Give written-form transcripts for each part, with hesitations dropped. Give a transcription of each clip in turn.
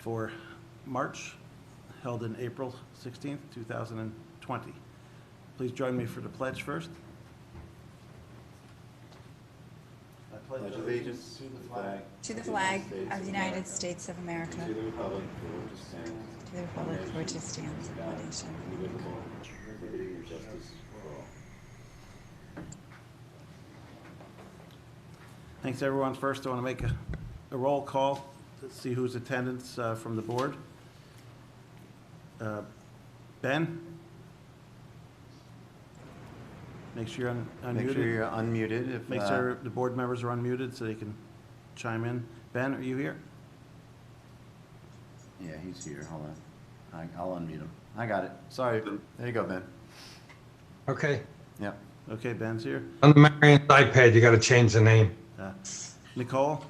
for March, held in April 16th, 2020. Please join me for the pledge first. I Pledge allegiance to the flag of the United States of America, to the republic for which it stands, to the republic for which it stands, one nation. indivisible, with liberty and justice for all. Thanks, everyone. First, I want to make a roll call to see who's attendance from the board. Ben? Make sure you're unmuted. Make sure you're unmuted. If, Make sure the board members are unmuted so they can chime in. Ben, are you here? Yeah, he's here. Hold on. I'll unmute him. I got it. Sorry. There you go, Ben. Okay. Yep. Okay, Ben's here. On the Marion's iPad, you got to change the name. Nicole?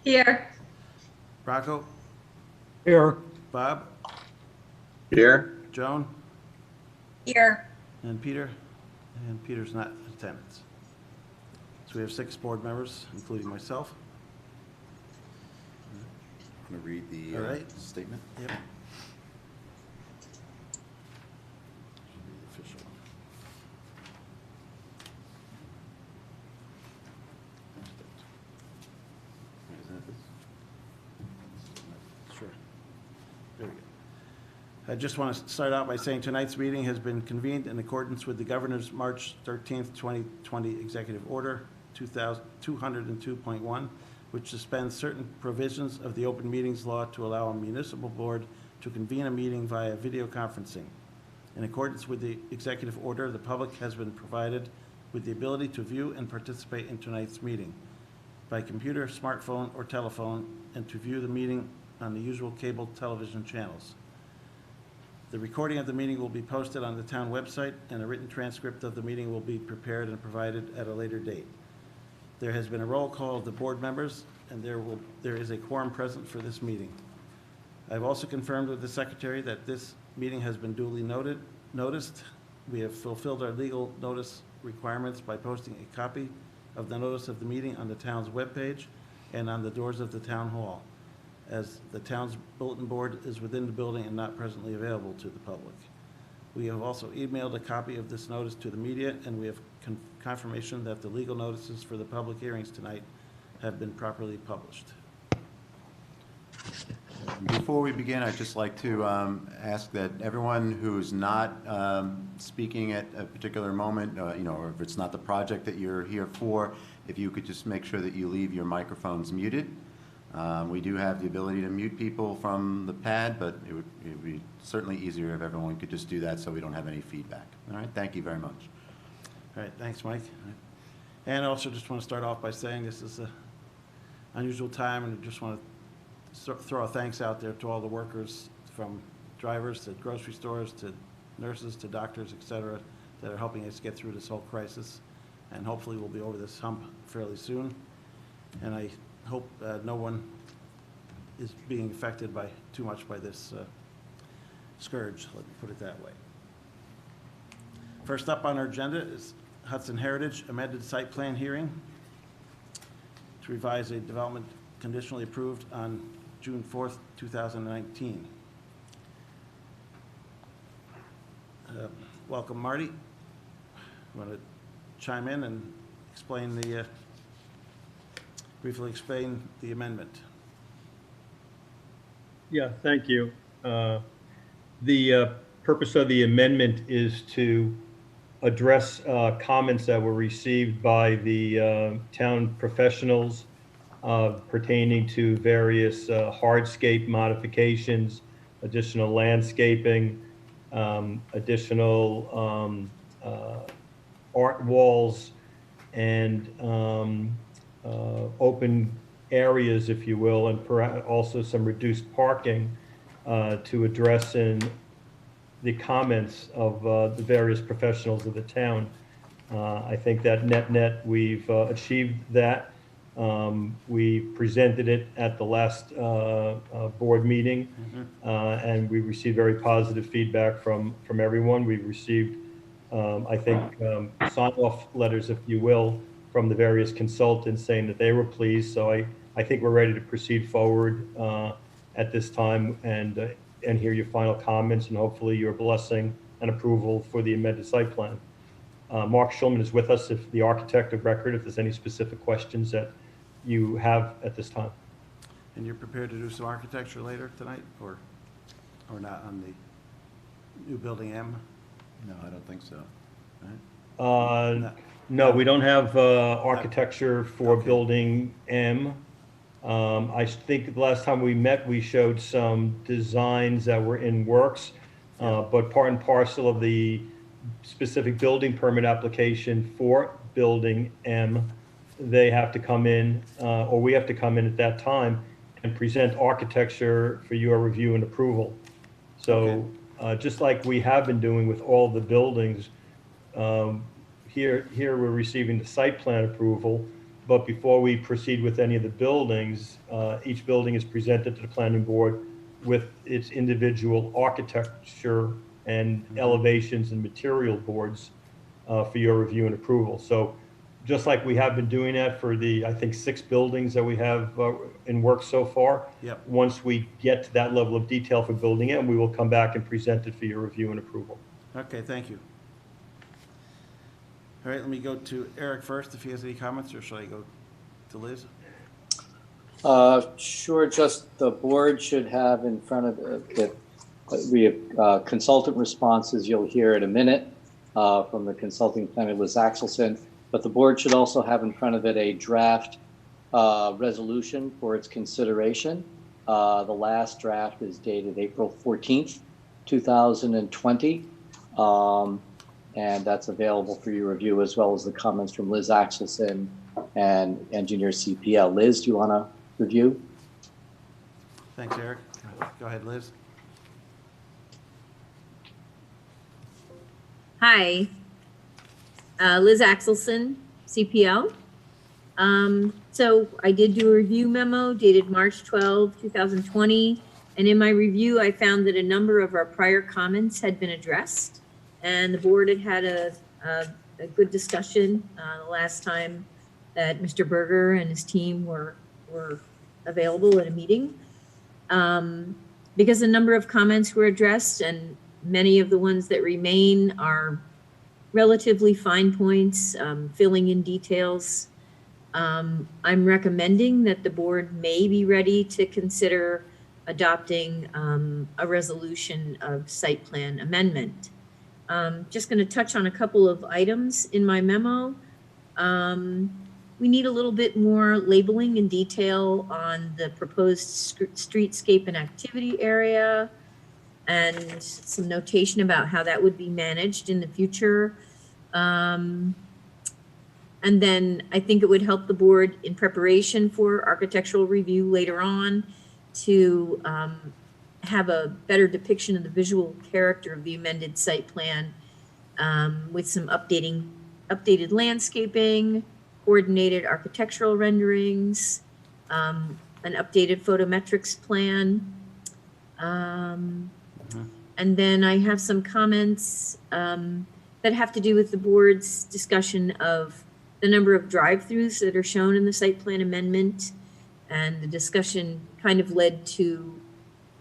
Here. Rocco? Here. Bob? Here. Joan? Here. And Peter? And Peter's not in attendance. So we have 6 board members, including myself. I'm going to read the All right. statement. Yep. Should be the official one. Isn't it this? Sure. There we go. I just want to start out by saying tonight's meeting has been convened in accordance with the Governor's March 13th, 2020 Executive Order 202.1, which suspends certain provisions of the Open Meetings Law to allow a municipal board to convene a meeting via video conferencing. In accordance with the executive order, the public has been provided with the ability to view and participate in tonight's meeting by computer, smartphone, or telephone, and to view the meeting on the usual cable television channels. The recording of the meeting will be posted on the town website, and a written transcript of the meeting will be prepared and provided at a later date. There has been a roll call of the board members, and there is a quorum present for this meeting. I've also confirmed with the secretary that this meeting has been duly noticed. We have fulfilled our legal notice requirements by posting a copy of the notice of the meeting on the town's webpage and on the doors of the town hall, as the town's bulletin board is within the building and not presently available to the public. We have also emailed a copy of this notice to the media, and we have confirmation that the legal notices for the public hearings tonight have been properly published. Before we begin, I'd just like to ask that everyone who's not speaking at a particular moment, or if it's not the project that you're here for, if you could just make sure that you leave your microphones muted. We do have the ability to mute people from the pad, but it would be certainly easier if everyone could just do that so we don't have any feedback. All right, thank you very much. All right, thanks, Mike. And I also just want to start off by saying this is an unusual time, and I just want to throw a thanks out there to all the workers, from drivers to grocery stores to nurses to doctors, et cetera, that are helping us get through this whole crisis. And hopefully we'll be over this hump fairly soon. And I hope no one is being affected by too much by this scourge, let me put it that way. First up on our agenda is Hudson Heritage amended site plan hearing to revise a development conditionally approved on June 4th, 2019. Welcome, Marty. Want to chime in and explain briefly explain the amendment? Yeah, thank you. The purpose of the amendment is to address comments that were received by the town professionals pertaining to various hardscape modifications, additional landscaping, additional art walls, and open areas, if you will, and also some reduced parking to address in the comments of the various professionals of the town. I think that net we've achieved that. We presented it at the last board meeting, and we received very positive feedback from everyone. We received, I think, sign-off letters, if you will, from the various consultants saying that they were pleased. So I think we're ready to proceed forward at this time and hear your final comments and hopefully your blessing and approval for the amended site plan. Mark Schulman is with us, if the architect of record, if there's any specific questions that you have at this time. And you're prepared to do some architecture later tonight, or not on the new building M? No, I don't think so. Right? No, we don't have architecture for Okay. building M. I think the last time we met, we showed some designs that were in works, but part and parcel of the specific building permit application for building M, they have to come in, or we have to come in at that time and present architecture for your review and approval. So just like we have been doing with all the buildings, here we're receiving the site plan approval, but before we proceed with any of the buildings, each building is presented to the planning board with its individual architecture and elevations and material boards for your review and approval. So just like we have been doing that for the, I think, 6 buildings that we have in work so far. Yep. Once we get to that level of detail for building M, we will come back and present it for your review and approval. Okay, thank you. All right, let me go to Eric first, if he has any comments, or shall I go to Liz? Sure, just the board should have in front of it, we have consultant responses you'll hear in a minute from the consulting planner Liz Axelson, but the board should also have in front of it a draft resolution for its consideration. The last draft is dated April 14th, 2020. And that's available for your review, as well as the comments from Liz Axelson and Engineer CPL. Liz, do you want to review? Thanks, Eric. Go ahead, Liz. Hi, Liz Axelson, CPL. So I did do a review memo dated March 12, 2020. And in my review, I found that a number of our prior comments had been addressed. And the board had a good discussion the last time that Mr. Berger and his team were available at a meeting. Because a number of comments were addressed and many of the ones that remain are relatively fine points, filling in details. I'm recommending that the board may be ready to consider adopting a resolution of site plan amendment. Just going to touch on a couple of items in my memo. We need a little bit more labeling and detail on the proposed streetscape and activity area, and some notation about how that would be managed in the future. And then I think it would help the board in preparation for architectural review later on to have a better depiction of the visual character of the amended site plan with some updated landscaping, coordinated architectural renderings, an updated photometrics plan. And then I have some comments that have to do with the board's discussion of the number of drive-throughs that are shown in the site plan amendment. And the discussion kind of led to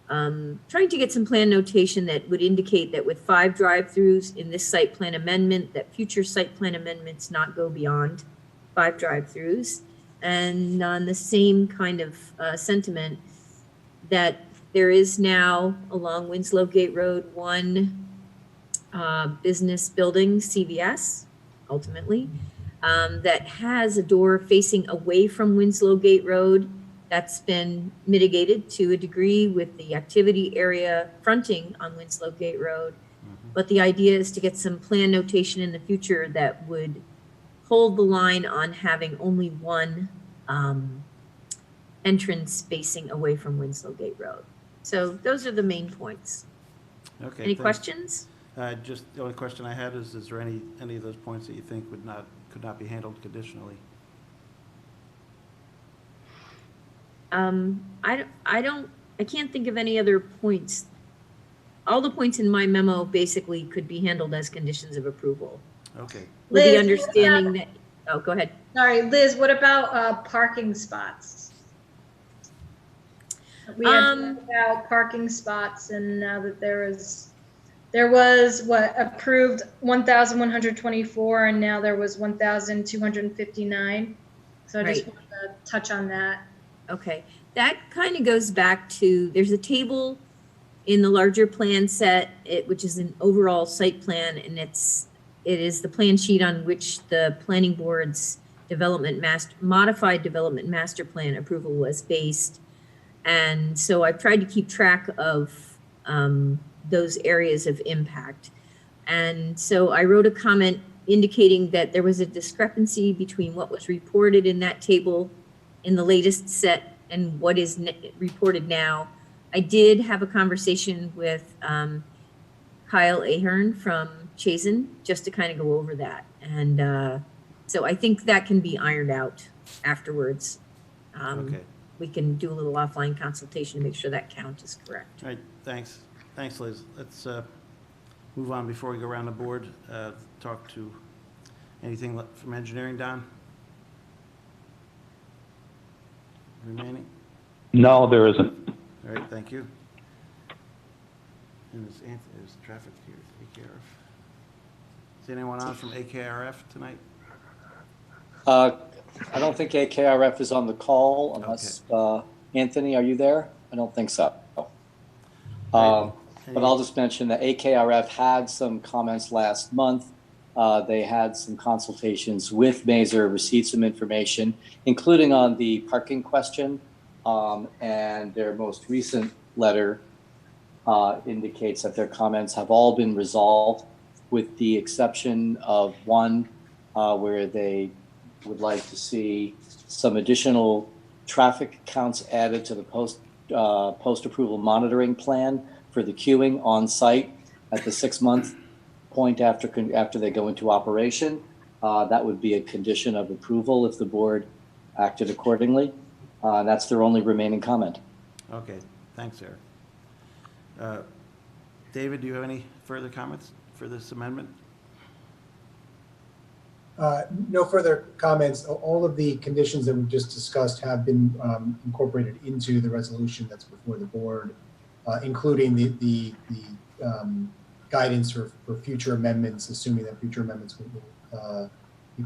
trying to get some plan notation that would indicate that with 5 drive-throughs in this site plan amendment, that future site plan amendments not go beyond 5 drive-throughs. And on the same kind of sentiment, that there is now along Winslow Gate Road 1 business building, CVS, ultimately, that has a door facing away from Winslow Gate Road. That's been mitigated to a degree with the activity area fronting on Winslow Gate Road. But the idea is to get some plan notation in the future that would hold the line on having only one entrance facing away from Winslow Gate Road. So those are the main points. Okay. Any thanks. questions? Just the only question I had is there any of those points that you think could not be handled conditionally? I can't think of any other points. All the points in my memo basically could be handled as conditions of approval. Okay. With the Liz, understanding that, oh, go ahead. Sorry, Liz, what about parking spots? We had Um, talked about parking spots, and now that there was what approved 1,124, and now there was 1,259. So I just Right. wanted to touch on that. Okay, that kind of goes back to, there's a table in the larger plan set, which is an overall site plan, and it is the plan sheet on which the planning board's modified development master plan approval was based. And so I've tried to keep track of those areas of impact. And so I wrote a comment indicating that there was a discrepancy between what was reported in that table in the latest set and what is reported now. I did have a conversation with Kyle Ahern from Chazen just to kind of go over that. And so I think that can be ironed out afterwards. Okay. We can do a little offline consultation to make sure that count is correct. All right, thanks. Thanks, Liz. Let's move on before we go around the board. Talk to anything from engineering, Don? Remaining? No, there isn't. All right, thank you. And there's traffic here, AKRF. Is anyone on from AKRF tonight? I don't think AKRF is on the call unless, Anthony, are you there? I don't think so. But I'll just mention that AKRF had some comments last month. They had some consultations with Mazer, received some information, including on the parking question. And their most recent letter indicates that their comments have all been resolved, with the exception of one where they would like to see some additional traffic counts added to the post-approval monitoring plan for the queuing on site at the 6-month point after they go into operation. That would be a condition of approval if the board acted accordingly. That's their only remaining comment. Okay, thanks, Eric. David, do you have any further comments for this amendment? No further comments. All of the conditions that we've just discussed have been incorporated into the resolution that's before the board, including the guidance for future amendments, assuming that future amendments will be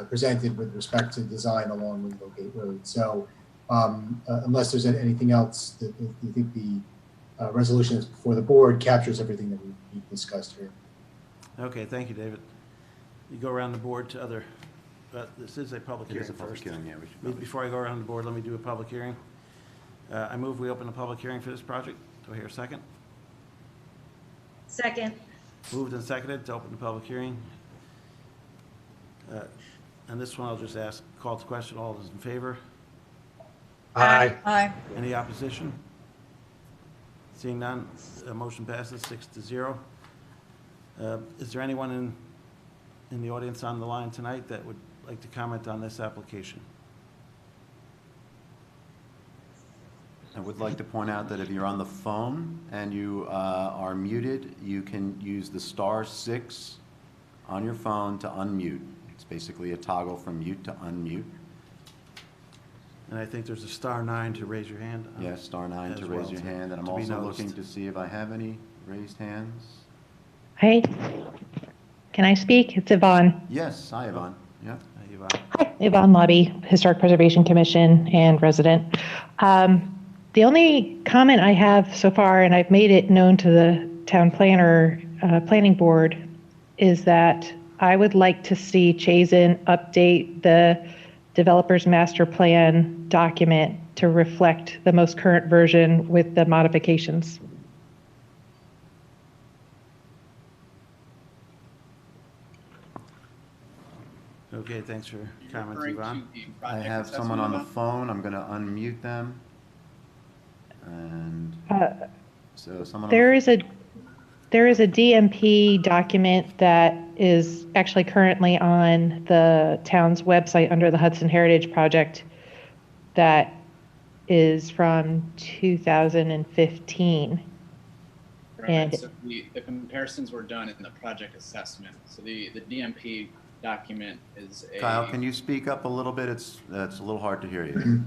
presented with respect to design along Rainbow Gate Road. So unless there's anything else, that you think the resolution that's before the board captures everything that we've discussed here. Okay, thank you, David. You go around the board to other, this is a public It hearing is a public first. hearing, yeah, we should probably- Before I go around the board, let me do a public hearing. I move we open a public hearing for this project. Do I hear a second? Second. Moved and seconded to open the public hearing. And this one I'll just ask, call to question, all those in favor? Aye. Aye. Any opposition? Seeing none, motion passes 6-0. Is there anyone in the audience on the line tonight that would like to comment on this application? I would like to point out that if you're on the phone and you are muted, you can use the *6 on your phone to unmute. It's basically a toggle from mute to unmute. And I think there's a *9 to raise your hand. Yes, *9 As to well raise your to- hand, and I'm to be also noticed. looking to see if I have any raised hands. Hi, can I speak? It's Yvonne. Yes, hi, Yvonne. Yeah. Yvonne. Hi, Yvonne Lobby, Historic Preservation Commission and resident. The only comment I have so far, and I've made it known to the town planner, planning board, is that I would like to see Chazen update the developer's master plan document to reflect the most current version with the modifications. Okay, thanks for your comments, Yvonne. I have someone on the phone. I'm going to unmute them. And so someone. There is a DMP document that is actually currently on the town's website under the Hudson Heritage Project that is from 2015. Right, And- so the comparisons were done in the project assessment. So the DMP document is a. Kyle, can you speak up a little bit? It's a little hard to hear you.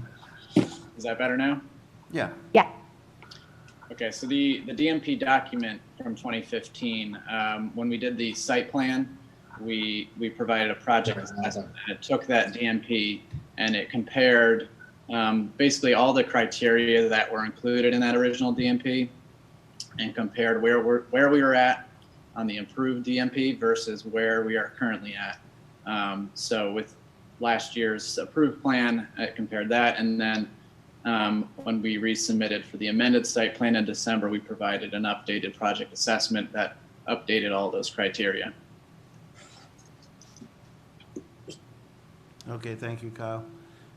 Is that better now? Yeah. Yeah. Okay, so the DMP document from 2015, when we did the site plan, we provided a project assessment, and it took that DMP and it compared basically all the criteria that were included in that original DMP and compared where we were at on the improved DMP versus where we are currently at. So with last year's approved plan, it compared that, and then when we resubmitted for the amended site plan in December, we provided an updated project assessment that updated all those criteria. Okay, thank you, Kyle.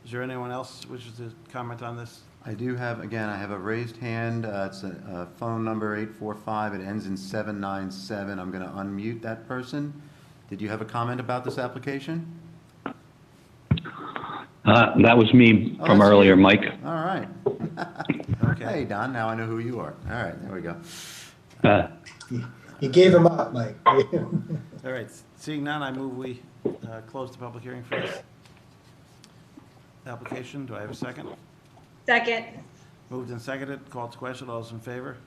Is there anyone else who wishes to comment on this? I do have, again, I have a raised hand. It's a phone number 845. It ends in 797. I'm going to unmute that person. Did you have a comment about this application? That was me Oh, from that's earlier, you. Mike. All right. Okay. Hey, Don, now I know who you are. All right, there we go. You gave him up, Mike. All right, seeing none, I move we close the public hearing for this application. Do I have a second? Second. Moved and seconded, called to question, all those in favor?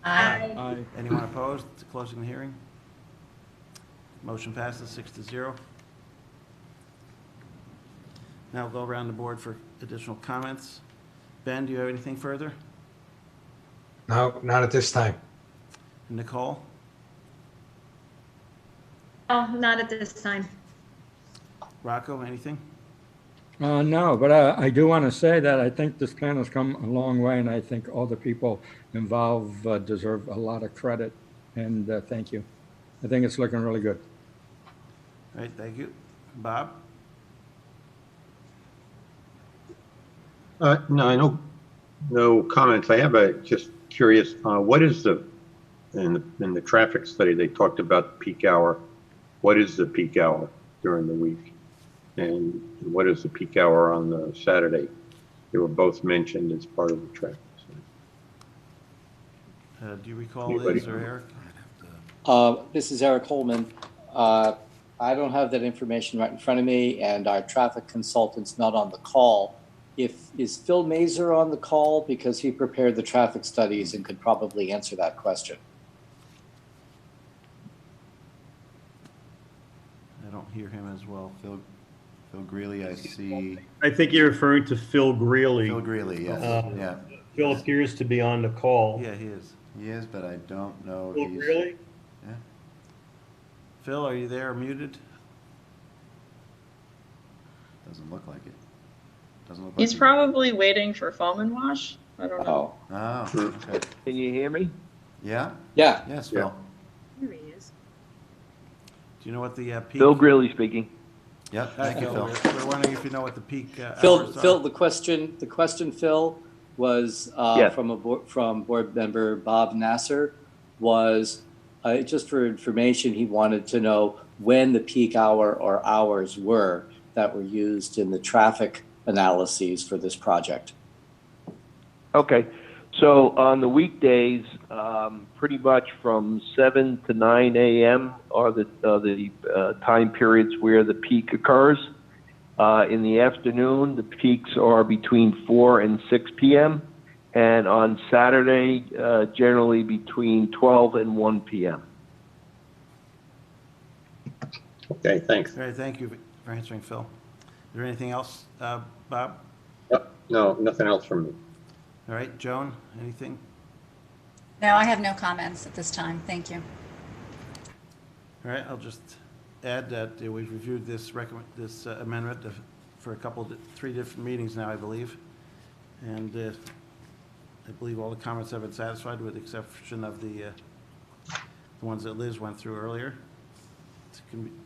Aye. Anyone opposed to closing the hearing? Motion passes 6-0. Now we'll go around the board for additional comments. Ben, do you have anything further? No, not at this time. Nicole? Oh, not at this time. Rocco, anything? No, but I do want to say that I think this plan has come a long way, and I think all the people involved deserve a lot of credit, and thank you. I think it's looking really good. All right, thank you. Bob? No, no comments. I have just curious, what is in the traffic study, they talked about peak hour. What is the peak hour during the week? And what is the peak hour on the Saturday? They were both mentioned as part of the traffic study. Do you recall Anybody? Liz or Eric? This is Eric Holman. I don't have that information right in front of me, and our traffic consultant's not on the call. Is Phil Mazer on the call? Because he prepared the traffic studies and could probably answer that question. I don't hear him as well. Phil Greeley, I see. I think you're referring to Phil Greeley. Phil Greeley, yes, yeah. Phil appears to be on the call. Yeah, he is. He is, but I don't know if Phil he's. Greeley? Yeah. Phil, are you there or muted? Doesn't look like it. Doesn't look like He's he- probably waiting for foam and wash. I don't know. Oh, Oh, okay. Can you hear me? Yeah? yeah. Yes, Phil. Here he is. Do you know what the peak? Phil Greeley speaking. Yep, thank you, Phil. We're wondering if you know what the peak Phil, hours are. Phil, the question, Phil, was Yes. from board member Bob Nasser, was just for information, he wanted to know when the peak hour or hours were that were used in the traffic analyses for this project. Okay. So on the weekdays, pretty much from 7 to 9 a.m. are the time periods where the peak occurs. In the afternoon, the peaks are between 4 and 6 p.m. And on Saturday, generally between 12 and 1 p.m. Okay, thanks. All right, thank you for answering, Phil. Is there anything else, Bob? Yep. No, nothing else from me. All right, Joan, anything? No, I have no comments at this time. Thank you. All right, I'll just add that we've reviewed this amendment for three different meetings now, I believe. And I believe all the comments have been satisfied with the exception of the ones that Liz went through earlier.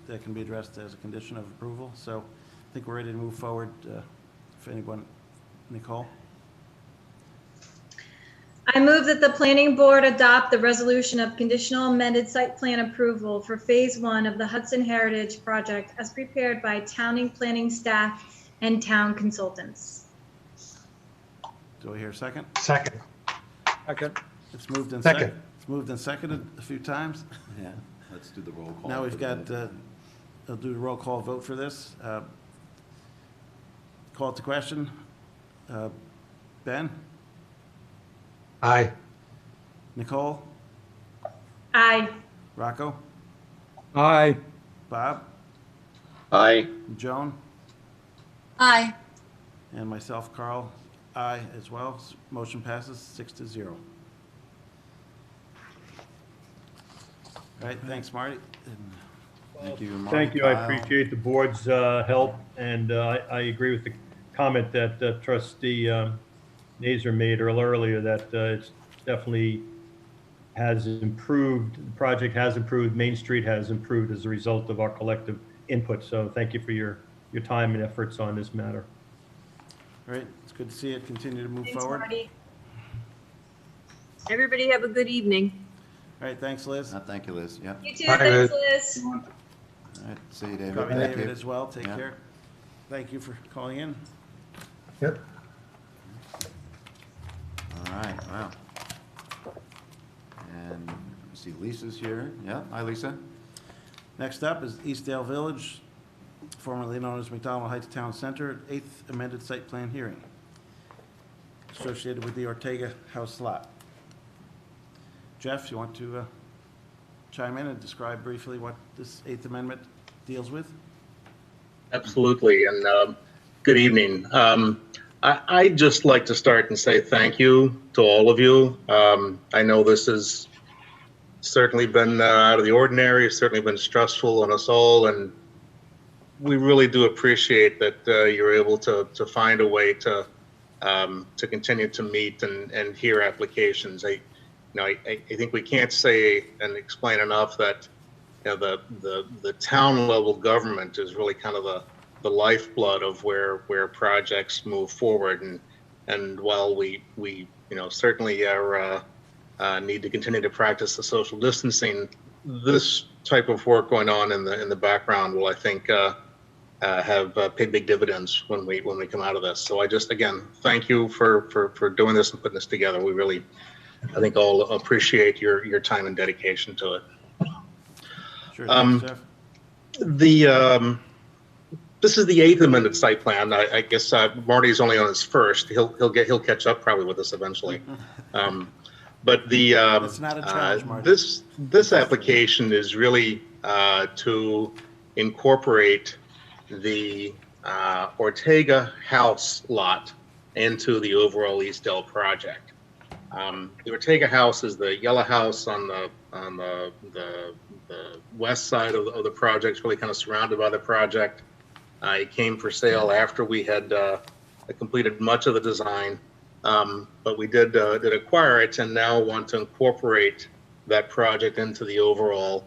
That can be addressed as a condition of approval. So I think we're ready to move forward. If anyone, Nicole? I move that the planning board adopt the resolution of conditional amended site plan approval for phase 1 of the Hudson Heritage Project as prepared by town planning staff and town consultants. Do I hear a second? Second. Second. It's moved and Second. It's moved and seconded a few times. Yeah, let's do the roll call. Now we've for got, the- I'll do the roll call vote for this. Call to question. Ben? Aye. Nicole, Aye. Rocco, Aye. Bob, Aye. Joan, Aye. and myself, Carl, aye as well. Motion passes 6-0. All right, thanks, Marty. And Thank you, Marty. Thank you. I Kyle. appreciate the board's help, and I agree with the comment that trustee Nazar made earlier, that it's definitely has improved, the project has improved, Main Street has improved as a result of our collective input. So thank you for your time and efforts on this matter. All right, it's good to see it continue to move Thanks, forward. Marty. Everybody have a good evening. All right, thanks, Liz. Thank you, Liz. Yep. You too. Bye, Thanks, Liz. Liz. All right, see you, David. Copy Thank David you. as well. Take Yeah. care. Thank you for calling in. Yep. All right, wow. And let me see, Lisa's here. Yeah, hi, Lisa. Next up is Eastdale Village, formerly known as McDonald Heights Town Center, 8th amended site plan hearing associated with the Ortega House lot. Jeff, you want to chime in and describe briefly what this 8th Amendment deals with? Absolutely, and good evening. I'd just like to start and say thank you to all of you. I know this has certainly been out of the ordinary, certainly been stressful on us all, and we really do appreciate that you're able to find a way to continue to meet and hear applications. I think we can't say and explain enough that the town level government is really kind of the lifeblood of where projects move forward, and while we certainly are need to continue to practice the social distancing, this type of work going on in the background will, I think, have paid big dividends when we come out of this. So I just, again, thank you for doing this and putting this together. We really, I think, all appreciate your time and dedication to it. Sure, thanks, Jeff. This is the 8th amended site plan. I guess Marty's only on his first. He'll catch up probably with us eventually. But the It's not a challenge, Marty. this application is really to incorporate the Ortega House lot into the overall Eastdale project. The Ortega House is the yellow house on the west side of the project. It's really kind of surrounded by the project. It came for sale after we had completed much of the design, but we did acquire it and now want to incorporate that project into the overall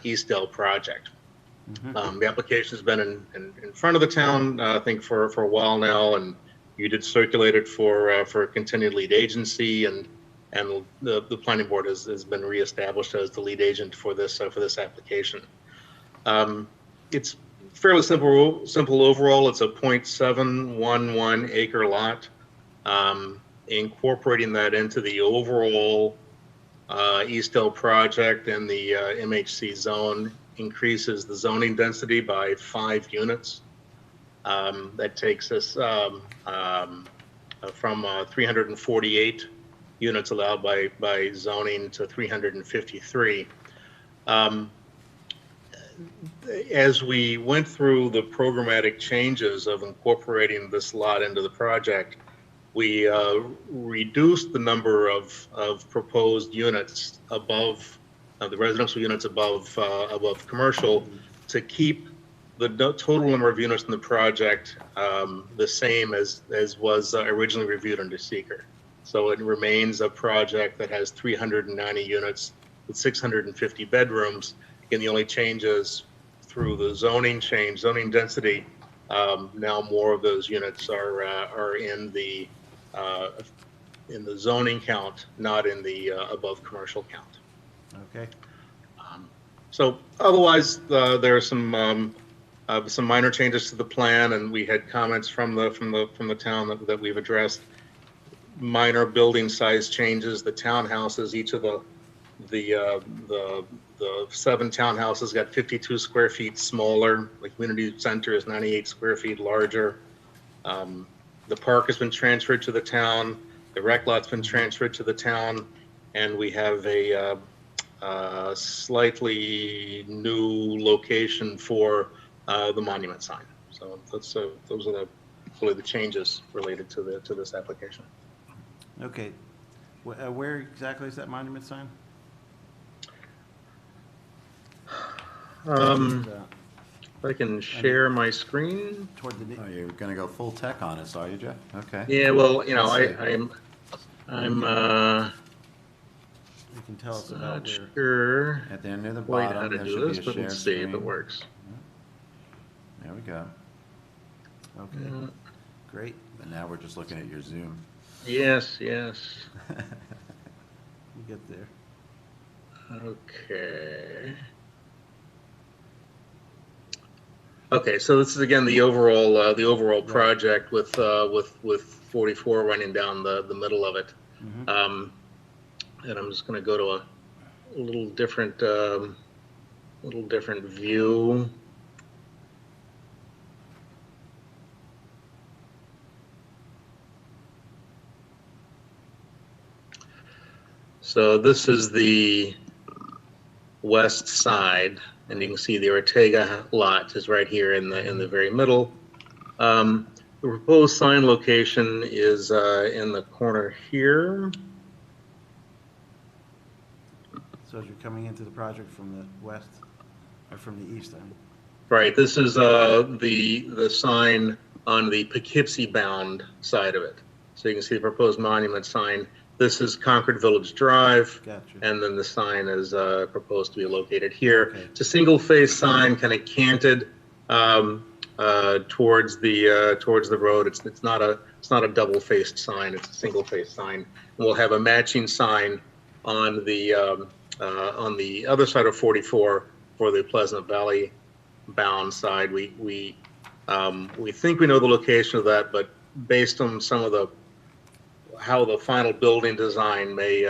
Eastdale project. The application has been in front of the town, I think, for a while now, and you did circulate it for continued lead agency, and the planning board has been reestablished as the lead agent for this application. It's fairly simple overall. It's a 0.711 acre lot. Incorporating that into the overall Eastdale project and the MHC zone increases the zoning density by 5 units. That takes us from 348 units allowed by zoning to 353. As we went through the programmatic changes of incorporating this lot into the project, we reduced the number of proposed units above the residential units above commercial to keep the total number of units in the project the same as was originally reviewed under seeker. So it remains a project that has 390 units with 650 bedrooms. Again, the only changes through the zoning density. Now more of those units are in the zoning count, not in the above commercial count. Okay. So otherwise, there are some minor changes to the plan, and we had comments from the town that we've addressed. Minor building size changes. The townhouses, each of the 7 townhouses got 52 square feet smaller. The community center is 98 square feet larger. The park has been transferred to the town. The rec lot's been transferred to the town. and we have a slightly new location for the monument sign. So those are really the changes related to this application. Okay. Where exactly is that monument sign? If I can share my screen. Toward the. Oh, you're going to go full tech on us, are you, Jeff? Okay. Yeah, well, you know, You can tell us about not where. sure At the end of the quite bottom, how to there do should this, be a but share let's see if it screen. works. There we go. Okay. Great. And now we're just looking at your Zoom. Yes. You get there. Okay, so this is again the overall project with 44 running down the middle of it. And I'm just going to go to a little different view. So this is the west side, and you can see the Ortega lot is right here in the very middle. The proposed sign location is in the corner here. So as you're coming into the project from the west, or from the east, then. Right. This is the sign on the Poughkeepsie bound side of it. So you can see the proposed monument sign. This is Concord Village Drive, Gotcha. and then the sign is proposed to be located here. Okay. It's a single-face sign, kind of canted towards the road. It's not a double-faced sign. It's a single-faced sign. And we'll have a matching sign on the other side of 44 for the Pleasant Valley bound side. We think we know the location of that, but based on some of how the final building design may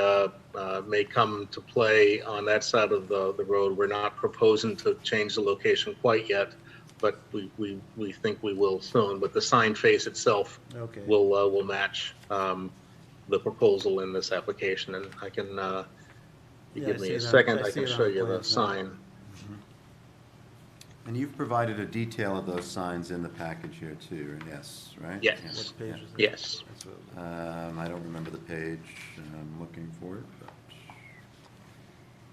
come to play on that side of the road, we're not proposing to change the location quite yet, but we think we will soon. But the sign face itself will match the proposal in this application, and I can. Give me a second. I can show you the sign. And you've provided a detail of those signs in the package here too, yes, right? Yes. What page is that? Yes. I don't remember the page. I'm looking for it.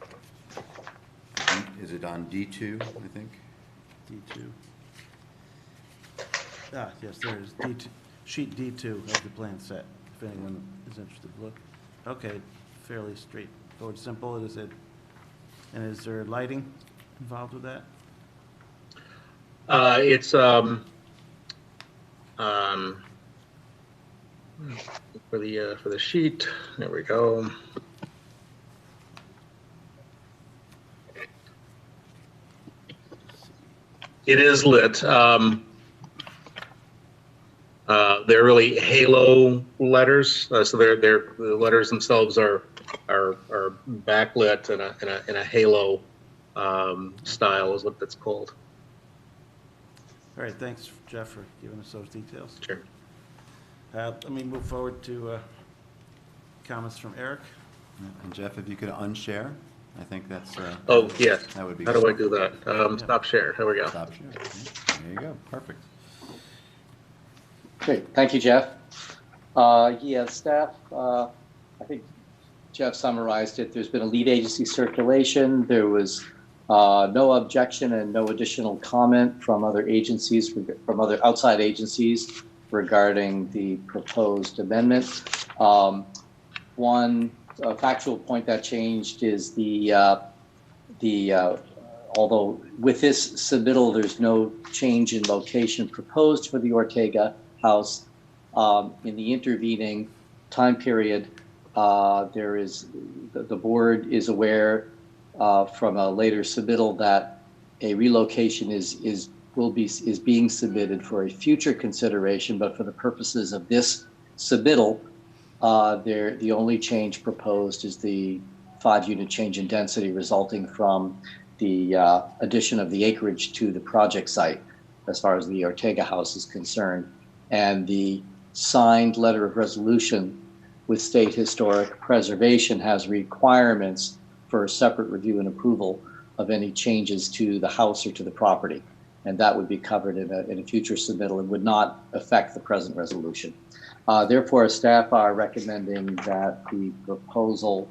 But is it on D2, I think? D2. Ah, yes, there it is. D2, sheet D2 of the plan set, if anyone is interested to look. Okay, fairly straightforward, simple. Is it? And is there lighting involved with that? It's for the sheet. There we go. It is lit. They're really halo letters, so the letters themselves are backlit in a halo style, is what that's called. All right, thanks, Jeff, for giving us those details. Sure. Let me move forward to comments from Eric. And Jeff, if you could unshare, I think that's. Oh, yes. That would be. How do I do that? Stop share. Here we go. Stop share. There you go. Perfect. Great. Thank you, Jeff. Yeah, staff, I think Jeff summarized it. There's been a lead agency circulation. There was no objection and no additional comment from other agencies, from other outside agencies regarding the proposed amendment. One factual point that changed is although with this submittal, there's no change in location proposed for the Ortega house. In the intervening time period, the board is aware from a later submittal that a relocation is being submitted for a future consideration, but for the purposes of this submittal, the only change proposed is the 5-unit change in density resulting from the addition of the acreage to the project site as far as the Ortega house is concerned. And the signed letter of resolution with State Historic Preservation has requirements for a separate review and approval of any changes to the house or to the property. And that would be covered in a future submittal and would not affect the present resolution. Therefore, staff are recommending that the proposal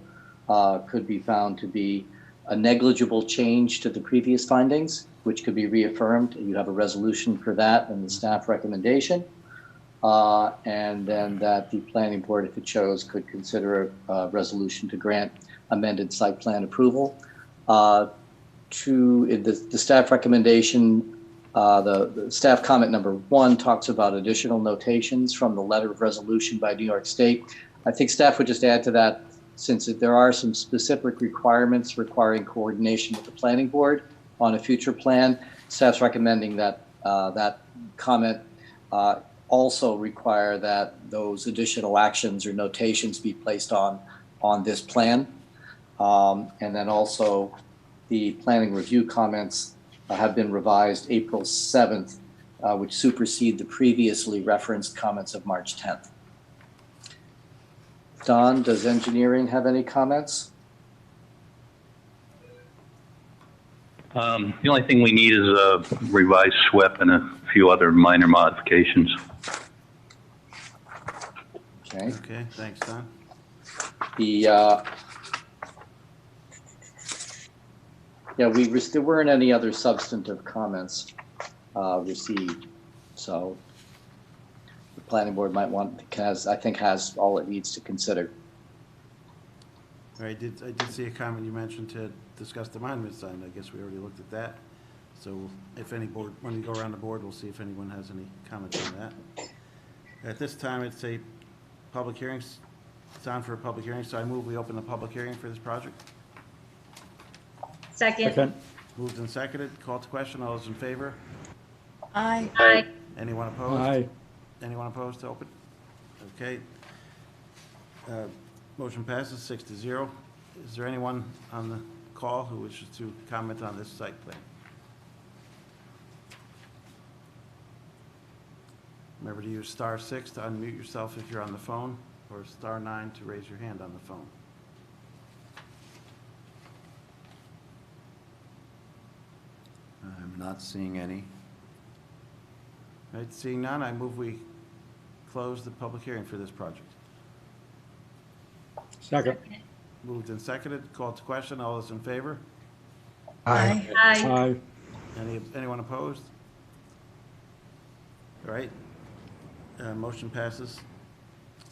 could be found to be a negligible change to the previous findings, which could be reaffirmed. You have a resolution for that and the staff recommendation. And then that the planning board, if it chose, could consider a resolution to grant amended site plan approval. The staff recommendation, the staff comment number 1 talks about additional notations from the letter of resolution by New York State. I think staff would just add to that, since there are some specific requirements requiring coordination with the planning board on a future plan, staff's recommending that that comment also require that those additional actions or notations be placed on this plan. And then also the planning review comments have been revised April 7th, which supersede the previously referenced comments of March 10th. Don, does engineering have any comments? The only thing we need is a revised SWIP and a few other minor modifications. Okay. Okay, thanks, Don. There weren't any other substantive comments received, so the planning board might I think has all it needs to consider. All right, I did see a comment you mentioned to discuss the monument sign. I guess we already looked at that. So if any board, when we go around the board, we'll see if anyone has any comments on that. At this time, it's a public hearing. It's on for a public hearing, so I move we open the public hearing for this project. Second. Moved and seconded. Call to question. All those in favor? Aye. Aye. Anyone opposed? Aye. Anyone opposed to open? Okay. Motion passes 6-0. Is there anyone on the call who wishes to comment on this site plan? Remember to use *6 to unmute yourself if you're on the phone, or *9 to raise your hand on the phone. I'm not seeing any. All right, seeing none, I move we close the public hearing for this project. Second. Moved and seconded. Called to question. All those in favor? Aye. Aye. Anyone opposed? All right. Motion passes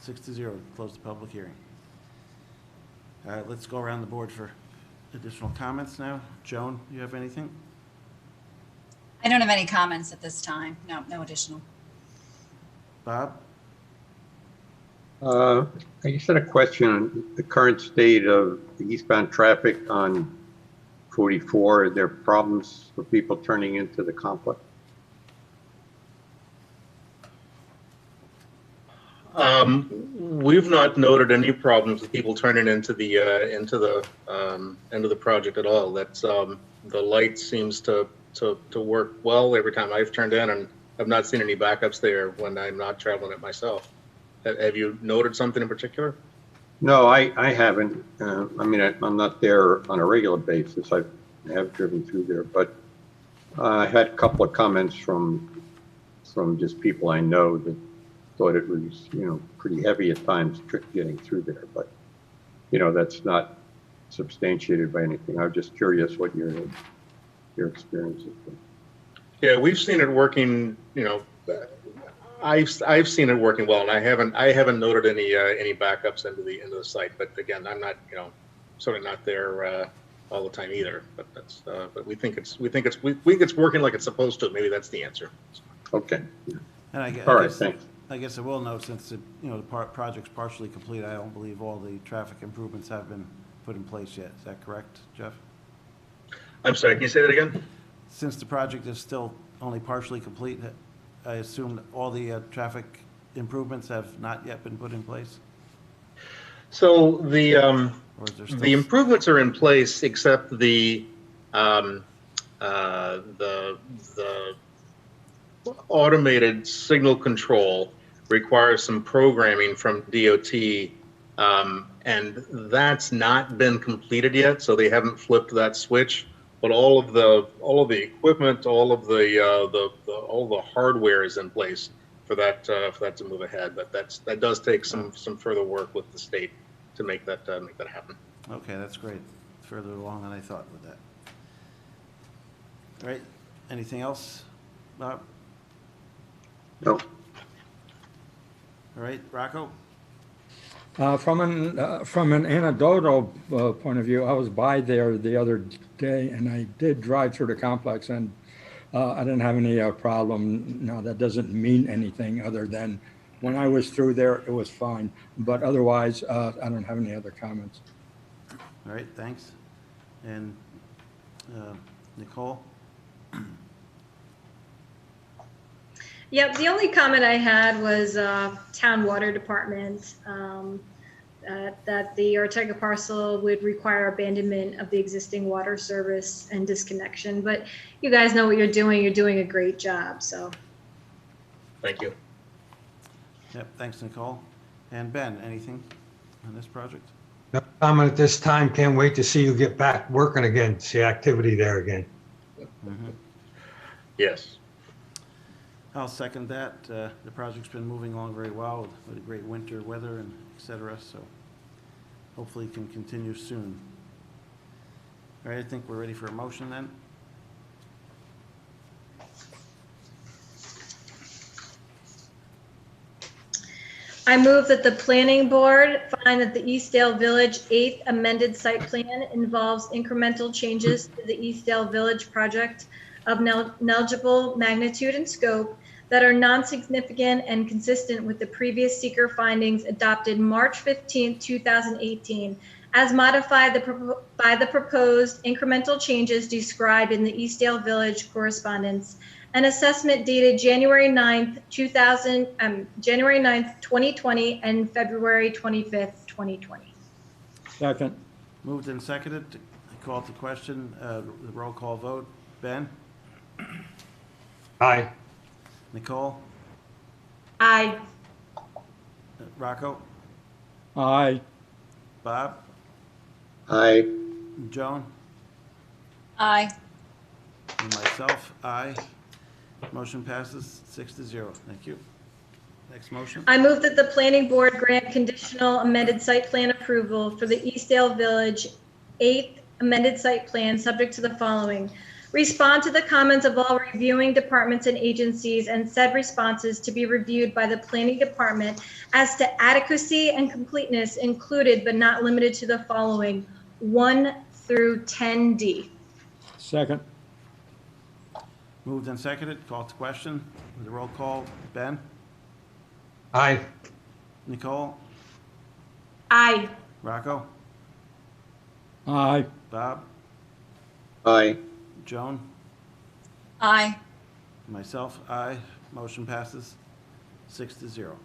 6-0 to close the public hearing. Let's go around the board for additional comments now. Joan, you have anything? I don't have any comments at this time. No, no additional. Bob? I just had a question on the current state of the eastbound traffic on 44. Are there problems for people turning into the complex? We've not noted any problems with people turning into the end of the project at all. That's the light seems to work well every time I've turned in, and I've not seen any backups there when I'm not traveling it myself. Have you noted something in particular? No, I haven't. I mean, I'm not there on a regular basis. I have driven through there, but I had a couple of comments from just people I know that thought it was, pretty heavy at times getting through there. But, that's not substantiated by anything. I'm just curious what your experience has been. Yeah, we've seen it working. I've seen it working well, and I haven't noted any backups into the site. But again, I'm not sort of not there all the time either. But that's but we think it's working like it's supposed to. Maybe that's the answer. Okay. And all right, thanks. I guess I will note, since the project's partially complete, I don't believe all the traffic improvements have been put in place yet. Is that correct, Jeff? I'm sorry. Can you say that again? Since the project is still only partially complete, I assume that all the traffic improvements have not yet been put in place? So the improvements are in place, except the automated signal control requires some programming from DOT And that's not been completed yet, so they haven't flipped that switch. But all of the equipment, all the hardware is in place for that to move ahead. But that does take some further work with the state to make that happen. Okay, that's great. Further along than I thought with that. All right, anything else, Bob? No. All right, Rocco? From an anecdotal point of view, I was by there the other day, and I did drive through the complex, and I didn't have any problem. Now, that doesn't mean anything other than when I was through there, it was fine. But otherwise, I don't have any other comments. All right, thanks. And Nicole? Yep, the only comment I had was town water department, that the Ortega parcel would require abandonment of the existing water service and disconnection. But you guys know what you're doing. You're doing a great job, so. Thank you. Yep, thanks, Nicole. And Ben, anything on this project? No comment at this time. Can't wait to see you get back working again, see activity there again. Yes. I'll second that. The project's been moving along very well with the great winter weather and et cetera, so hopefully it can continue soon. All right, I think we're ready for a motion then. I move that the planning board find that the Eastdale Village 8th amended site plan involves incremental changes to the Eastdale Village project of negligible magnitude and scope that are non-significant and consistent with the previous seeker findings adopted March 15, 2018, as modified by the proposed incremental changes described in the Eastdale Village correspondence, an assessment dated January 9th, 2020 and February 25th, 2020. Second. Moved and seconded. I call to question, the roll call vote. Ben? Aye. Nicole? Aye. Rocco? Aye. Bob? Aye. Joan? Aye. And myself, aye. Motion passes 6-0. Thank you. Next motion. I move that the planning board grant conditional amended site plan approval for the Eastdale Village 8th amended site plan, subject to the following. Respond to the comments of all reviewing departments and agencies, and said responses to be reviewed by the planning department as to adequacy and completeness included but not limited to the following: 1 through 10D. Second. Moved and seconded. Call to question. With a roll call. Ben? Aye. Nicole? Aye. Rocco? Aye. Bob? Aye. Joan? Aye. Myself, aye. Motion passes 6-0.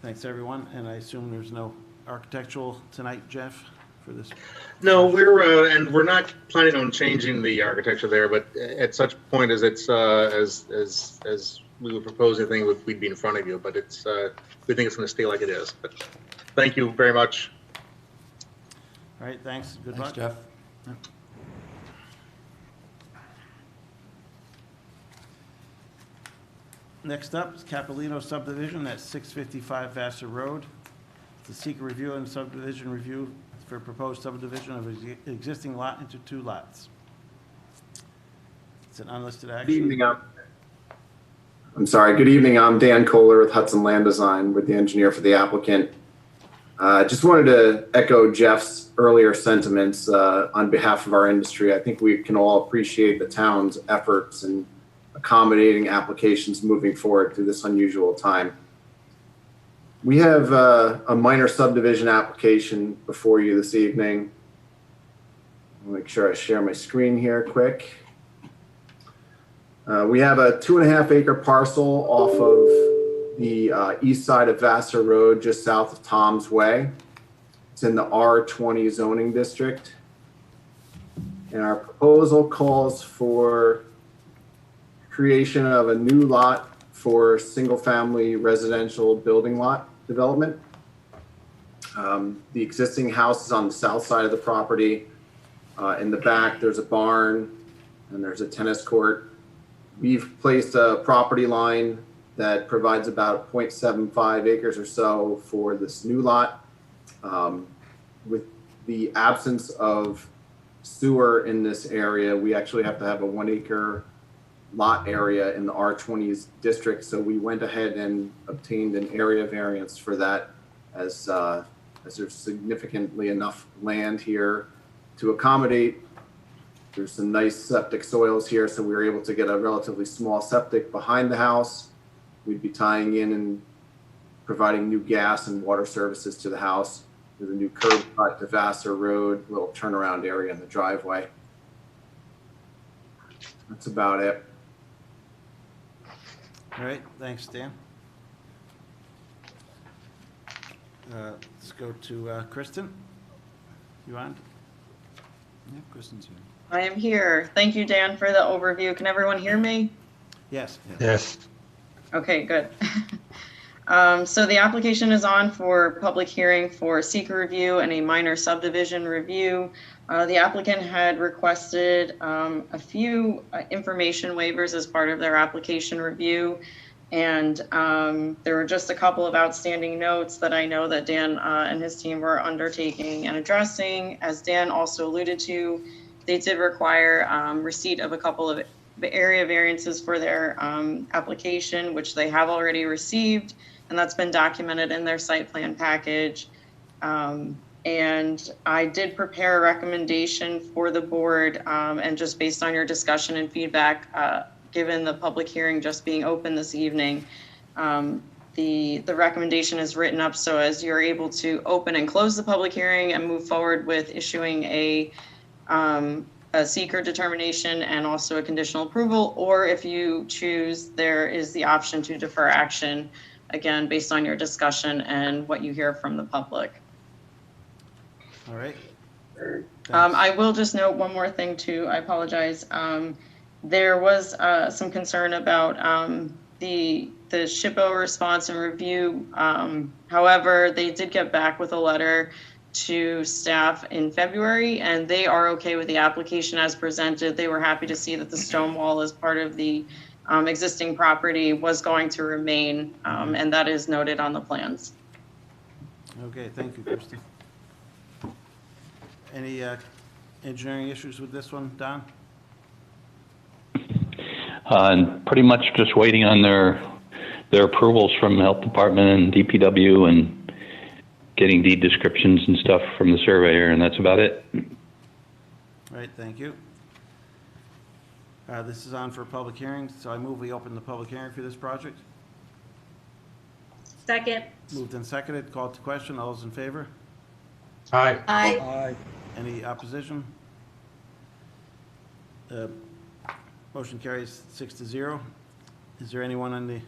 Thanks, everyone. And I assume there's no architectural tonight, Jeff, for this? No, we're not planning on changing the architecture there, but at such point as it's as we would propose anything, we'd be in front of you. But it's we think it's going to stay like it is. But thank you very much. All right, thanks. Good Thanks, luck. Jeff. Next up is Capolino subdivision at 655 Vassar Road. To seek a review and subdivision review for proposed subdivision of existing lot into 2 lots. It's an unlisted action. Good evening. I'm sorry. Good evening. I'm Dan Kohler with Hudson Land Design, with the engineer for the applicant. Just wanted to echo Jeff's earlier sentiments on behalf of our industry. I think we can all appreciate the town's efforts in accommodating applications moving forward through this unusual time. We have a minor subdivision application before you this evening. I'll make sure I share my screen here quick. We have a 2.5 acre parcel off of the east side of Vassar Road, just south of Tom's Way. It's in the R20 zoning district. And our proposal calls for creation of a new lot for single family residential building lot development. The existing house is on the south side of the property. In the back, there's a barn and there's a tennis court. We've placed a property line that provides about 0.75 acres or so for this new lot. With the absence of sewer in this area, we actually have to have a 1 acre lot area in the R20 district. So we went ahead and obtained an area variance for that as there's significantly enough land here to accommodate. There's some nice septic soils here, so we were able to get a relatively small septic behind the house. We'd be tying in and providing new gas and water services to the house. There's a new curb cut to Vassar Road, little turnaround area in the driveway. That's about it. All right, thanks, Dan. Let's go to Kristen. You on? Yeah, Kristen's here. I am here. Thank you, Dan, for the overview. Can everyone hear me? Yes. Yes. Okay, good. So the application is on for public hearing for seeker review and a minor subdivision review. The applicant had requested a few information waivers as part of their application review. And there were just a couple of outstanding notes that I know that Dan and his team were undertaking and addressing. As Dan also alluded to, they did require receipt of a couple of area variances for their application, which they have already received, and that's been documented in their site plan package. And I did prepare a recommendation for the board, and just based on your discussion and feedback, given the public hearing just being open this evening, the recommendation is written up so as you're able to open and close the public hearing and move forward with issuing a seeker determination and also a conditional approval, or if you choose, there is the option to defer action, again, based on your discussion and what you hear from the public. All right. I will just note one more thing too. I apologize. There was some concern about the SHPO response and review. However, they did get back with a letter to staff in February, and they are okay with the application as presented. They were happy to see that the stone wall as part of the existing property was going to remain, and that is noted on the plans. Okay, thank you, Kristen. Any engineering issues with this one, Don? And pretty much just waiting on their approvals from the health department and DPW and getting deed descriptions and stuff from the surveyor, and that's about it. All right, thank you. This is on for a public hearing, so I move we open the public hearing for this project. Second. Moved and seconded, called to question. All those in favor? Aye. Aye. Any opposition? Motion carries 6-0. Is there anyone in the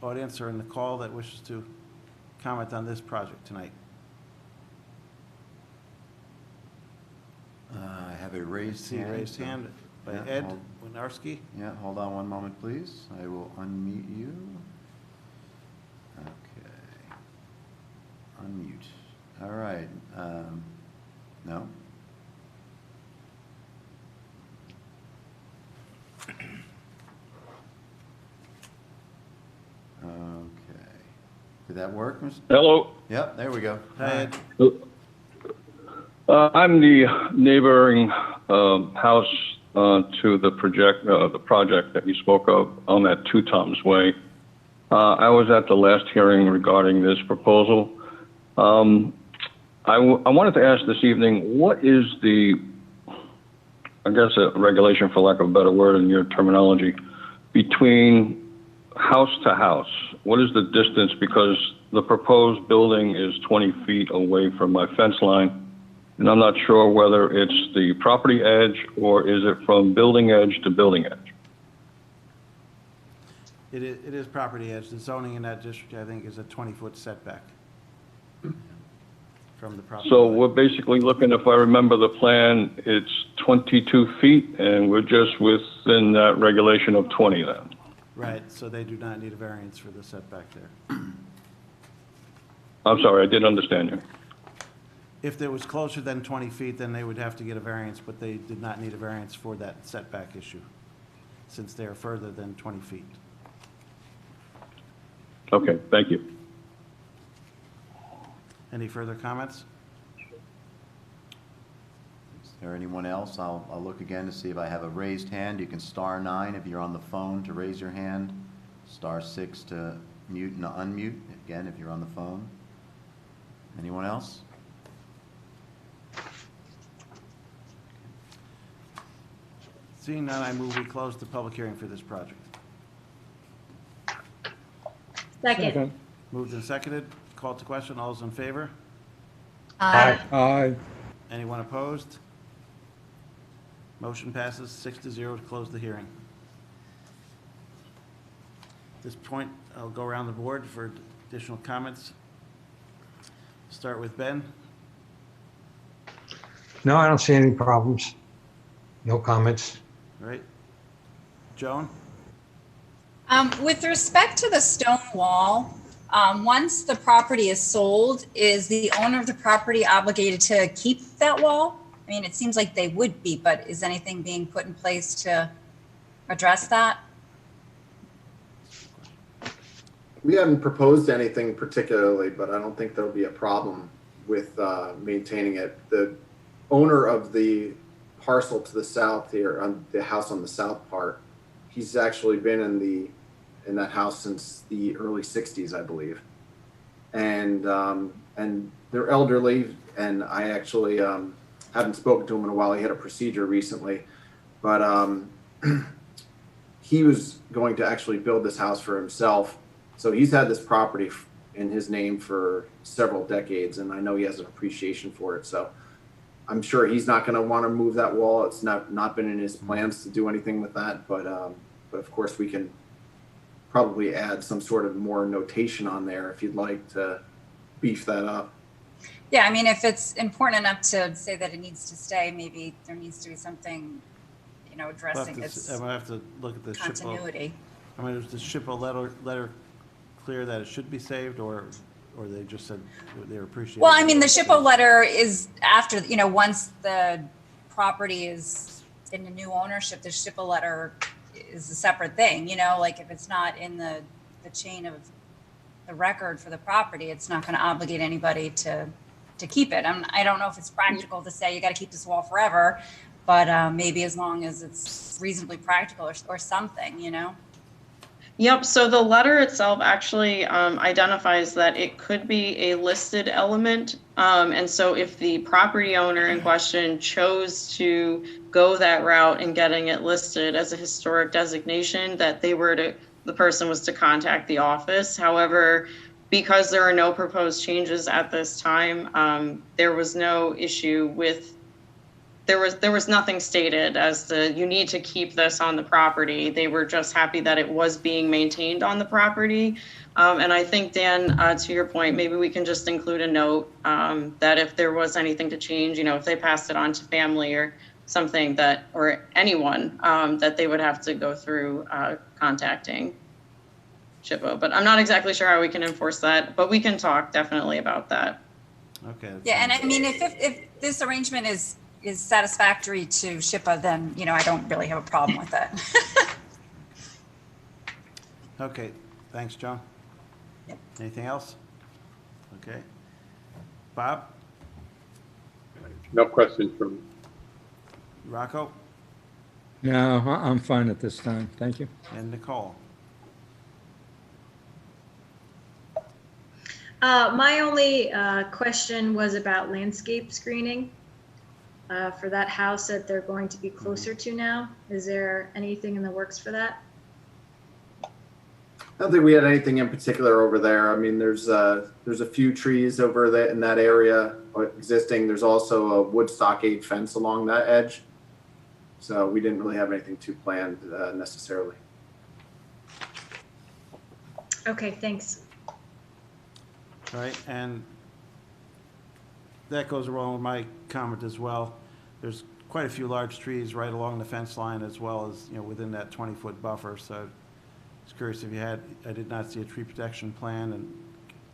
audience or in the call that wishes to comment on this project tonight? I have a raised See a hand. raised hand by Yeah, Ed Winarski. Yeah, hold on one moment, please. I will unmute you. Okay. Unmute. All right. No? Okay. Did that work, Mr.? Hello. Yep, there we go. Hi, Ed. I'm the neighboring house to the project that you spoke of on that 2 Toms Way. I was at the last hearing regarding this proposal. I wanted to ask this evening, what is the, I guess a regulation for lack of a better word in your terminology, between house to house? What is the distance? Because the proposed building is 20 feet away from my fence line, and I'm not sure whether it's the property edge or is it from building edge to building edge. It is property edge. The zoning in that district, I think, is a 20-foot setback from the property. So we're basically looking, if I remember the plan, it's 22 feet, and we're just within that regulation of 20 then. Right, so they do not need a variance for the setback there. I'm sorry, I didn't understand you. If it was closer than 20 feet, then they would have to get a variance, but they did not need a variance for that setback issue, since they are further than 20 feet. Okay, thank you. Any further comments? Is there anyone else? I'll look again to see if I have a raised hand. You can *9 if you're on the phone to raise your hand, *6 to mute and unmute, again, if you're on the phone. Anyone else? Seeing none, I move we close the public hearing for this project. Second. Moved and seconded. Called to question. All those in favor? Aye. Aye. Anyone opposed? Motion passes 6-0 to close the hearing. At this point, I'll go around the board for additional comments. Start with Ben. No, I don't see any problems. No comments. All right. Joan? With respect to the stone wall, once the property is sold, is the owner of the property obligated to keep that wall? I mean, it seems like they would be, but is anything being put in place to address that? We haven't proposed anything particularly, but I don't think there'll be a problem with maintaining it. The owner of the parcel to the south here, on the house on the south part, he's actually been in that house since the early 60s, I believe. And they're elderly, and I actually haven't spoken to him in a while. He had a procedure recently, but he was going to actually build this house for himself. So he's had this property in his name for several decades, and I know he has an appreciation for it. So I'm sure he's not going to want to move that wall. It's not been in his plans to do anything with that, but of course we can probably add some sort of more notation on there if you'd like to beef that up. Yeah, I mean, if it's important enough to say that it needs to stay, maybe there needs to be something, addressing its I'm gonna have to look at the SHPO. continuity. I mean, is the SHPO letter clear that it should be saved, or they just said they were appreciative? Well, I mean, the SHPO letter is after, once the property is in the new ownership, the SHPO letter is a separate thing, like if it's not in the chain of the record for the property, it's not going to obligate anybody to keep it. I don't know if it's practical to say you got to keep this wall forever, but maybe as long as it's reasonably practical or something, Yep, so the letter itself actually identifies that it could be a listed element. And so if the property owner in question chose to go that route in getting it listed as a historic designation, that the person was to contact the office. However, because there are no proposed changes at this time, there was no issue with there was nothing stated as to you need to keep this on the property. They were just happy that it was being maintained on the property. And I think, Dan, to your point, maybe we can just include a note that if there was anything to change, if they passed it on to family or something or anyone, that they would have to go through contacting SHPO. But I'm not exactly sure how we can enforce that, but we can talk definitely about that. Okay. Yeah, and I mean, if this arrangement is satisfactory to SHPO, then, I don't really have a problem with it. Okay, thanks, John. Yep. Anything else? Okay. Bob? No questions from me. Rocco? No, I'm fine at this time. Thank you. And Nicole? My only question was about landscape screening for that house that they're going to be closer to now. Is there anything in the works for that? I don't think we had anything in particular over there. I mean, there's a few trees over there in that area existing. There's also a wood stockade fence along that edge. So we didn't really have anything too planned necessarily. Okay, thanks. All right, and that goes along with my comment as well. There's quite a few large trees right along the fence line as well as, within that 20-foot buffer. So I was curious if you had, I did not see a tree protection plan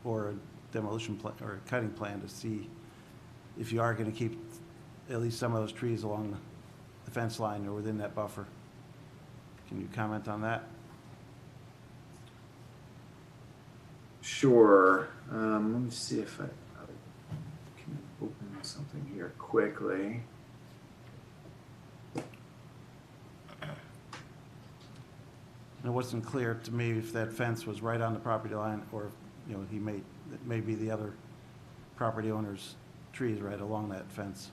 or a demolition plan, or cutting plan to see if you are gonna keep at least some of those trees along the fence line or within that buffer. Can you comment on that? Sure. Let me see if I can open something here quickly. It wasn't clear to me if that fence was right on the property line or, you know, it may be the other property owner's trees right along that fence.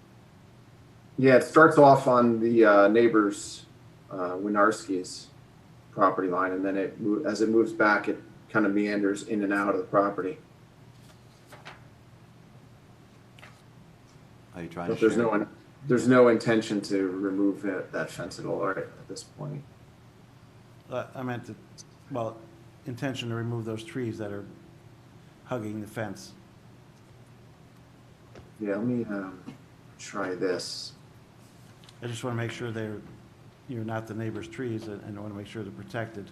Yeah, it starts off on the neighbor's, Winarski's property line, and then as it moves back, it kind of meanders in and out of the property. Are you trying But to there's share? there's no intention to remove that fence at all right at this point. I meant to, well, intention to remove those trees that are hugging the fence. Yeah, let me try this. I just want to make sure you're not the neighbor's trees, and I want to make sure they're protected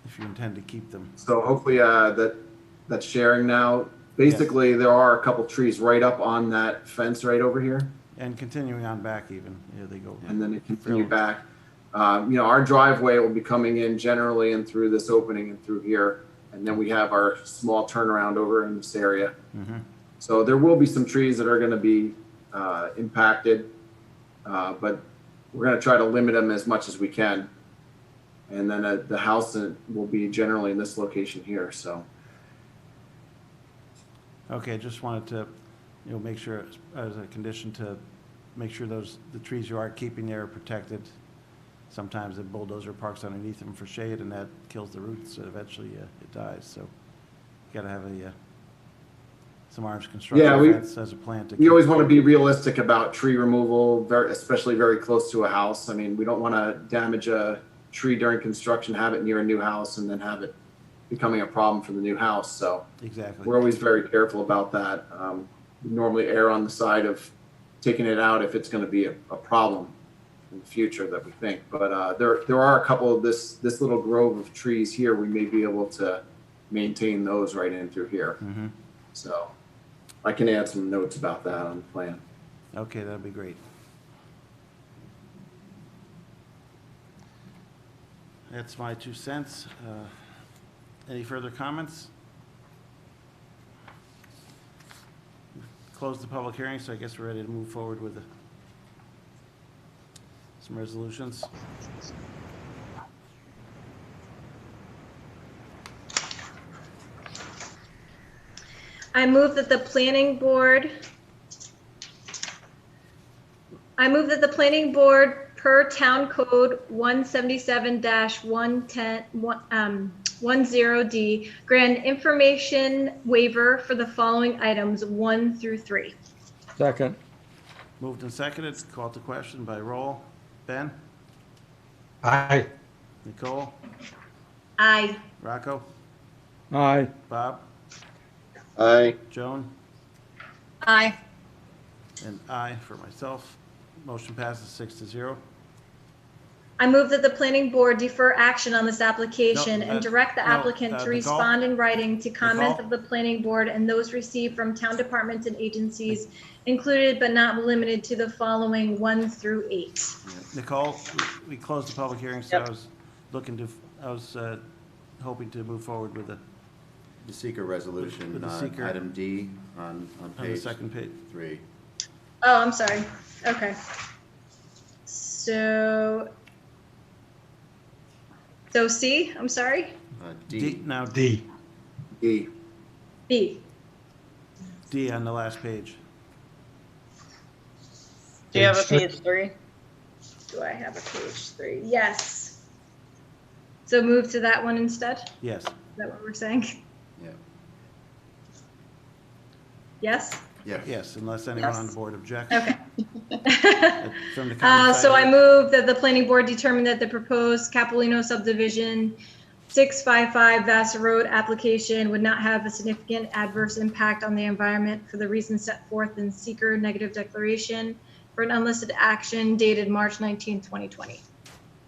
if you intend to keep them. So hopefully that's sharing now. Basically, there are a couple trees right up on that fence right over here. And continuing on back even, yeah, they go. And then they continue back. Our driveway will be coming in generally and through this opening and through here. And then we have our small turnaround over in this area. Mhm. So there will be some trees that are going to be impacted, but we're going to try to limit them as much as we can. And then the house will be generally in this location here, so. Okay, just wanted to, make sure as a condition to make sure the trees you are keeping there are protected. Sometimes the bulldozer parks underneath them for shade and that kills the roots, and eventually it dies, so you gotta have some arms construction fence as a plan to. We always want to be realistic about tree removal, especially very close to a house. I mean, we don't want to damage a tree during construction, have it near a new house, and then have it becoming a problem for the new house. So exactly, we're always very careful about that. We normally err on the side of taking it out if it's going to be a problem in the future that we think. But there are a couple of this little grove of trees here. We may be able to maintain those right in through here. Mm-hmm. So I can add some notes about that on the plan. Okay, that'd be great. That's my 2 cents. Any further comments? Close the public hearing, so I guess we're ready to move forward with some resolutions. I move that the planning board per town code 177-10D grant information waiver for the following items 1 through 3. Second. Moved and seconded, called to question by roll. Ben? Aye. Nicole? Aye. Rocco? Aye. Bob? Aye. Joan? Aye. And aye for myself. Motion passes 6-0. I move that the planning board defer action on this application No, and direct the no, applicant to Nicole? respond in writing to comments Nicole? of the planning board and those received from town departments and agencies included but not limited to the following 1 through 8. Nicole, we closed the public hearing, so I was hoping to move forward with the seeker resolution, With the seeker. item D on the page second page. 3. Oh, I'm sorry. Okay. So C, I'm sorry. D. Now D. D. B. D on the last page. Do you have a page 3? Do I have a page 3? Yes. So move to that one instead? Yes. Is that what we're saying? Yeah. Yes? Yeah. Yes, unless anyone on the board objects. Okay. From the county So side. I move that the planning board determine that the proposed Capolino subdivision 655 Vassar Road application would not have a significant adverse impact on the environment for the reasons set forth in seeker negative declaration for an unlisted action dated March 19, 2020.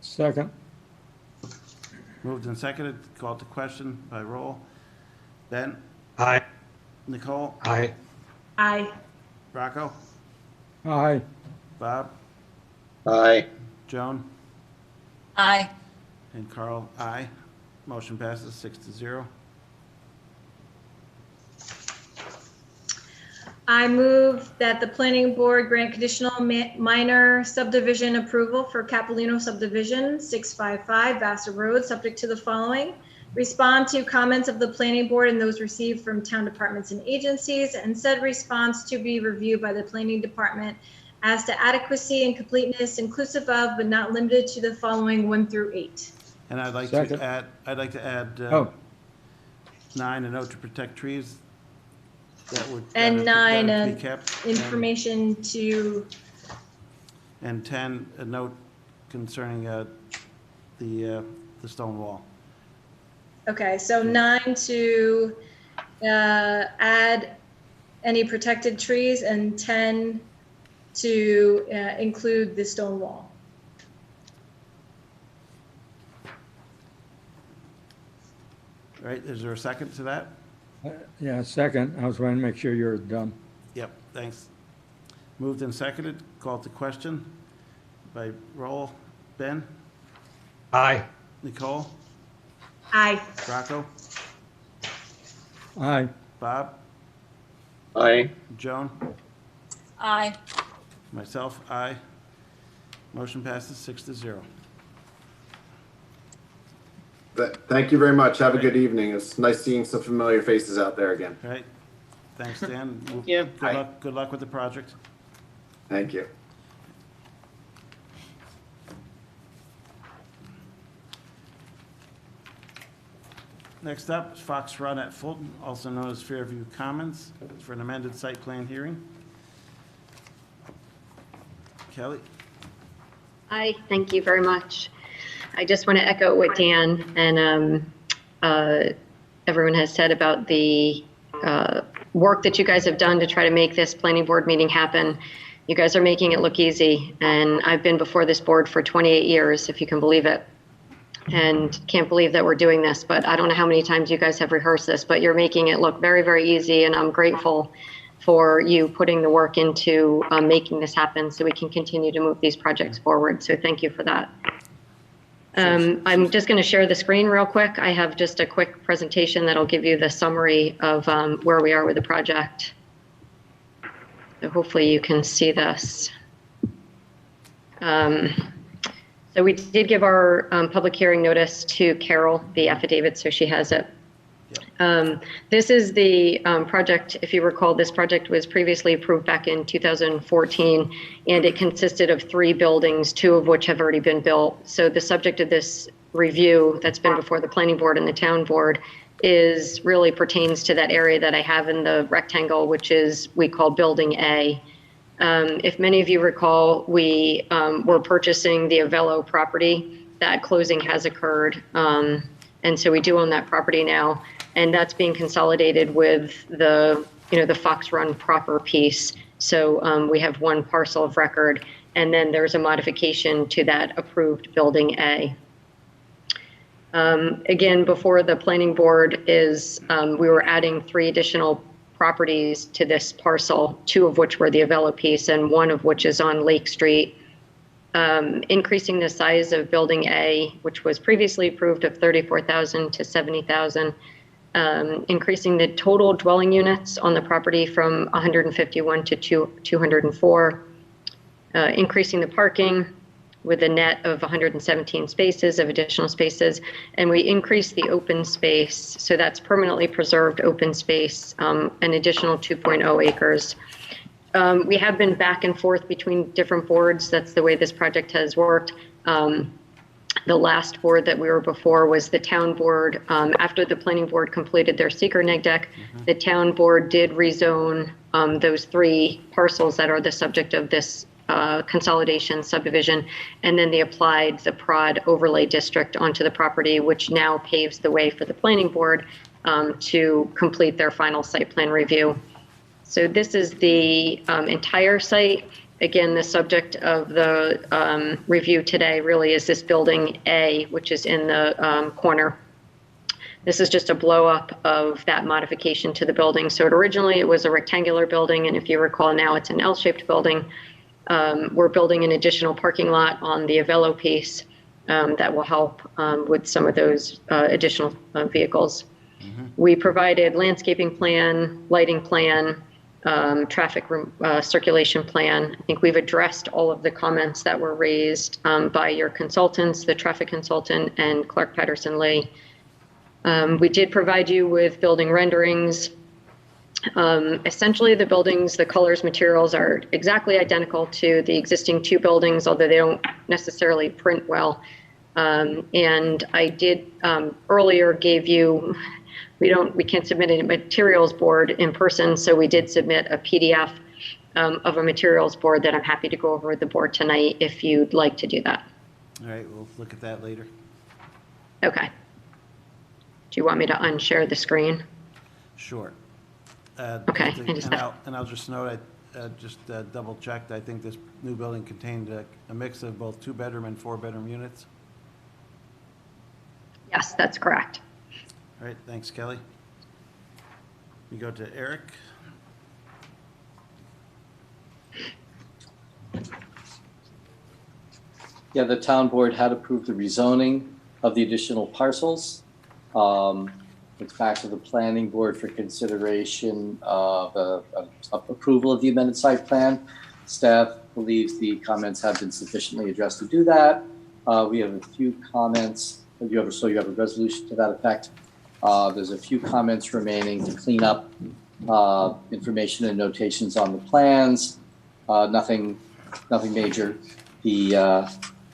Second. Moved and seconded, called to question by roll. Ben? Aye. Nicole? Aye. Aye. Rocco? Aye. Bob? Aye. Joan? Aye. And Carl, aye. Motion passes 6-0. I move that the planning board grant conditional minor subdivision approval for Capolino subdivision, 655 Vassar Road, subject to the following. Respond to comments of the planning board and those received from town departments and agencies, and said response to be reviewed by the planning department as to adequacy and completeness, inclusive of but not limited to the following 1 through 8. And I'd like Second. to add, 9, a note to protect trees. That would. And that 9, is to be kept. information to, And 10, a note concerning the stone wall. okay, so 9 to add any protected trees, and 10 to include the stone wall. Right, is there a second to that? Yeah, second. I was trying to make sure you're done. Yep, thanks. Moved and seconded, called to question by roll. Ben? Aye. Nicole? Aye. Rocco? Aye. Bob? Aye. Joan? Aye. Myself, aye. Motion passes 6-0. Thank you very much. Have a good evening. It's nice seeing some familiar faces out there again. Right, thanks, Dan. Thank you. Good luck with the project. Thank you. Next up, is Fox Run at Fulton, also known as Fairview Commons, for an amended site plan hearing. Kelly? Hi, thank you very much. I just want to echo what Dan and everyone has said about the work that you guys have done to try to make this planning board meeting happen. You guys are making it look easy, and I've been before this board for 28 years, if you can believe it. And can't believe that we're doing this, but I don't know how many times you guys have rehearsed this, but you're making it look very, very easy, and I'm grateful for you putting the work into making this happen so we can continue to move these projects forward. So thank you for that. I'm just going to share the screen real quick. I have just a quick presentation that'll give you the summary of where we are with the project. So hopefully you can see this. So we did give our public hearing notice to Carol, the affidavit, so she has it. This is the project. If you recall, this project was previously approved back in 2014, and it consisted of 3 buildings, 2 of which have already been built. So the subject of this review that's been before the planning board and the town board is really pertains to that area that I have in the rectangle, which is we call Building A. If many of you recall, we were purchasing the Avello property. That closing has occurred, and so we do own that property now. And that's being consolidated with the Fox Run proper piece. So we have 1 parcel of record, and then there's a modification to that approved Building A. Again, before the planning board is, we were adding 3 additional properties to this parcel, 2 of which were the Avello piece, and 1 of which is on Lake Street. Increasing the size of Building A, which was previously approved of 34,000 to 70,000. Increasing the total dwelling units on the property from 151 to 204, increasing the parking with a net of 117 spaces of additional spaces, and we increased the open space, so that's permanently preserved open space, an additional 2.0 acres. We have been back and forth between different boards. That's the way this project has worked. The last board that we were before was the town board. After the planning board completed their seeker neg deck, the town board did rezone those 3 parcels that are the subject of this consolidation subdivision, and then they applied the PROD overlay district onto the property, which now paves the way for the planning board to complete their final site plan review. So this is the entire site. Again, the subject of the review today really is this Building A, which is in the corner. This is just a blow up of that modification to the building. So originally it was a rectangular building, and if you recall, now it's an L-shaped building. We're building an additional parking lot on the Avello piece that will help with some of those additional vehicles. We provided landscaping plan, lighting plan, traffic circulation plan. I think we've addressed all of the comments that were raised by your consultants, the traffic consultant and Clark Patterson Lee. We did provide you with building renderings. Essentially, the buildings, the colors, materials are exactly identical to the existing two buildings, although they don't necessarily print well. And I did earlier gave you, we can't submit a materials board in person, so we did submit a PDF of a materials board that I'm happy to go over with the board tonight if you'd like to do that. All right, we'll look at that later. Okay. Do you want me to unshare the screen? Sure. Okay. And I'll just note, I just double checked, I think this new building contained a mix of both 2-bedroom and 4-bedroom units. Yes, that's correct. All right, thanks, Kelly. We go to Eric. Yeah, the town board had approved the rezoning of the additional parcels. It's back to the planning board for consideration of approval of the amended site plan. Staff believes the comments have been sufficiently addressed to do that. We have a few comments. You have a resolution to that effect. There's a few comments remaining to clean up information and notations on the plans. Nothing major. The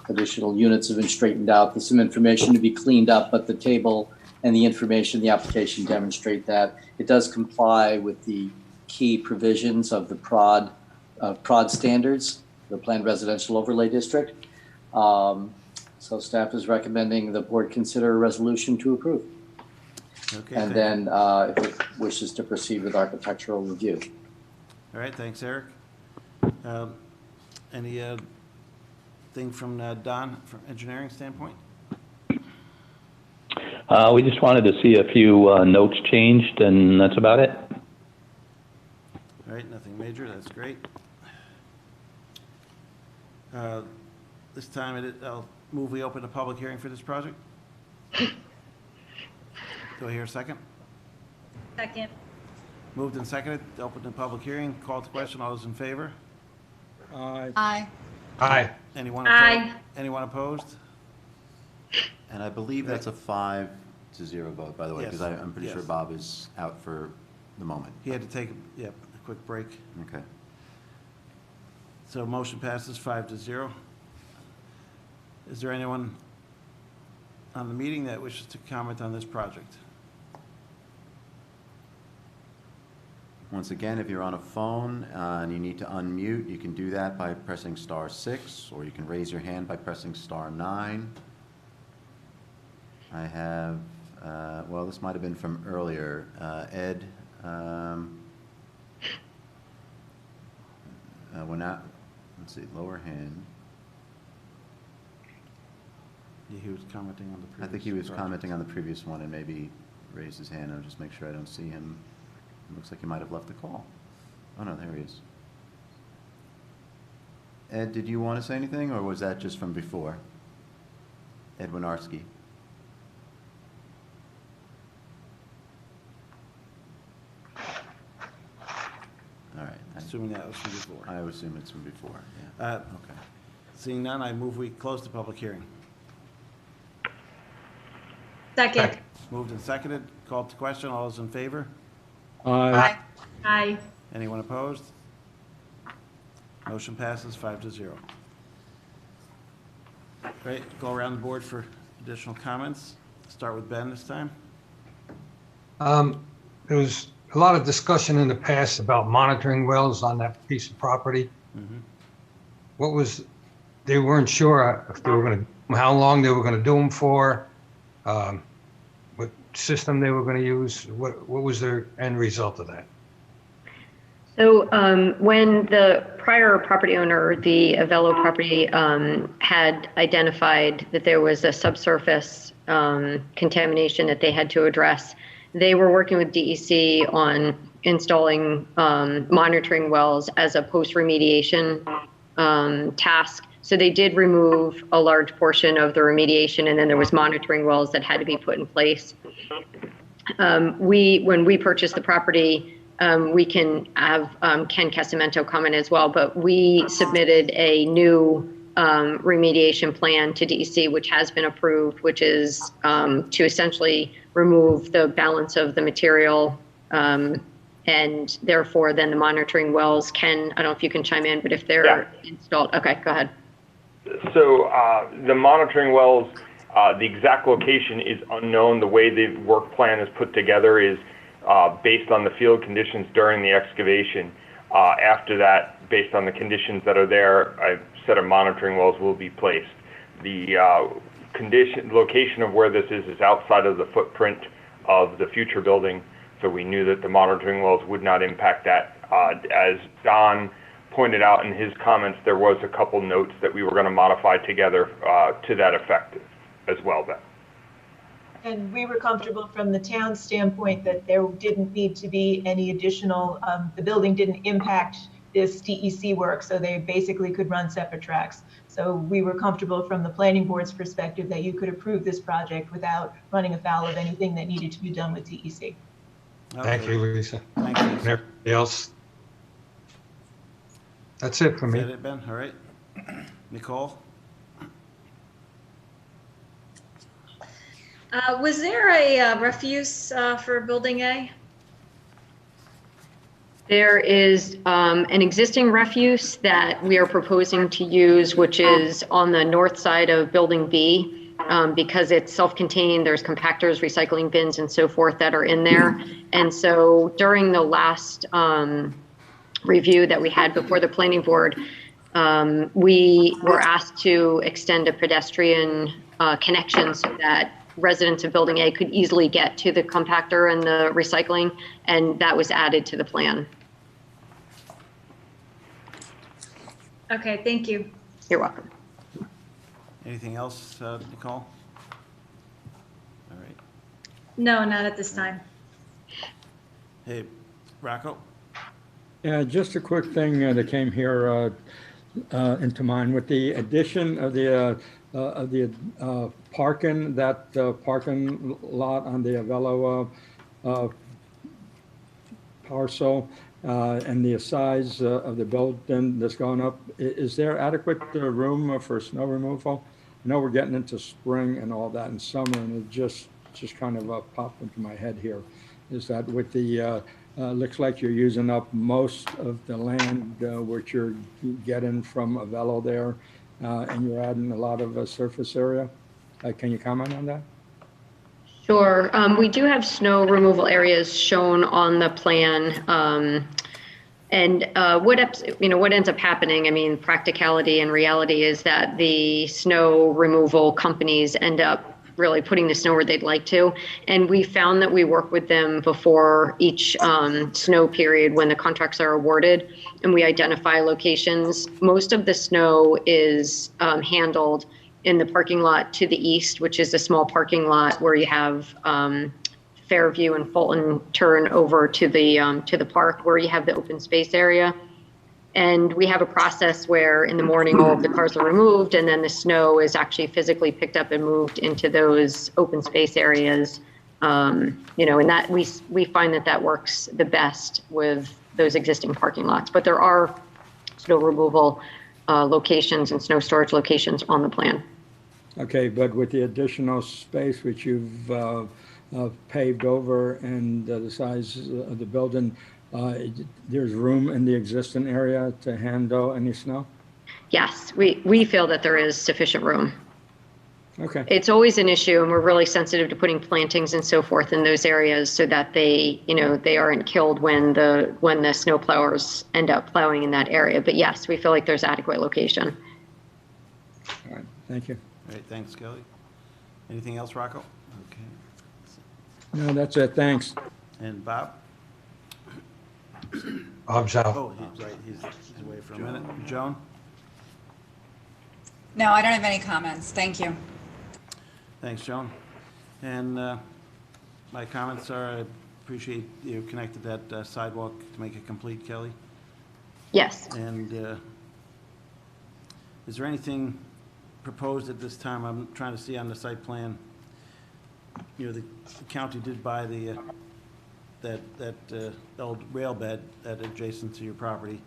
additional units have been straightened out. There's some information to be cleaned up, but the table and the information in the application demonstrate that it does comply with the key provisions of the PROD standards, the Planned Residential Overlay District. So staff is recommending the board consider a resolution to approve. Okay. And then if it wishes to proceed with architectural review. All right, thanks, Eric. Any thing from Don, from engineering standpoint? We just wanted to see a few notes changed, and that's about it. All right, nothing major, that's great. This time, I'll move we open a public hearing for this project. Do I hear a second? Second. Moved and seconded, to open the public hearing, call to question, all those in favor? Aye. Aye. Aye. Anyone Aye. opposed? Anyone opposed? And I believe that's a 5-0 vote, by the way, Yes. because I'm pretty sure Yes. Bob is out for the moment. He had to take, a quick break. Okay. So motion passes 5-0. Is there anyone on the meeting that wishes to comment on this project? Once again, if you're on a phone and you need to unmute, you can do that by pressing *6, or you can raise your hand by pressing *9. I have, well, this might have been from earlier. Ed, we're not, let's see, lower hand. Yeah, he was commenting on the previous. I think he was project. commenting on the previous one and maybe raised his hand. I'll just make sure I don't see him. It looks like he might have left the call. Oh, no, there he is. Ed, did you want to say anything, or was that just from before? Ed Winarski. All right. Assuming that was from before. I would assume it's from before, yeah. Okay. Seeing none, I move we close the public hearing. Second. Moved and seconded, called to question, all those in favor? Aye. Aye. Anyone opposed? Motion passes 5-0. Great, go around the board for additional comments. Start with Ben this time. There was a lot of discussion in the past about monitoring wells on that piece of property. What was, they weren't sure if they were going to, how long they were going to do them for, what system they were going to use. What was their end result of that? So when the prior property owner, the Avello property, had identified that there was a subsurface contamination that they had to address, they were working with DEC on installing monitoring wells as a post-remediation task. So they did remove a large portion of the remediation, and then there was monitoring wells that had to be put in place. When we purchased the property, we can have Ken Casamento comment as well, but we submitted a new remediation plan to DEC, which has been approved, which is to essentially remove the balance of the material, and therefore then the monitoring wells can, I don't know if you can chime in, but if they're installed, okay, go ahead. So the monitoring wells, the exact location is unknown. The way the work plan is put together is based on the field conditions during the excavation. After that, based on the conditions that are there, a set of monitoring wells will be placed. The location of where this is outside of the footprint of the future building, so we knew that the monitoring wells would not impact that. As Don pointed out in his comments, there was a couple notes that we were going to modify together to that effect as well, Beth. And we were comfortable from the town standpoint that there didn't need to be any additional, the building didn't impact this DEC work, so they basically could run separate tracks. So we were comfortable from the planning board's perspective that you could approve this project without running afoul of anything that needed to be done with DEC. Thank you, Lisa. Thank you. And everybody else? That's it for me. Is that it, Ben? All right. Nicole? Was there a refuse for Building A? There is an existing refuse that we are proposing to use, which is on the north side of Building B. Because it's self-contained, there's compactors, recycling bins, and so forth that are in there. And so during the last review that we had before the planning board, we were asked to extend a pedestrian connection so that residents of Building A could easily get to the compactor and the recycling, and that was added to the plan. Okay, thank you. You're welcome. Anything else, Nicole? All right. No, not at this time. Hey, Rocco? Yeah, just a quick thing that came here into mind with the addition of the parking, that parking lot on the Avello parcel and the size of the building that's going up. Is there adequate room for snow removal? I know we're getting into spring and all that in summer, and it just kind of popped into my head here. Is that with the looks like you're using up most of the land which you're getting from Avello there, and you're adding a lot of surface area. Can you comment on that? Sure. We do have snow removal areas shown on the plan. And what ends up happening, I mean, practicality and reality is that the snow removal companies end up really putting the snow where they'd like to. And we found that we work with them before each snow period when the contracts are awarded, and we identify locations. Most of the snow is handled in the parking lot to the east, which is a small parking lot where you have Fairview and Fulton turn over to the park where you have the open space area. And we have a process where in the morning all of the cars are removed, and then the snow is actually physically picked up and moved into those open space areas. And that we find that works the best with those existing parking lots. But there are snow removal locations and snow storage locations on the plan. Okay, but with the additional space which you've paved over and the size of the building, there's room in the existing area to handle any snow? Yes, we feel that there is sufficient room. Okay. It's always an issue, and we're really sensitive to putting plantings and so forth in those areas so that they aren't killed when the snow plowers end up plowing in that area. But yes, we feel like there's adequate location. All right, thank you. All right, thanks, Kelly. Anything else, Rocco? Okay. No, that's it, thanks. And Bob? Bob's out. Oh, he's right, he's away for a minute. Joan? No, I don't have any comments. Thank you. Thanks, Joan. And my comments are, I appreciate you connected that sidewalk to make it complete, Kelly. Yes. And is there anything proposed at this time? I'm trying to see on the site plan. You know, the county did buy the that old rail bed that adjacent to your property.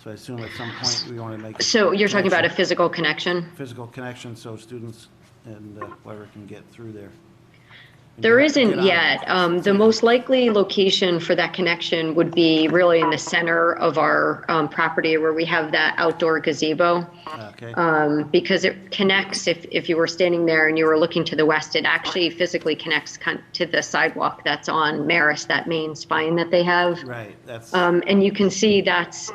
So I assume at some point we want to make. So you're talking about a physical connection? Physical connection, so students and whoever can get through there. There isn't yet. The most likely location for that connection would be really in the center of our property where we have that outdoor gazebo. Okay. Because it connects, if you were standing there and you were looking to the west, it actually physically connects to the sidewalk that's on Marist, that main spine that they have. Right, that's. And you can see that's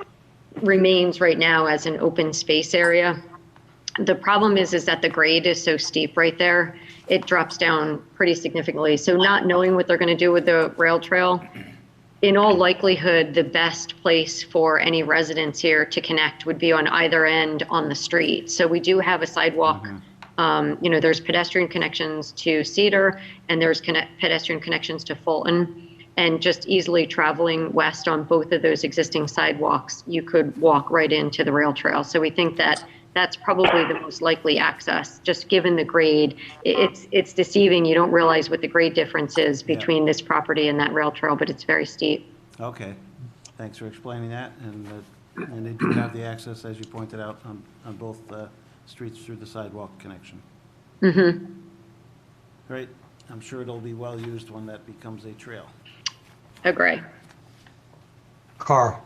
remains right now as an open space area. The problem is that the grade is so steep right there. It drops down pretty significantly. So not knowing what they're going to do with the rail trail, in all likelihood, the best place for any residents here to connect would be on either end on the street. So we do have a sidewalk. You know, there's pedestrian connections to Cedar and there's pedestrian connections to Fulton. And just easily traveling west on both of those existing sidewalks, you could walk right into the rail trail. So we think that that's probably the most likely access, just given the grade. It's deceiving. You don't realize what the grade difference is between this property and that rail trail, but it's very steep. Okay, thanks for explaining that. And they do have the access, as you pointed out, on both streets through the sidewalk connection. Mm-hmm. Great. I'm sure it'll be well used when that becomes a trail. Agree. Carl,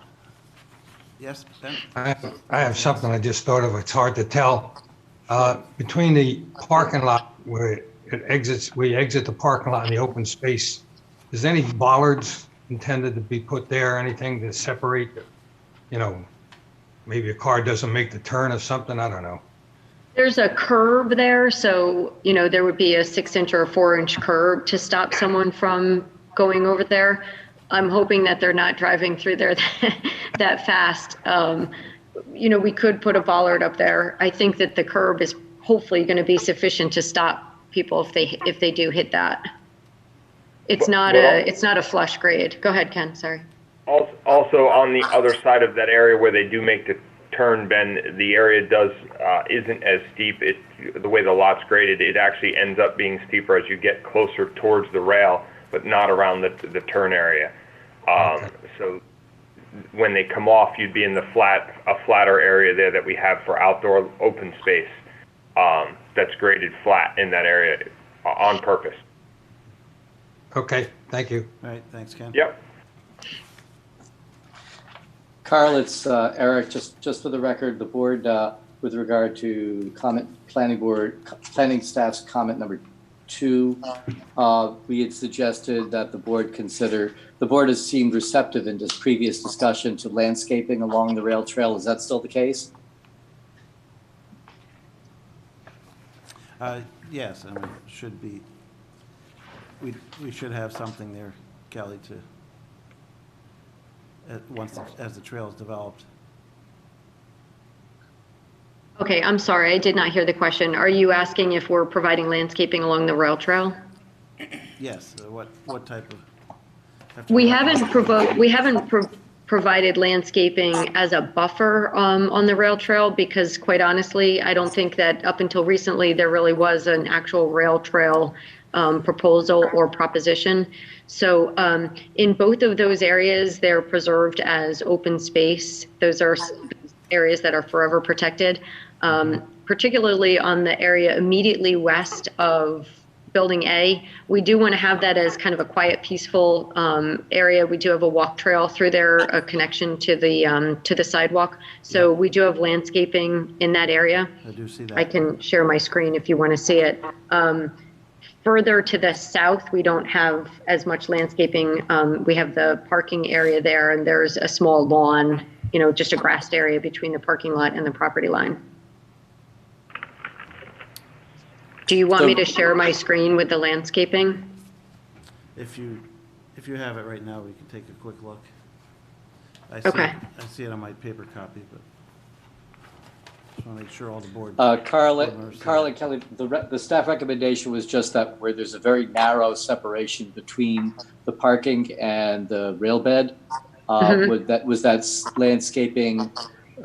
Yes, Ben? I have something I just thought of. It's hard to tell. Between the parking lot where it exits, we exit the parking lot in the open space, is any bollards intended to be put there, anything to separate, you know, maybe a car doesn't make the turn or something, I don't know. There's a curb there, so, you know, there would be a 6-inch or a 4-inch curb to stop someone from going over there. I'm hoping that they're not driving through there that fast. You know, we could put a bollard up there. I think that the curb is hopefully going to be sufficient to stop people if they do hit that. It's not a flush grade. Go ahead, Ken. Sorry. Also, on the other side of that area where they do make the turn, Ben, the area isn't as steep. The way the lot's graded, it actually ends up being steeper as you get closer towards the rail, but not around the turn area. So when they come off, you'd be in a flatter area there that we have for outdoor open space. That's graded flat in that area on purpose. Okay, thank you. All right, thanks, Ken. Yep. Carl, it's Eric. Just for the record, the board, with regard to planning staff's comment number 2, we had suggested that the board has seemed receptive in this previous discussion to landscaping along the rail trail. Is that still the case? Yes, I mean, it should be, we should have something there, Kelly, as the trail is developed. Okay, I'm sorry, I did not hear the question. Are you asking if we're providing landscaping along the rail trail? Yes, what type of? We haven't provided landscaping as a buffer on the rail trail because, quite honestly, I don't think that up until recently there really was an actual rail trail proposal or proposition. So in both of those areas, they're preserved as open space. Those are areas that are forever protected, particularly on the area immediately west of Building A. We do want to have that as kind of a quiet, peaceful area. We do have a walk trail through there, a connection to the sidewalk. So we do have landscaping in that area. I do see that. I can share my screen if you want to see it. Further to the south, we don't have as much landscaping. We have the parking area there, and there's a small lawn, you know, just a grassed area between the parking lot and the property line. Do you want me to share my screen with the landscaping? If you have it right now, we can take a quick look. I see Okay. I see it on my paper copy, but just want to make sure all the board. Carla, board members see Carla it. Kelly, the staff recommendation was just that where there's a very narrow separation between the parking and the rail bed, was that landscaping,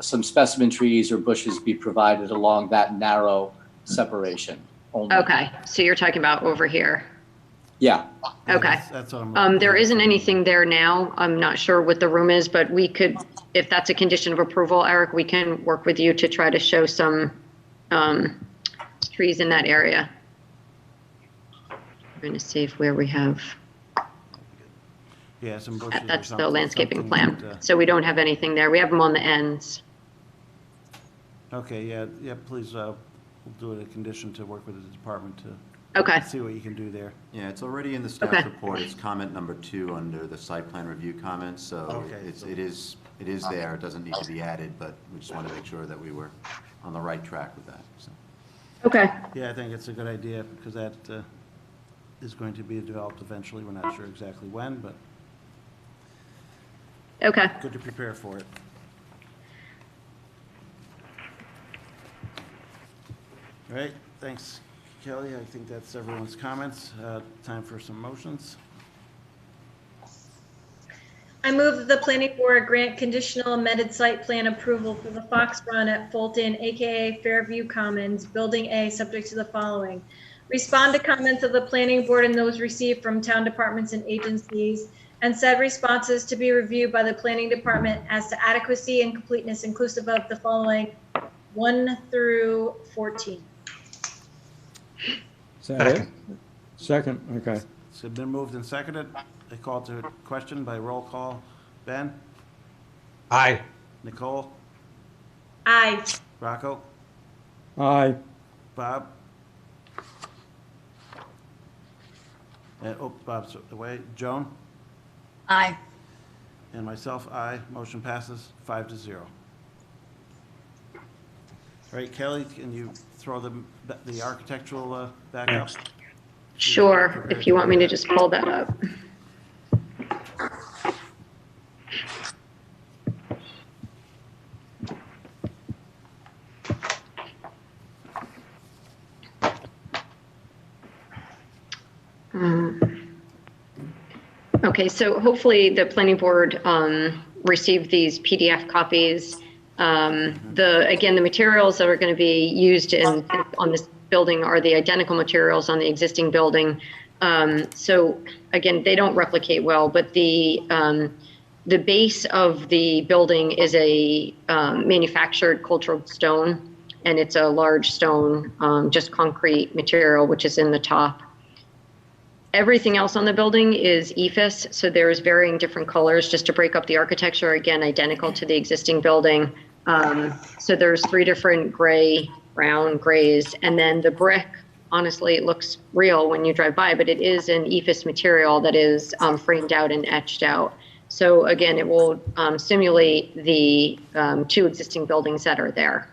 some specimen trees or bushes be provided along that narrow separation only? Okay, so you're talking about over here. Yeah. Okay. That's what I'm. There isn't anything there now. I'm not sure what the room is, but we could, if that's a condition of approval, Eric, we can work with you to try to show some trees in that area. I'm going to see if where we have, Yeah, some bushes or that's the something- landscaping something plan. that, So we don't have anything there. We have them on the ends. Okay, yeah, please, we'll do it a condition to work with the department to. Okay. See what you can do there. Yeah, it's already in the staff Okay. report. It's comment number 2 under the site plan review comments, so Okay. it is there. It doesn't need to be added, but we just want to make sure that we were on the right track with that, so. Okay. Yeah, I think it's a good idea because that is going to be developed eventually. We're not sure exactly when, but Okay. good to prepare for it. All right, thanks, Kelly. I think that's everyone's comments. Time for some motions. I move that the planning board grant conditional amended site plan approval for the Fox Run at Fulton, AKA Fairview Commons, Building A, subject to the following. Respond to comments of the planning board and those received from town departments and agencies, and said responses to be reviewed by the planning department as to adequacy and completeness inclusive of the following 1 through 14. Is that it? Second, okay. So been moved and seconded. A call to question by roll call. Ben? Aye. Nicole? Aye. Rocco? Aye. Bob? Bob's away. Joan? Aye. And myself, aye. Motion passes 5-0. All right, Kelly, can you throw the architectural back up? Sure, if you want me to just pull that up. Okay, so hopefully the planning board received these PDF copies. Again, the materials that are going to be used on this building are the identical materials on the existing building. So again, they don't replicate well, but the base of the building is a manufactured cultural stone, and it's a large stone, just concrete material, which is in the top. Everything else on the building is EIFS, so there's varying different colors just to break up the architecture, again, identical to the existing building. So there's 3 different gray, brown, grays, and then the brick, honestly, it looks real when you drive by, but it is an EIFS material that is framed out and etched out. So again, it will simulate the 2 existing buildings that are there.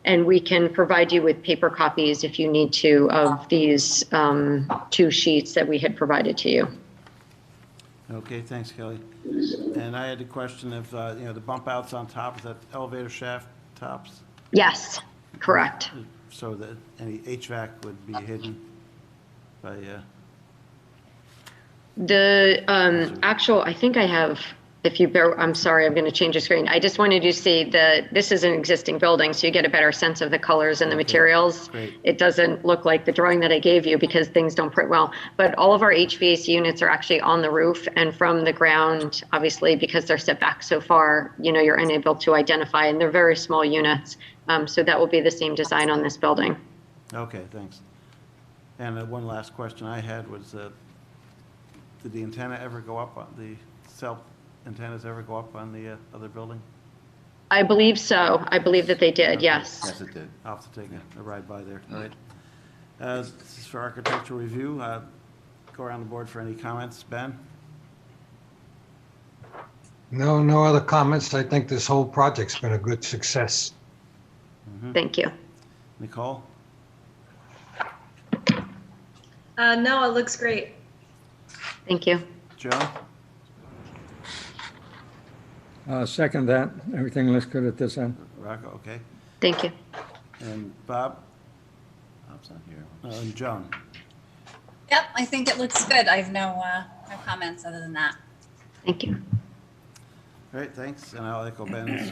And we can provide you with paper copies if you need to of these 2 sheets that we had provided to you. Okay, thanks, Kelly. And I had a question of, the bump outs on top, is that elevator shaft tops? Yes, correct. So that any HVAC would be hidden by, The actual, I think I have, if you bear, I'm sorry, I'm going to change the screen. I just wanted you to see this is an existing building, so you get a better sense of the colors and the materials. Great. It doesn't look like the drawing that I gave you because things don't print well. But all of our HVAC units are actually on the roof, and from the ground, obviously, because they're set back so far, you're unable to identify, and they're very small units. So that will be the same design on this building. Okay, thanks. And one last question I had was, did the antenna ever go up, the cell antennas ever go up on the other building? I believe so. I believe that they did, yes. Yes, it did. I'll have to take a ride by there. All right. This is for architectural review. Go around the board for any comments. Ben? No other comments. I think this whole project's been a good success. Thank you. Nicole? No, it looks great. Thank you. Joan? Second that. Everything looks good at this end. Rocco, okay. Thank you. And Bob? Bob's not here. And Joan? Yep, I think it looks good. I have no comments other than that. Thank you. All right, thanks. And I'll echo Ben's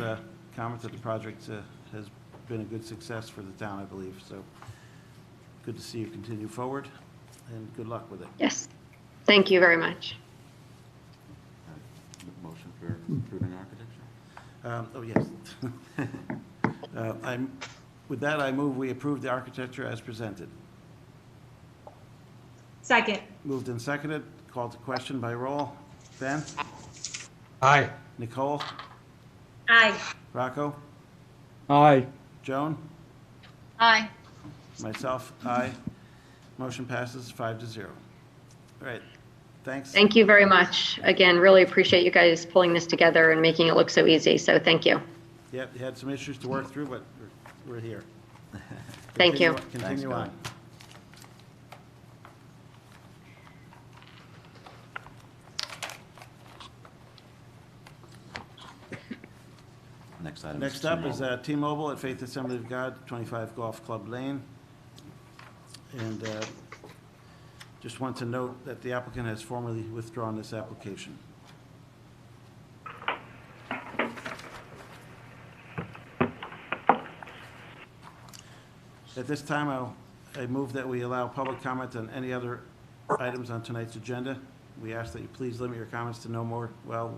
comment that the project has been a good success for the town, I believe. So good to see you continue forward, and good luck with it. Yes. Thank you very much. Motion for approving architecture? Oh, yes. With that, I move we approve the architecture as presented. Second. Moved and seconded. Called to question by roll. Ben? Aye. Nicole? Aye. Rocco? Aye. Joan? Aye. Myself, aye. Motion passes 5-0. All right, thanks. Thank you very much. Again, really appreciate you guys pulling this together and making it look so easy. So thank you. Yep, you had some issues to work through, but we're here. Thank you. Continue on. Next item. Next up is T-Mobile at Faith Assembly of God, 25 Golf Club Lane. And just want to note that the applicant has formally withdrawn this application. At this time, I move that we allow public comment on any other items on tonight's agenda. We ask that you please limit your comments to no more, we'll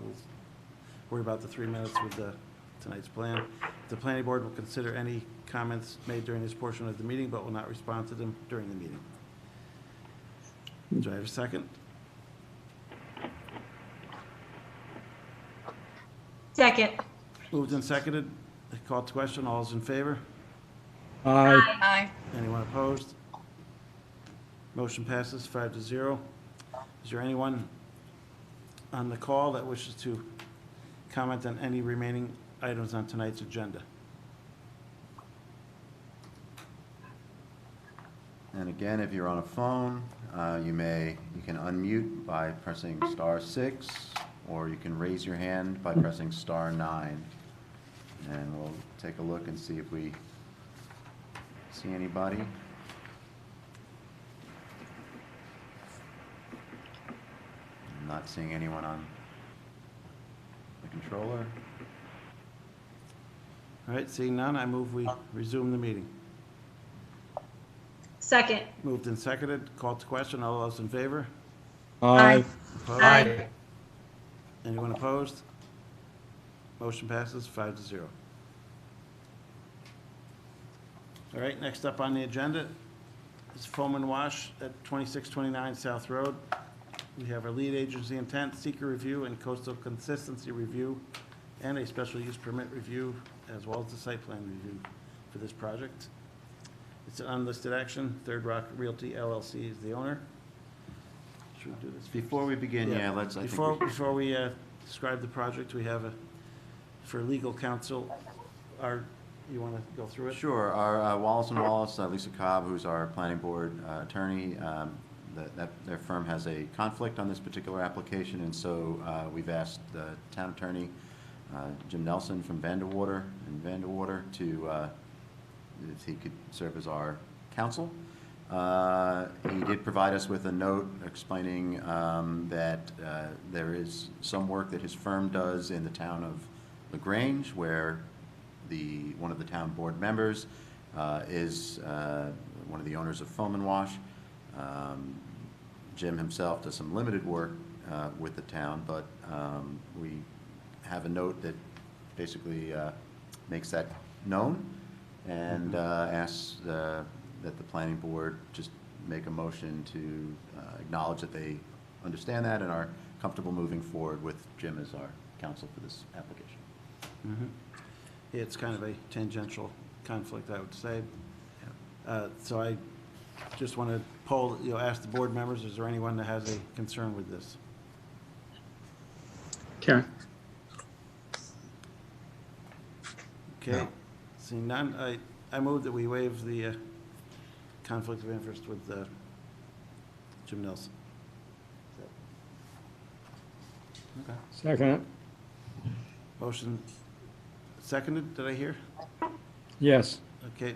worry about the 3 minutes with tonight's plan. The planning board will consider any comments made during this portion of the meeting, but will not respond to them during the meeting. Do I have a second? Second. Moved and seconded. Called to question. All those in favor? Aye. Aye. Anyone opposed? Motion passes 5-0. Is there anyone on the call that wishes to comment on any remaining items on tonight's agenda? And again, if you're on a phone, you can unmute by pressing *6, or you can raise your hand by pressing *9. And we'll take a look and see if we see anybody. I'm not seeing anyone on the controller. All right, seeing none, I move we resume the meeting. Second. Moved and seconded. Called to question. All those in favor? Aye. Opposed? Aye. Anyone opposed? Motion passes 5-0. All right, next up on the agenda is Foam and Wash at 2629 South Road. We have our lead agency intent, seeker review, and coastal consistency review, and a special use permit review, as well as the site plan review for this project. It's an unlisted action. Third Rock Realty LLC is the owner. Should we do this? Before we begin, let's. Before we describe the project, we have for legal counsel, you want to go through it? Sure. Our Wallace & Wallace, Lisa Cobb, who's our planning board attorney, their firm has a conflict on this particular application, and so we've asked the town attorney, Jim Nelson from Vanderwater to if he could serve as our counsel. He did provide us with a note explaining that there is some work that his firm does in the town of LaGrange, where one of the town board members is one of the owners of Foam and Wash. Jim himself does some limited work with the town, but we have a note that basically makes that known, and asks that the planning board just make a motion to acknowledge that they understand that and are comfortable moving forward with Jim as our counsel for this application. Mm-hmm. It's kind of a tangential conflict, I would say. So I just want to ask the board members, is there anyone that has a concern with this? Okay. Okay, no. Seeing none, I move that we waive the conflict of interest with Jim Nelson. Second. Motion seconded, did I hear? Yes. Okay.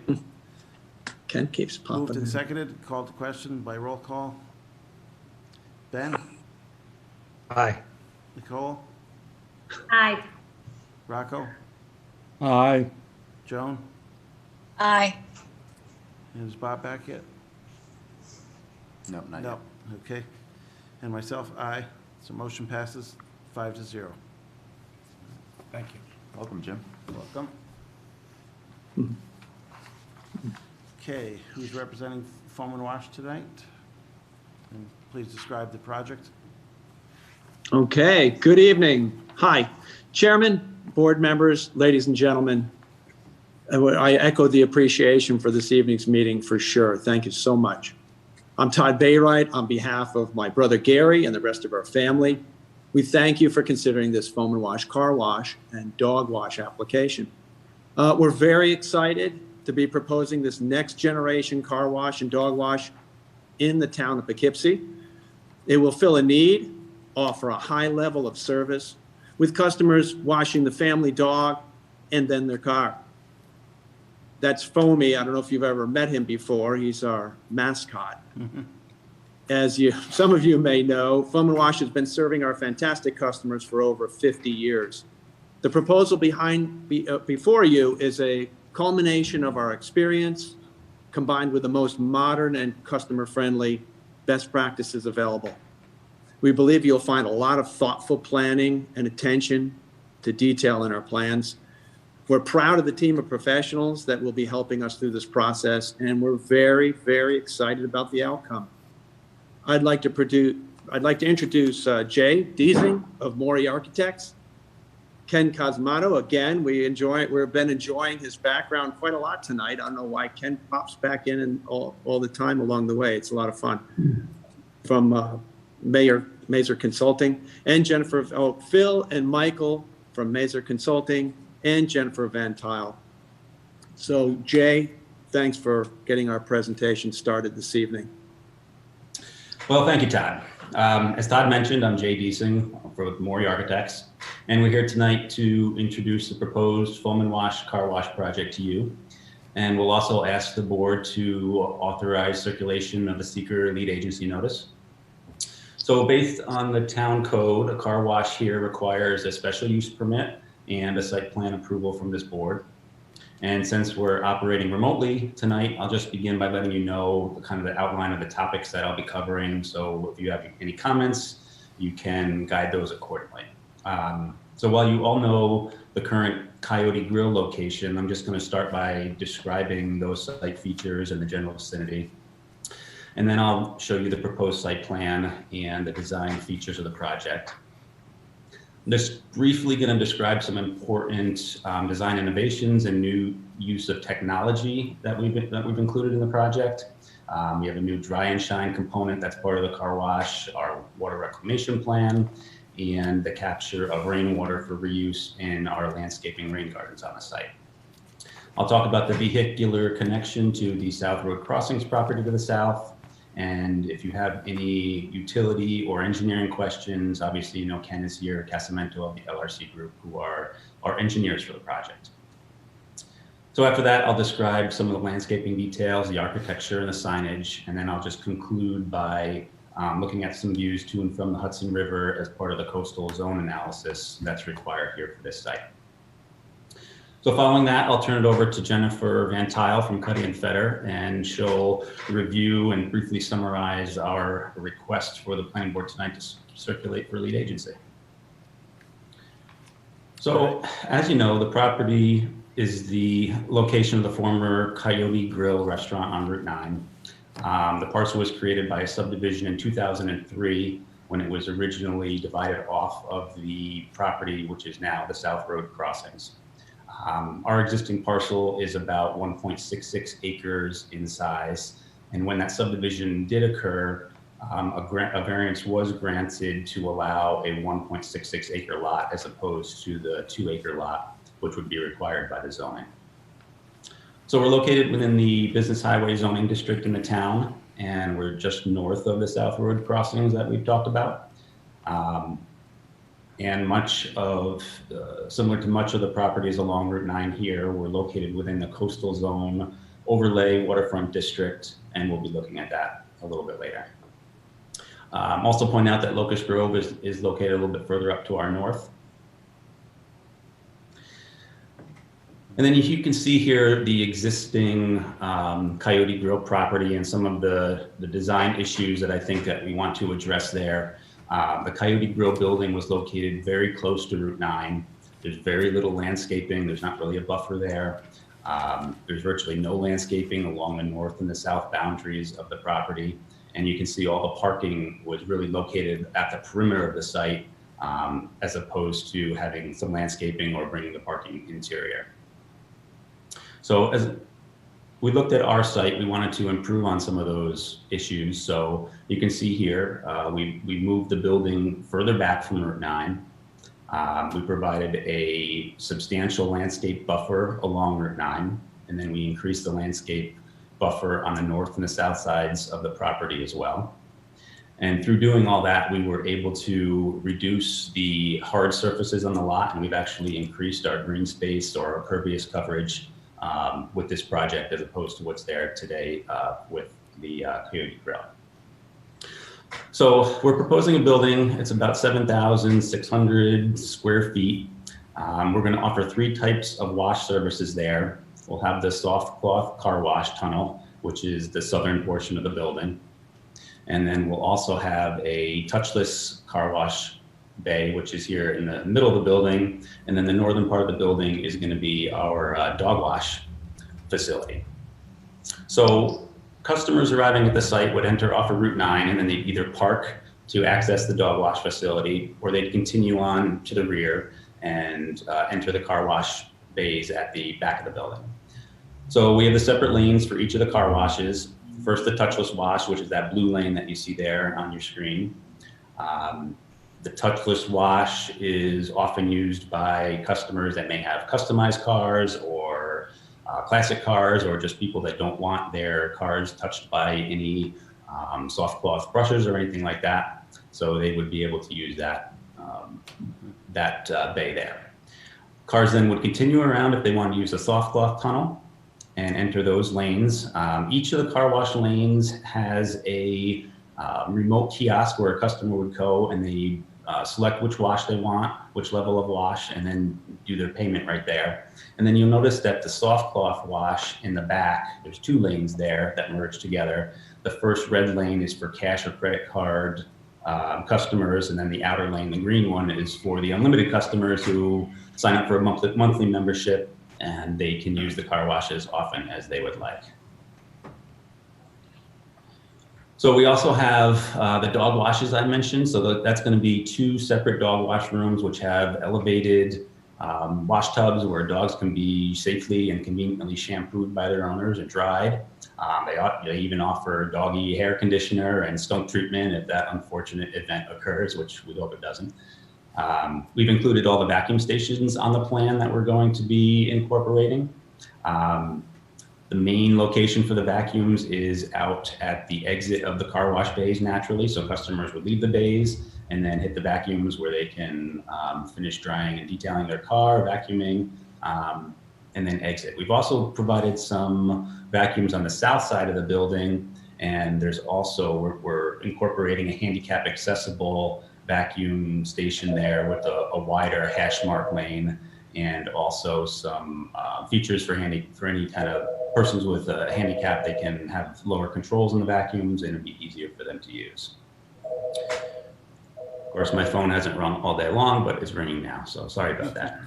Ken keeps popping Moved and in. seconded, called to question by roll call. Ben? Aye. Nicole? Aye. Rocco? Aye. Joan? Aye. And is Bob back yet? No, not yet. No, okay. And myself, aye. So motion passes 5-0. Thank you. Welcome, Jim. Welcome. Okay, who's representing Foam and Wash tonight? And please describe the project. Okay, good evening. Hi, Chairman, board members, ladies and gentlemen. I echo the appreciation for this evening's meeting for sure. Thank you so much. I'm Todd Baywright on behalf of my brother Gary and the rest of our family. We thank you for considering this Foam and Wash car wash and dog wash application. We're very excited to be proposing this next generation car wash and dog wash in the town of Poughkeepsie. It will fill a need, offer a high level of service with customers washing the family dog and then their car. That's Foamy. I don't know if you've ever met him before. He's our mascot. As some of you may know, Foam and Wash has been serving our fantastic customers for over 50 years. The proposal before you is a culmination of our experience combined with the most modern and customer-friendly best practices available. We believe you'll find a lot of thoughtful planning and attention to detail in our plans. We're proud of the team of professionals that will be helping us through this process, and we're very, very excited about the outcome. I'd like to introduce Jay Deasing of Mori Architects. Ken Cosmato, again, we've been enjoying his background quite a lot tonight. I don't know why Ken pops back in and all the time along the way. It's a lot of fun. From Mazer Consulting, and Phil and Michael from Mazer Consulting, and Jennifer Van Tile. So Jay, thanks for getting our presentation started this evening. Well, thank you, Todd. As Todd mentioned, I'm Jay Deasing for Mori Architects, and we're here tonight to introduce the proposed Foam and Wash car wash project to you. And we'll also ask the board to authorize circulation of the seeker lead agency notice. So based on the town code, a car wash here requires a special use permit and a site plan approval from this board. And since we're operating remotely tonight, I'll just begin by letting you know kind of the outline of the topics that I'll be covering. So if you have any comments, you can guide those accordingly. So while you all know the current Coyote Grill location, I'm just going to start by describing those site features in the general vicinity. And then I'll show you the proposed site plan and the design features of the project. I'm just briefly going to describe some important design innovations and new use of technology that we've included in the project. We have a new dry and shine component that's part of the car wash, our water reclamation plan, and the capture of rainwater for reuse in our landscaping rain gardens on the site. I'll talk about the vehicular connection to the South Road Crossings property to the south. And if you have any utility or engineering questions, obviously, you know, Ken is here, Casamento of the LRC group, who are our engineers for the project. So after that, I'll describe some of the landscaping details, the architecture and the signage, and then I'll just conclude by looking at some views to and from the Hudson River as part of the coastal zone analysis that's required here for this site. So following that, I'll turn it over to Jennifer Van Tile from Cuddy and Fetter, and she'll review and briefly summarize our request for the planning board tonight to circulate for lead agency. So as you know, the property is the location of the former Coyote Grill restaurant on Route 9. The parcel was created by a subdivision in 2003 when it was originally divided off of the property, which is now the South Road Crossings. Our existing parcel is about 1.66 acres in size. And when that subdivision did occur, a variance was granted to allow a 1.66 acre lot as opposed to the 2 acre lot, which would be required by the zoning. So we're located within the business highway zoning district in the town, and we're just north of the South Road Crossings that we've talked about. And much of, similar to much of the properties along Route 9 here, we're located within the coastal zone overlay waterfront district, and we'll be looking at that a little bit later. Also point out that Locust Grove is located a little bit further up to our north. And then you can see here the existing Coyote Grill property and some of the design issues that I think that we want to address there. The Coyote Grill building was located very close to Route 9. There's very little landscaping. There's not really a buffer there. There's virtually no landscaping along the north and the south boundaries of the property. And you can see all the parking was really located at the perimeter of the site, as opposed to having some landscaping or bringing the parking interior. So as we looked at our site, we wanted to improve on some of those issues. So you can see here, we moved the building further back from Route 9. We provided a substantial landscape buffer along Route 9, and then we increased the landscape buffer on the north and the south sides of the property as well. And through doing all that, we were able to reduce the hard surfaces on the lot, and we've actually increased our green space or our pervious coverage with this project as opposed to what's there today with the Coyote Grill. So we're proposing a building. It's about 7,600 square feet. We're going to offer 3 types of wash services there. We'll have the soft cloth car wash tunnel, which is the southern portion of the building. And then we'll also have a touchless car wash bay, which is here in the middle of the building. And then the northern part of the building is going to be our dog wash facility. So customers arriving at the site would enter off of Route 9, and then they'd either park to access the dog wash facility, or they'd continue on to the rear and enter the car wash bays at the back of the building. So we have the separate lanes for each of the car washes. First, the touchless wash, which is that blue lane that you see there on your screen. The touchless wash is often used by customers that may have customized cars or classic cars, or just people that don't want their cars touched by any soft cloth brushes or anything like that. So they would be able to use that, bay there. Cars then would continue around if they want to use a soft cloth tunnel and enter those lanes. Each of the car wash lanes has a remote kiosk where a customer would go and they select which wash they want, which level of wash, and then do their payment right there. And then you'll notice that the soft cloth wash in the back, there's 2 lanes there that merge together. The first red lane is for cash or credit card customers, and then the outer lane, the green one, is for the unlimited customers who sign up for a monthly membership, and they can use the car wash as often as they would like. So we also have the dog washes I mentioned. So that's going to be 2 separate dog wash rooms, which have elevated wash tubs where dogs can be safely and conveniently shampooed by their owners and dried. They even offer doggy hair conditioner and skunk treatment if that unfortunate event occurs, which we hope it doesn't. We've included all the vacuum stations on the plan that we're going to be incorporating. The main location for the vacuums is out at the exit of the car wash bays naturally. So customers would leave the bays and then hit the vacuums where they can finish drying and detailing their car, vacuuming, and then exit. We've also provided some vacuums on the south side of the building. And there's also, we're incorporating a handicap accessible vacuum station there with a wider hash mark lane, and also some features for any kind of persons with a handicap. They can have lower controls in the vacuums and it'd be easier for them to use. Of course, my phone hasn't rung all day long, but it's ringing now, so sorry about that.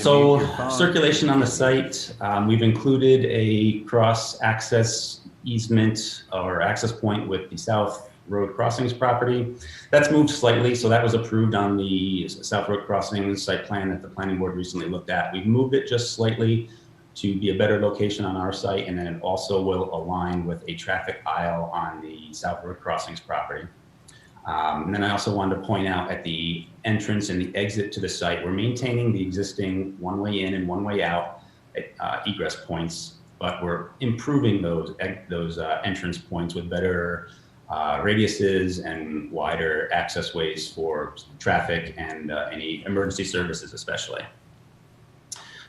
So circulation on the site, we've included a cross-access easement or access point with the South Road Crossings property. That's moved slightly, so that was approved on the South Road Crossings site plan that the planning board recently looked at. We've moved it just slightly to be a better location on our site, and then it also will align with a traffic aisle on the South Road Crossings property. And then I also wanted to point out at the entrance and the exit to the site, we're maintaining the existing one-way in and one-way out egress points, but we're improving those entrance points with better radiuses and wider access ways for traffic and any emergency services especially.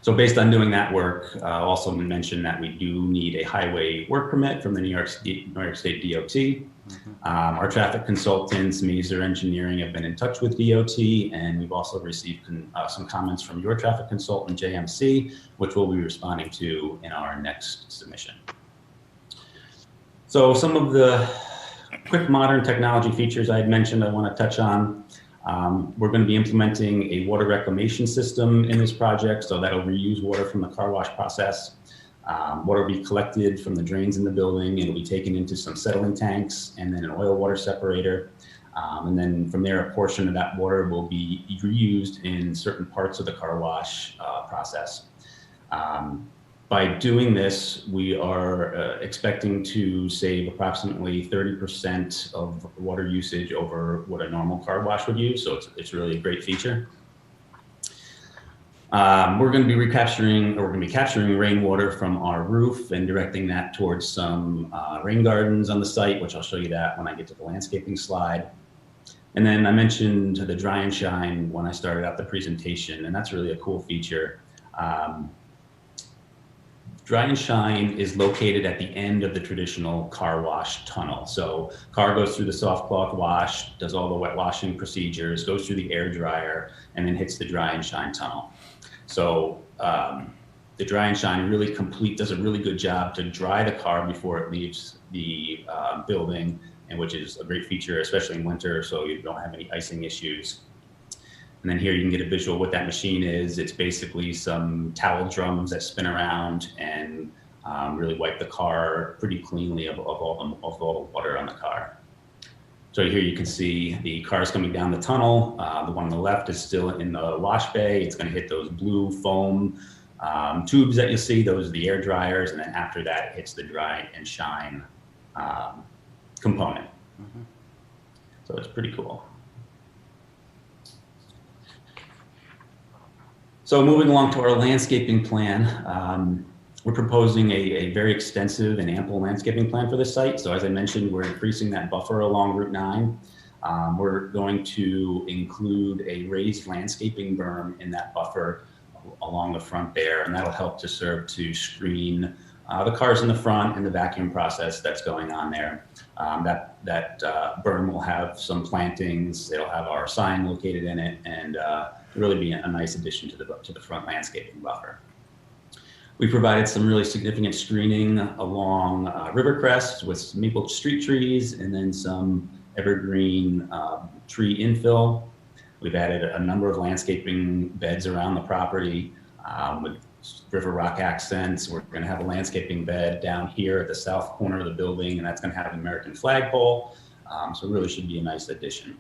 So based on doing that work, also mentioned that we do need a highway work permit from the New York State DOT. Our traffic consultants, Mazer Engineering, have been in touch with DOT, and we've also received some comments from your traffic consultant, JMC, which we'll be responding to in our next submission. So some of the quick modern technology features I had mentioned I want to touch on. We're going to be implementing a water reclamation system in this project, so that'll reuse water from the car wash process. Water will be collected from the drains in the building. It'll be taken into some settling tanks and then an oil water separator. And then from there, a portion of that water will be reused in certain parts of the car wash process. By doing this, we are expecting to save approximately 30% of water usage over what a normal car wash would use. So it's really a great feature. We're going to be capturing rainwater from our roof and directing that towards some rain gardens on the site, which I'll show you that when I get to the landscaping slide. And then I mentioned the dry and shine when I started out the presentation, and that's really a cool feature. Dry and shine is located at the end of the traditional car wash tunnel. So car goes through the soft cloth wash, does all the wet washing procedures, goes through the air dryer, and then hits the dry and shine tunnel. So the dry and shine really does a really good job to dry the car before it leaves the building, and which is a great feature, especially in winter, so you don't have any icing issues. And then here you can get a visual of what that machine is. It's basically some towel drums that spin around and really wipe the car pretty cleanly of all the water on the car. So here you can see the cars coming down the tunnel. The one on the left is still in the wash bay. It's going to hit those blue foam tubes that you see. Those are the air dryers. And then after that, it hits the dry and shine component. So it's pretty cool. So moving along to our landscaping plan, we're proposing a very extensive and ample landscaping plan for this site. So as I mentioned, we're increasing that buffer along Route 9. We're going to include a raised landscaping berm in that buffer along the front there, and that'll help to serve to screen the cars in the front and the vacuum process that's going on there. That berm will have some plantings. It'll have our sign located in it, and really be a nice addition to the front landscaping buffer. We provided some really significant screening along Rivercrest with some maple street trees and then some evergreen tree infill. We've added a number of landscaping beds around the property with river rock accents. We're going to have a landscaping bed down here at the south corner of the building, and that's going to have an American flagpole. So it really should be a nice addition.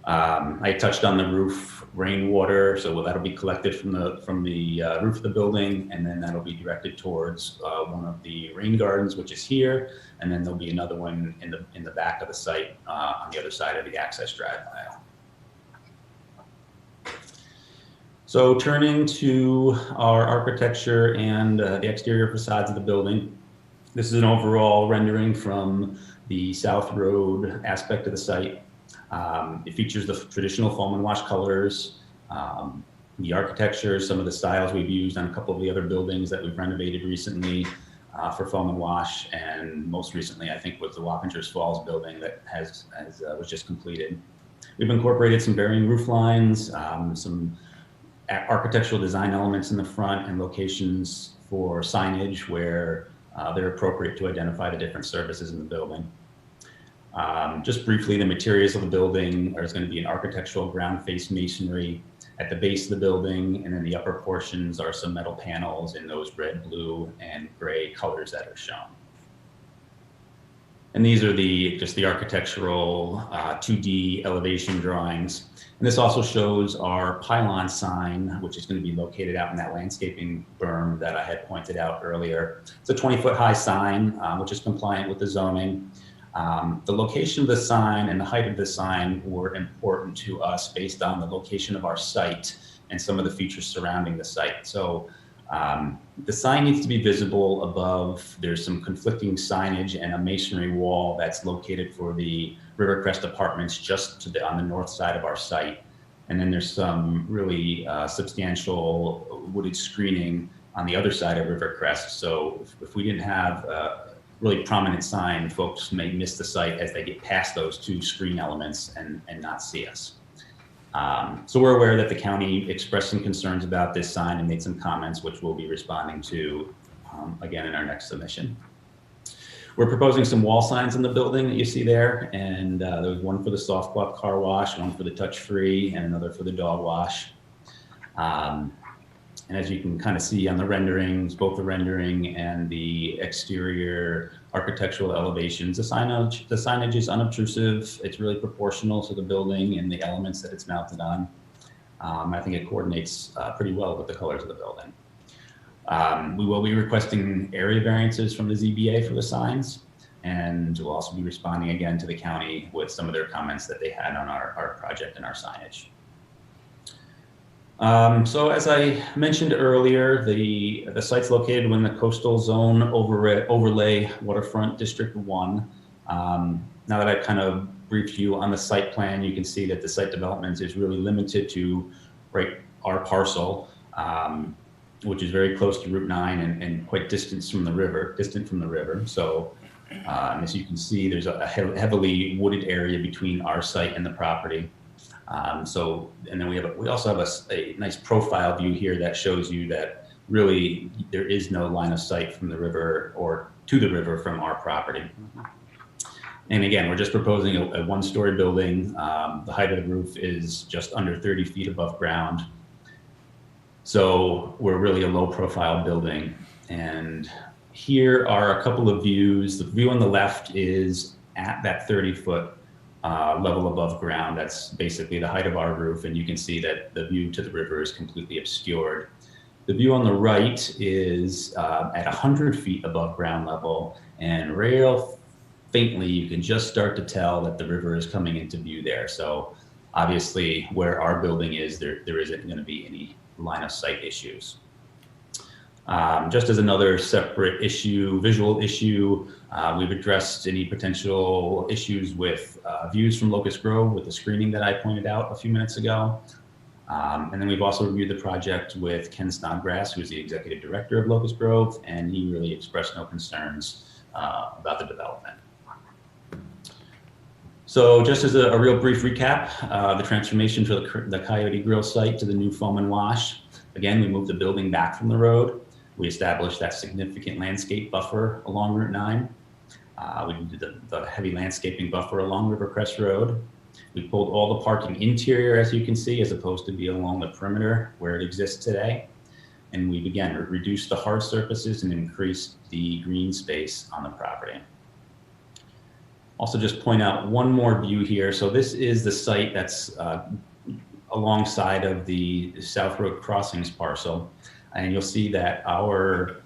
I touched on the roof rainwater, so that'll be collected from the roof of the building, and then that'll be directed towards one of the rain gardens, which is here, and then there'll be another one in the back of the site on the other side of the access drive aisle. So turning to our architecture and the exterior facades of the building, this is an overall rendering from the South Road aspect of the site. It features the traditional foam and wash colors, the architecture, some of the styles we've used on a couple of the other buildings that we've renovated recently for foam and wash, and most recently I think was the Wappingers Falls building that was just completed. We've incorporated some varying roof lines, some architectural design elements in the front, and locations for signage where they're appropriate to identify the different services in the building. Just briefly, the materials of the building is going to be an architectural ground face masonry at the base of the building, and then the upper portions are some metal panels in those red, blue, and gray colors that are shown. And these are just the architectural 2D elevation drawings. And this also shows our pylon sign, which is going to be located out in that landscaping berm that I had pointed out earlier. It's a 20-foot high sign, which is compliant with the zoning. The location of the sign and the height of the sign were important to us based on the location of our site and some of the features surrounding the site. So The sign needs to be visible above. There's some conflicting signage and a masonry wall that's located for the Rivercrest Apartments just on the north side of our site. And then there's some really substantial wooded screening on the other side of Rivercrest. So if we didn't have a really prominent sign, folks may miss the site as they get past those two screen elements and not see us. So we're aware that the county expressed some concerns about this sign and made some comments, which we'll be responding to again in our next submission. We're proposing some wall signs in the building that you see there, and there was one for the Soft Cloth Car Wash, one for the Touch Free, and another for the Dog Wash. And as you can kind of see on the renderings, both the rendering and the exterior architectural elevations, the signage is unobtrusive. It's really proportional to the building and the elements that it's mounted on. I think it coordinates pretty well with the colors of the building. We will be requesting area variances from the ZBA for the signs, and we'll also be responding again to the county with some of their comments that they had on our project and our signage. So as I mentioned earlier, the site's located within the Coastal Zone Overlay Waterfront District 1. Now that I've kind of briefed you on the site plan, you can see that the site development is really limited to our parcel, which is very close to Route 9 and quite distant from the river. So as you can see, there's a heavily wooded area between our site and the property. And then we also have a nice profile view here that shows you that really there is no line of sight from the river or to the river from our property. And again, we're just proposing a one-story building. The height of the roof is just under 30 feet above ground. So we're really a low-profile building. And here are a couple of views. The view on the left is at that 30-foot level above ground. That's basically the height of our roof, and you can see that the view to the river is completely obscured. The view on the right is at 100 feet above ground level, and real faintly you can just start to tell that the river is coming into view there. So obviously where our building is, there isn't going to be any line of sight issues. Just as another separate issue, visual issue, we've addressed any potential issues with views from Locust Grove with the screening that I pointed out a few minutes ago. And then we've also reviewed the project with Ken Snodgrass, who's the executive director of Locust Grove, and he really expressed no concerns about the development. So just as a real brief recap, the transformation for the Coyote Grill site to the new foam and wash. Again, we moved the building back from the road. We established that significant landscape buffer along Route 9. We did the heavy landscaping buffer along Rivercrest Road. We pulled all the parking interior, as you can see, as opposed to be along the perimeter where it exists today. And we again reduced the hard surfaces and increased the green space on the property. Also just point out one more view here. So this is the site that's alongside of the South Road Crossings parcel. And you'll see that our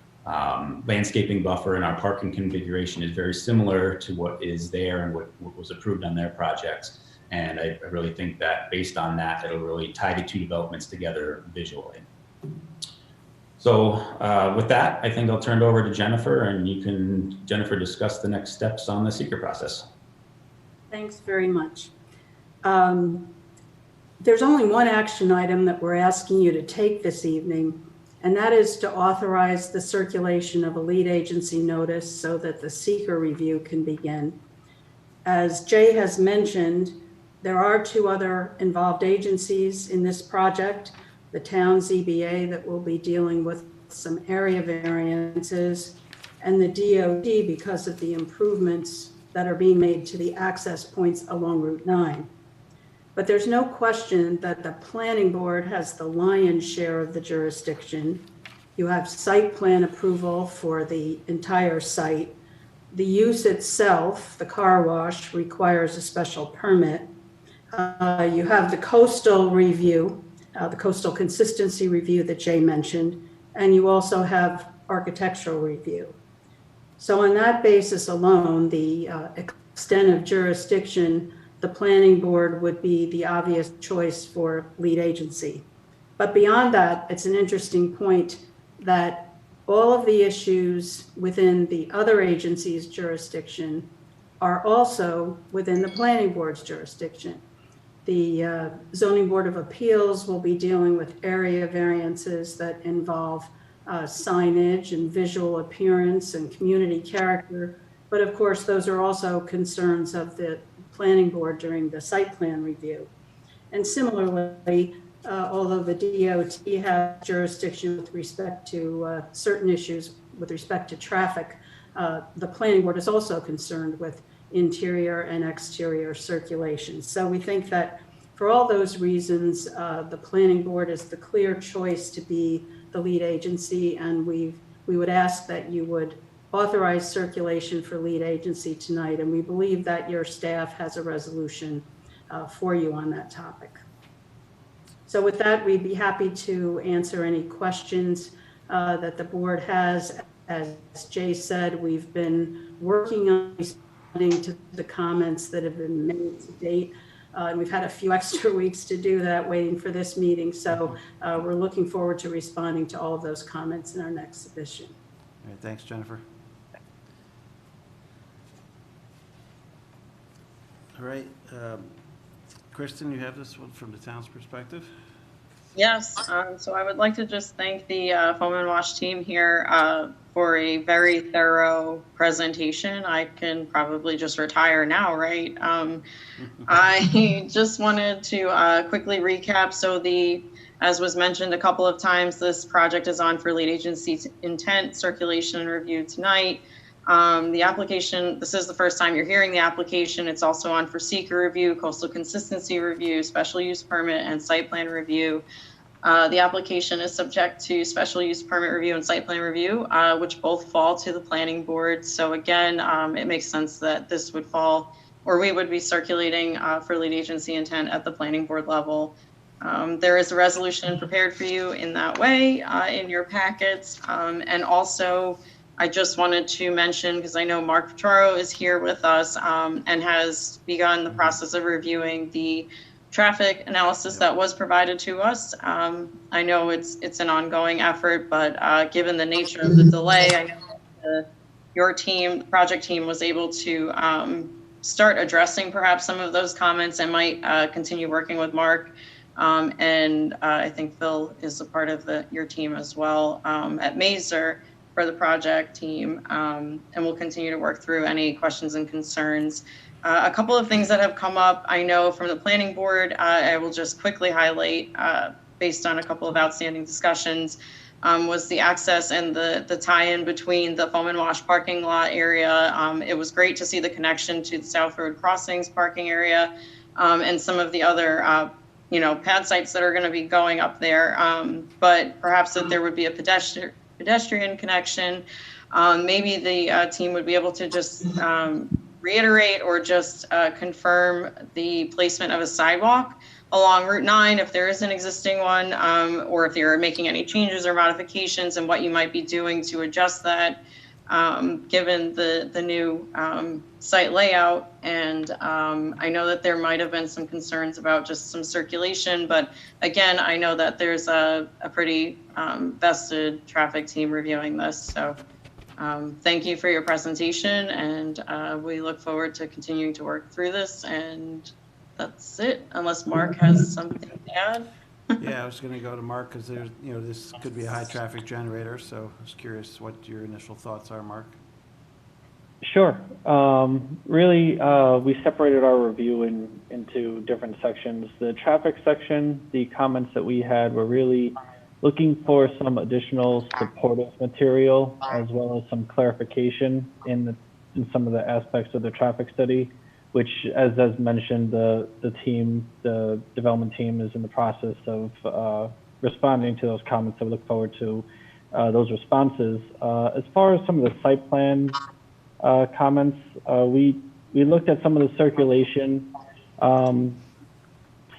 landscaping buffer and our parking configuration is very similar to what is there and what was approved on their projects. And I really think that based on that, it'll really tie the two developments together visually. So with that, I think I'll turn it over to Jennifer, and you can, Jennifer, discuss the next steps on the seeker process. Thanks very much. There's only one action item that we're asking you to take this evening, and that is to authorize the circulation of a lead agency notice so that the seeker review can begin. As Jay has mentioned, there are two other involved agencies in this project, the town ZBA that will be dealing with some area variances, and the DOT because of the improvements that are being made to the access points along Route 9. But there's no question that the planning board has the lion's share of the jurisdiction. You have site plan approval for the entire site. The use itself, the car wash, requires a special permit. You have the coastal review, the coastal consistency review that Jay mentioned, and you also have architectural review. So on that basis alone, the extent of jurisdiction, the planning board would be the obvious choice for lead agency. But beyond that, it's an interesting point. that all of the issues within the other agency's jurisdiction are also within the planning board's jurisdiction. The Zoning Board of Appeals will be dealing with area variances that involve signage and visual appearance and community character. But of course, those are also concerns of the planning board during the site plan review. And similarly, although the DOT has jurisdiction with respect to certain issues with respect to traffic, the planning board is also concerned with interior and exterior circulation. So we think that for all those reasons, the planning board is the clear choice to be the lead agency, and we would ask that you would authorize circulation for lead agency tonight, and we believe that your staff has a resolution for you on that topic. So with that, we'd be happy to answer any questions that the board has. As Jay said, we've been working on responding to the comments that have been made to date. And we've had a few extra weeks to do that, waiting for this meeting. So we're looking forward to responding to all of those comments in our next submission. All right, thanks, Jennifer. All right, Kristen, you have this one from the town's perspective? Yes, so I would like to just thank the Foam and Wash team here for a very thorough presentation. I can probably just retire now, right? I just wanted to quickly recap. So as was mentioned a couple of times, this project is on for lead agency intent, circulation, and review tonight. The application, this is the first time you're hearing the application. It's also on for seeker review, coastal consistency review, special use permit, and site plan review. The application is subject to special use permit review and site plan review, which both fall to the planning board. So again, it makes sense that this would fall, or we would be circulating for lead agency intent at the planning board level. There is a resolution prepared for you in that way in your packets. And also, I just wanted to mention, because I know Mark Petro is here with us and has begun the process of reviewing the traffic analysis that was provided to us. I know it's an ongoing effort, but given the nature of the delay, I know your team, the project team, was able to start addressing perhaps some of those comments and might continue working with Mark. And I think Phil is a part of your team as well at Mazer for the project team, and we'll continue to work through any questions and concerns. A couple of things that have come up, I know from the planning board, I will just quickly highlight based on a couple of outstanding discussions, was the access and the tie-in between the Foam and Wash parking lot area. It was great to see the connection to the South Road Crossings parking area and some of the other pad sites that are going to be going up there, but perhaps that there would be a pedestrian connection. Maybe the team would be able to just reiterate or just confirm the placement of a sidewalk along Route 9 if there is an existing one, or if you're making any changes or modifications and what you might be doing to adjust that given the new site layout. And I know that there might have been some concerns about just some circulation, but again, I know that there's a pretty vested traffic team reviewing this. So thank you for your presentation, and we look forward to continuing to work through this. And that's it, unless Mark has something to add. Yeah, I was going to go to Mark because there's, this could be a high traffic generator. So I was curious what your initial thoughts are, Mark. Sure. Really, we separated our review into different sections. The traffic section, the comments that we had were really looking for some additional supportive material as well as some clarification in some of the aspects of the traffic study, which, as mentioned, the development team is in the process of responding to those comments. So we look forward to those responses. As far as some of the site plan comments, we looked at some of the circulation, some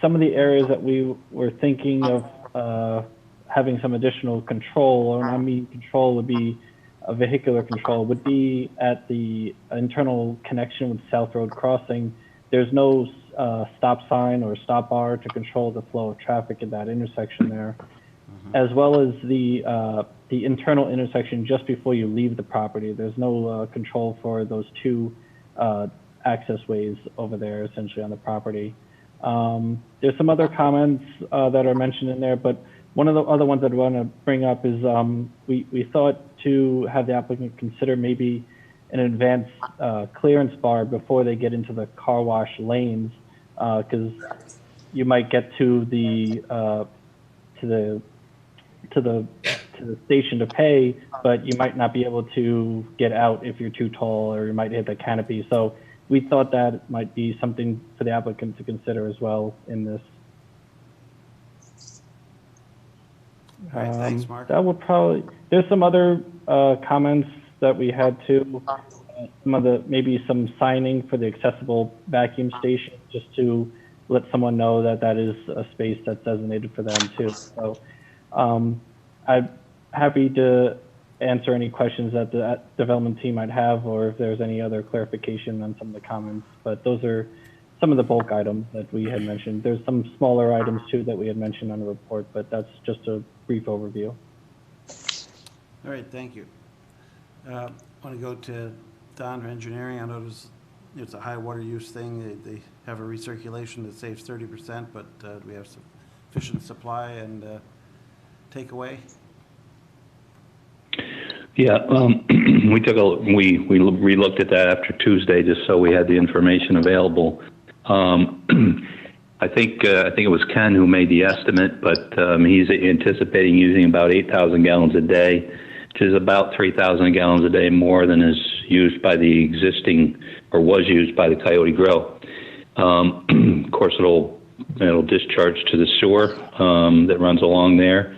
of the areas that we were thinking of having some additional control, or I mean control would be a vehicular control, would be at the internal connection with South Road Crossing. There's no stop sign or stop bar to control the flow of traffic at that intersection there. as well as the internal intersection just before you leave the property. There's no control for those two access ways over there, essentially on the property. There's some other comments that are mentioned in there, but one of the other ones I'd want to bring up is we thought to have the applicant consider maybe an advanced clearance bar before they get into the car wash lanes, because you might get to the station to pay, but you might not be able to get out if you're too tall, or you might hit the canopy. So we thought that might be something for the applicant to consider as well in this. All right, thanks, Mark. That would probably, there's some other comments that we had too. Some of the, maybe some signing for the accessible vacuum station, just to let someone know that that is a space that's designated for them too. So I'm happy to answer any questions that the development team might have, or if there's any other clarification on some of the comments, but those are some of the bulk items that we had mentioned. There's some smaller items too that we had mentioned on the report, but that's just a brief overview. All right, thank you. I want to go to Don for engineering. I notice it's a high water use thing. They have a recirculation that saves 30%, but we have sufficient supply and takeaway. Yeah, we re-looked at that after Tuesday just so we had the information available. I think it was Ken who made the estimate, but he's anticipating using about 8,000 gallons a day, which is about 3,000 gallons a day more than is used by the existing, or was used by the Coyote Grill. Of course, it'll discharge to the sewer that runs along there.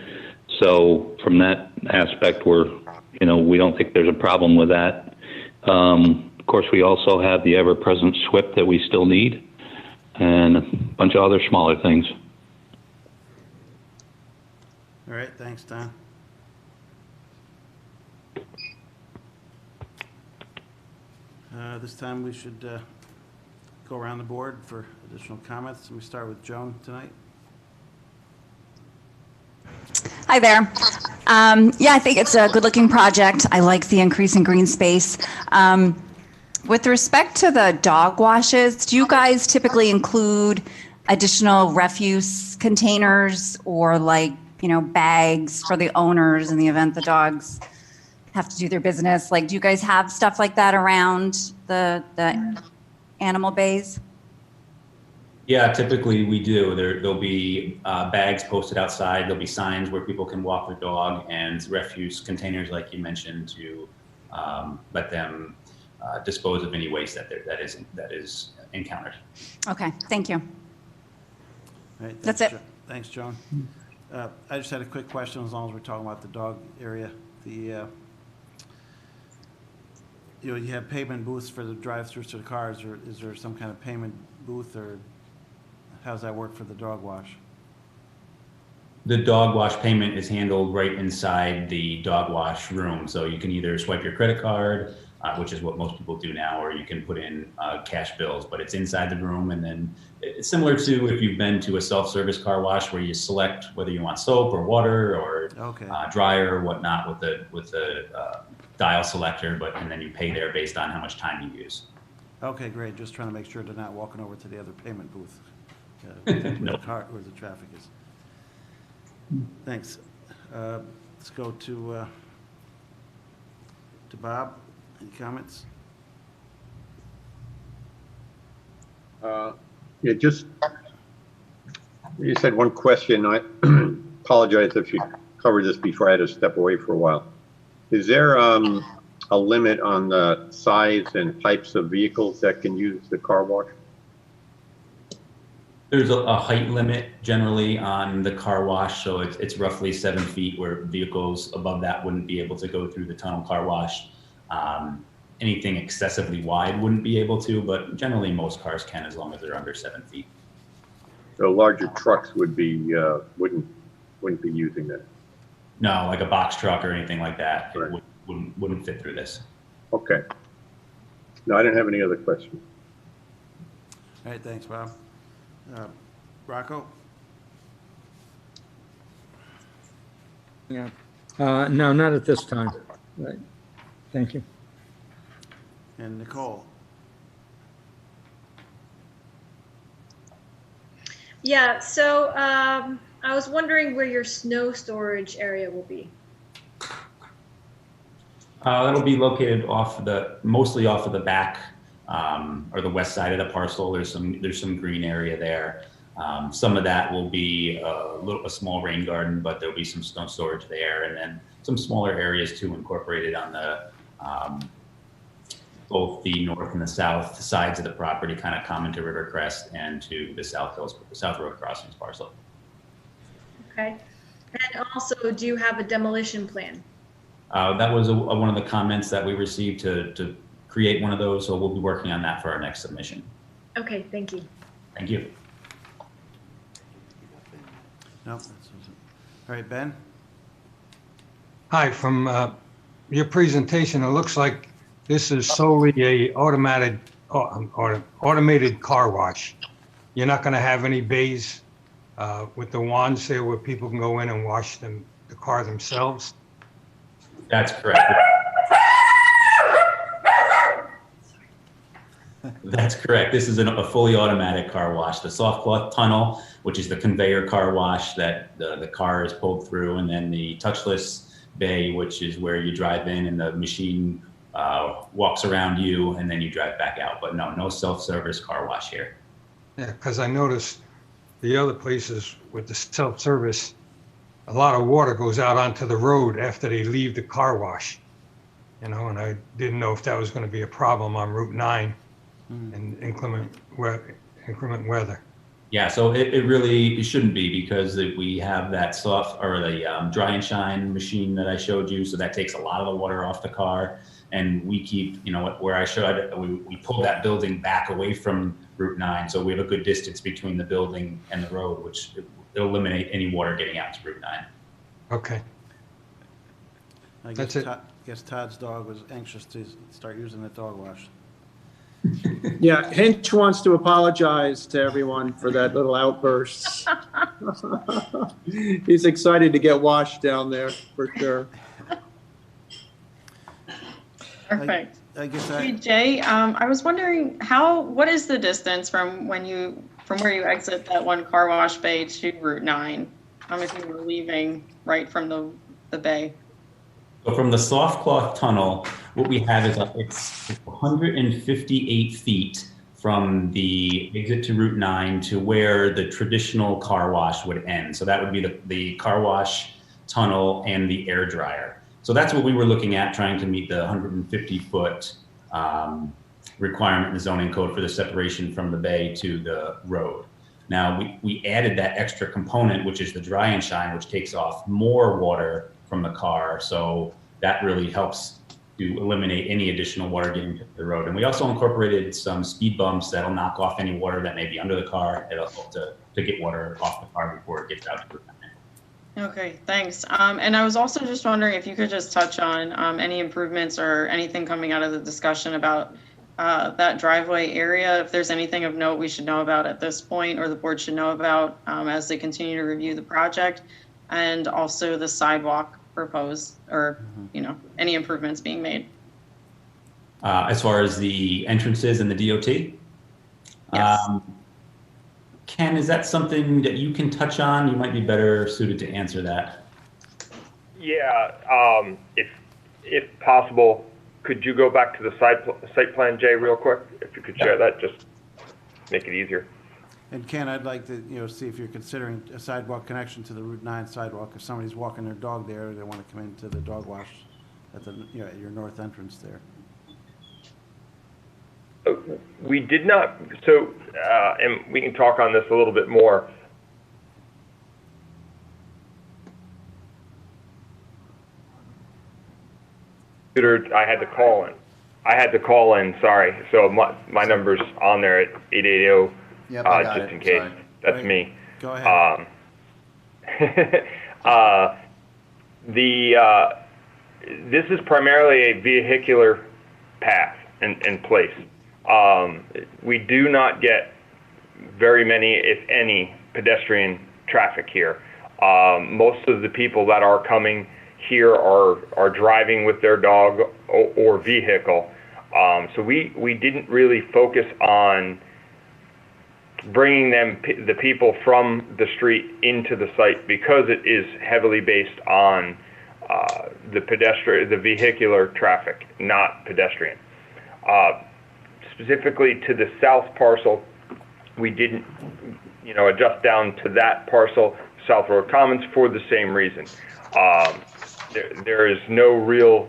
So from that aspect, we don't think there's a problem with that. Of course, we also have the ever-present SWIP that we still need, and a bunch of other smaller things. All right, thanks, Don. This time we should go around the board for additional comments. And we start with Joan tonight. Hi there. Yeah, I think it's a good-looking project. I like the increase in green space. With respect to the dog washes, do you guys typically include additional refuse containers or bags for the owners in the event the dogs have to do their business? Do you guys have stuff like that around the animal bays? Yeah, typically we do. There'll be bags posted outside. There'll be signs where people can walk their dog, and refuse containers, like you mentioned, to let them dispose of any waste that is encountered. Okay, thank you. All right, That's it. Thanks, Joan. I just had a quick question, as long as we're talking about the dog area. You have payment booths for the drive-throughs to the cars, or is there some kind of payment booth, or how does that work for the dog wash? The dog wash payment is handled right inside the dog wash room. So you can either swipe your credit card, which is what most people do now, or you can put in cash bills, but it's inside the room. And then it's similar to if you've been to a self-service car wash where you select whether you want soap or water or dryer or whatnot with the dial selector, and then you pay there based on how much time you use. Okay, great. Just trying to make sure they're not walking over to the other payment booth where the traffic is. Thanks. Let's go to Bob. Any comments? Yeah, just, you said one question. I apologize if you covered this before. I had to step away for a while. Is there a limit on the size and types of vehicles that can use the car wash? There's a height limit generally on the car wash, so it's roughly 7 feet, where vehicles above that wouldn't be able to go through the tunnel car wash. Anything excessively wide wouldn't be able to, but generally most cars can, as long as they're under 7 feet. So larger trucks would be wouldn't be using that. No, like a box truck or anything like that, right. It wouldn't fit through this. Okay. No, I didn't have any other questions. All right, thanks, Bob. Rocco? Yeah. No, not at this time. Right. Thank you. And Nicole? Yeah, so I was wondering where your snow storage area will be. That'll be located mostly off of the back or the west side of the parcel. There's some green area there. Some of that will be a small rain garden, but there'll be some snow storage there, and then some smaller areas too incorporated on the both the north and the south sides of the property, kind of common to Rivercrest and to the South Road Crossings parcel. Okay. And also, do you have a demolition plan? That was one of the comments that we received to create one of those, so we'll be working on that for our next submission. Okay, thank you. Thank you. No. All right, Ben? Hi, from your presentation, it looks like this is solely a automated car wash. You're not going to have any bays with the wands there where people can go in and wash the car themselves? That's correct. That's correct. This is a fully automatic car wash. The soft cloth tunnel, which is the conveyor car wash that the car is pulled through, and then the touchless bay, which is where you drive in and the machine walks around you and then you drive back out. But no self-service car wash here. Yeah, because I noticed the other places with the self-service, a lot of water goes out onto the road after they leave the car wash. You know, and I didn't know if that was going to be a problem on Route 9 in inclement weather. Yeah, so it shouldn't be, because we have that the dry and shine machine that I showed you. So that takes a lot of the water off the car. And we keep, where I showed, we pull that building back away from Route 9. So we have a good distance between the building and the road, which will eliminate any water getting out to Route 9. Okay. That's it. I guess Todd's dog was anxious to start using the dog wash. Yeah, Hinch wants to apologize to everyone for that little outburst. He's excited to get washed down there, for sure. Perfect. I guess Hey, Jay, I was wondering what is the distance from where you exit that one car wash bay to Route 9? If you were leaving right from the bay? So from the soft cloth tunnel, what we have is it's 158 feet from the exit to Route 9 to where the traditional car wash would end. So that would be the car wash tunnel and the air dryer. So that's what we were looking at, trying to meet the 150-foot requirement in the zoning code for the separation from the bay to the road. Now, we added that extra component, which is the dry and shine, which takes off more water from the car. So that really helps to eliminate any additional water getting to the road. And we also incorporated some speed bumps that'll knock off any water that may be under the car. It'll help to get water off the car before it gets out to the road. Okay, thanks. And I was also just wondering if you could just touch on any improvements or anything coming out of the discussion about that driveway area, if there's anything of note we should know about at this point, or the board should know about as they continue to review the project, and also the sidewalk proposed, or any improvements being made. As far as the entrances and the DOT? Yes. Ken, is that something that you can touch on? You might be better suited to answer that. Yeah, if possible, could you go back to the site plan, Jay, real quick? If you could share that, just make it easier. And Ken, I'd like to, see if you're considering a sidewalk connection to the Route 9 sidewalk. If somebody's walking their dog there, they want to come into the dog wash at at your north entrance there. We did not, and we can talk on this a little bit more. I had to call in, sorry. So my number's on there at 880, Yep, I got just it. in case. Sorry. That's me. Go ahead. This is primarily a vehicular path in place. We do not get very many, if any, pedestrian traffic here. Most of the people that are coming here are driving with their dog or vehicle. So we didn't really focus on bringing the people from the street into the site because it is heavily based on the vehicular traffic, not pedestrian. Specifically to the south parcel, we didn't, adjust down to that parcel, South Road Commons, for the same reason. There is no real,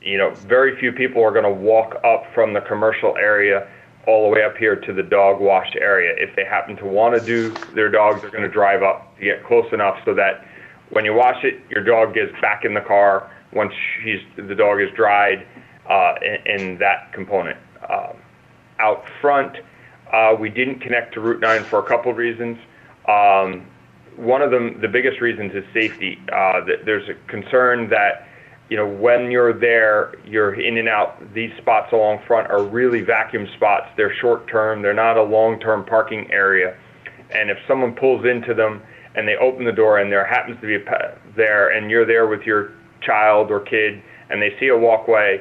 very few people are going to walk up from the commercial area all the way up here to the dog wash area. If they happen to want to do their dogs, they're going to drive up to get close enough so that when you wash it, your dog gets back in the car once the dog is dried, in that component. Out front, we didn't connect to Route 9 for a couple of reasons. One of them, the biggest reasons, is safety. There's a concern that, when you're there, you're in and out. These spots along front are really vacuum spots. They're short-term. They're not a long-term parking area. And if someone pulls into them and they open the door and there happens to be a pet there and you're there with your child or kid and they see a walkway,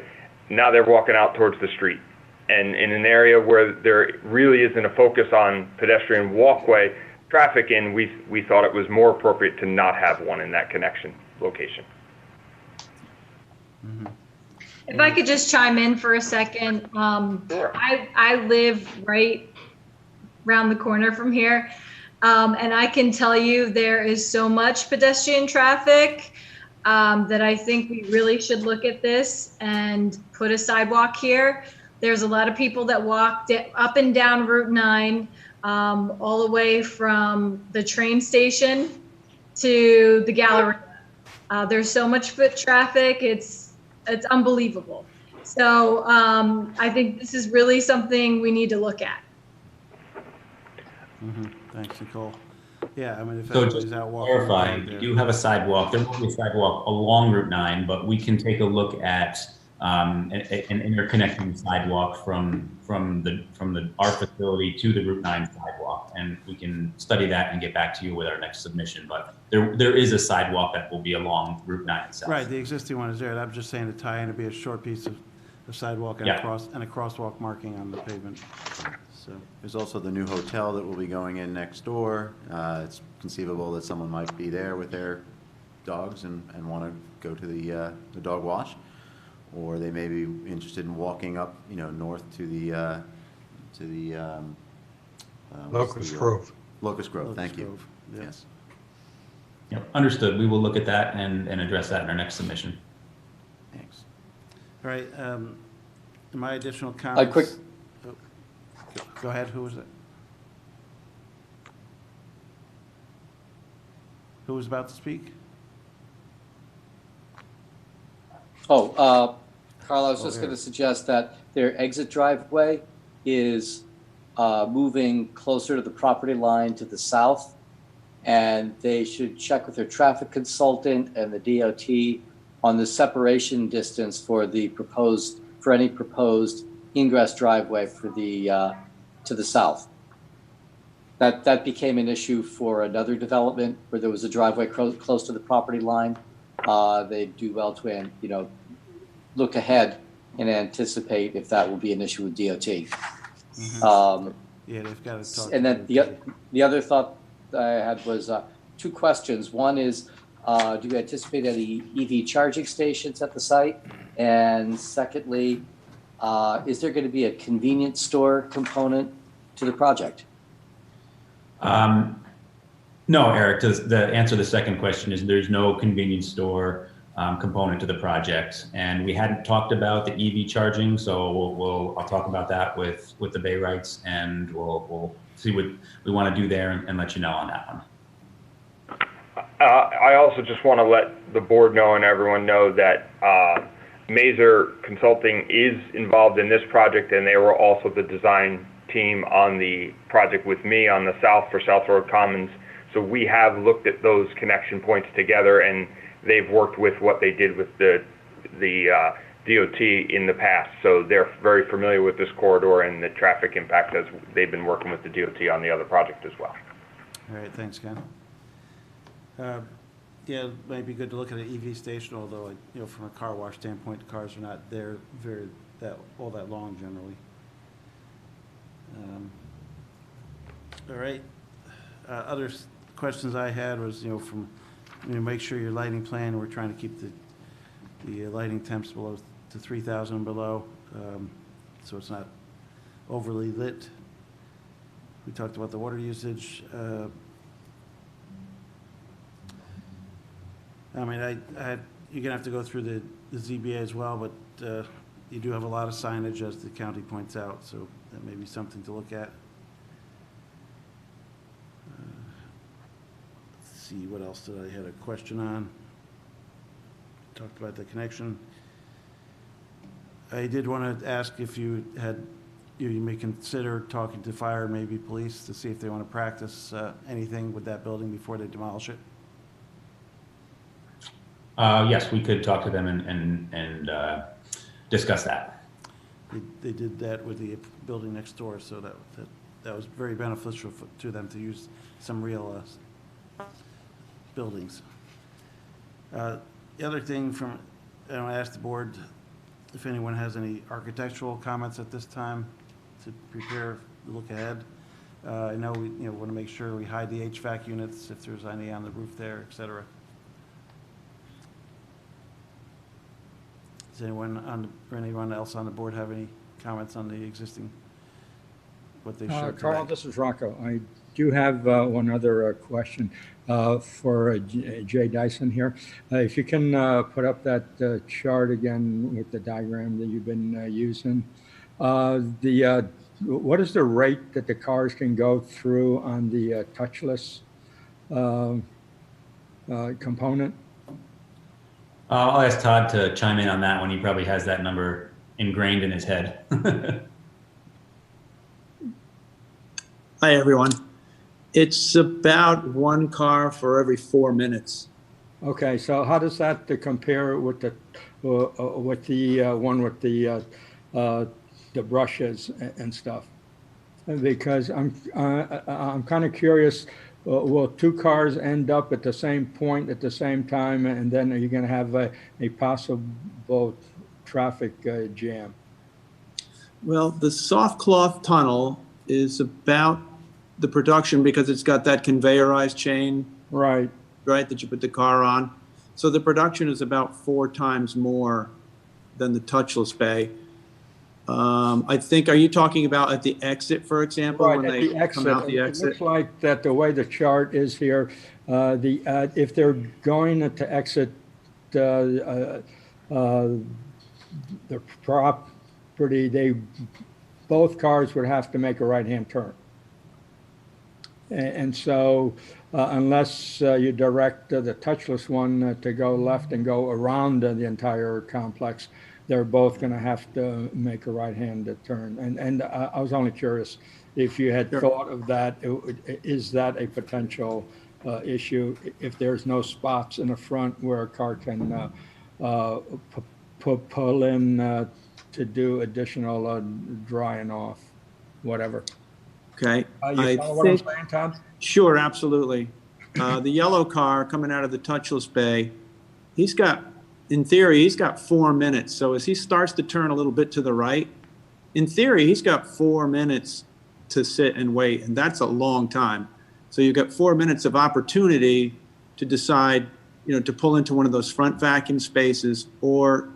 now they're walking out towards the street. And in an area where there really isn't a focus on pedestrian walkway traffic in, we thought it was more appropriate to not have one in that connection location. If I could just chime in for a second. I live right around the corner from here. And I can tell you there is so much pedestrian traffic that I think we really should look at this and put a sidewalk here. There's a lot of people that walk up and down Route 9, all the way from the train station to the gallery. There's so much foot traffic. It's unbelievable. So I think this is really something we need to look at. Thanks, Nicole. Yeah, I mean, if So everybody's just out to walking. clarify, around we there- do have a sidewalk. There will be a sidewalk along Route 9, but we can take a look at an interconnecting sidewalk from our facility to the Route 9 sidewalk, and we can study that and get back to you with our next submission. But there is a sidewalk that will be along Route 9 itself. Right, the existing one is there. I'm just saying to tie in to be a short piece of sidewalk and Yeah. a crosswalk marking on the pavement. So, There's also the new hotel that will be going in next door. It's conceivable that someone might be there with their dogs and want to go to the dog wash. Or they may be interested in walking up, north to the Locust Grove. Locust Grove, Locust thank you. Grove, yeah. Yes. Yep, understood. We will look at that and address that in our next submission. Thanks. all right, my additional comments. quick- Oh, Go ahead, who was it? Who was about to speak? Carl, I was just here. going to suggest that their exit driveway is moving closer to the property line to the south, and they should check with their traffic consultant and the DOT on the separation distance for any proposed ingress driveway for to the south. That became an issue for another development where there was a driveway close to the property line. They do well to, look ahead and anticipate if that will be an issue with DOT. Yeah, they've got to talk. And then the other thought that I had was two questions. One is, do you anticipate any EV charging stations at the site? And secondly, is there going to be a convenience store component to the project? No, Eric, the answer to the second question is there's no convenience store component to the project. And we hadn't talked about the EV charging, so I'll talk about that with the Bay Rights, and we'll see what we want to do there and let you know on that one. I also just want to let the board know and everyone know that Mazer Consulting is involved in this project, and they were also the design team on the project with me on the south for South Road Commons. So we have looked at those connection points together, and they've worked with what they did with the DOT in the past. So they're very familiar with this corridor and the traffic impact, as they've been working with the DOT on the other project as well. All right, thanks, Ken. Yeah, it might be good to look at an EV station, although, from a car wash standpoint, cars are not there all that long generally. All right. Other questions I had was, make sure your lighting plan, we're trying to keep the lighting temps below to 3,000 below, so it's not overly lit. We talked about the water usage. You're gonna have to go through the ZBA as well, but you do have a lot of signage, as the county points out, so that may be something to look at. Let's see, what else did I had a question on? Talked about the connection. I did want to ask if you had, you may consider talking to fire, maybe police, to see if they want to practice anything with that building before they demolish it. Yes, we could talk to them and discuss that. They did that with the building next door, so that was very beneficial to them to use some real buildings. The other thing I asked the board if anyone has any architectural comments at this time to prepare the look ahead. I know we want to make sure we hide the HVAC units if there's any on the roof there, et cetera. Does anyone else on the board have any comments on the existing, what they showed Carl, today? this is Rocco. I do have one other question for Jay Dyson here. If you can put up that chart again with the diagram that you've been using. What is the rate that the cars can go through on the touchless component? I'll ask Todd to chime in on that one. He probably has that number ingrained in his head. Hi, everyone. It's about one car for every 4 minutes. Okay, so how does that compare with the one with the brushes and stuff? Because I'm kind of curious. Will two cars end up at the same point at the same time, and then are you going to have a possible traffic jam? Well, the soft cloth tunnel is about the production because it's got that conveyorized chain, right, that you put the car on. So the production is about 4 times more than the touchless bay. I think, are you talking about at the exit, for example, right, when at they the exit, come out the exit? It looks like that the way the chart is here, if they're going to exit the property, both cars would have to make a right-hand turn. And so unless you direct the touchless one to go left and go around the entire complex, they're both going to have to make a right-hand turn. And I was only curious if you had thought of that. Is that a potential issue if there's no spots in the front where a car can pull in to do additional drying off, whatever? Okay. You follow what I'm saying, Tom? Sure, absolutely. The yellow car coming out of the touchless bay, in theory, he's got 4 minutes. So as he starts to turn a little bit to the right, in theory, he's got 4 minutes to sit and wait, and that's a long time. So you've got 4 minutes of opportunity to decide, to pull into one of those front vacuum spaces or,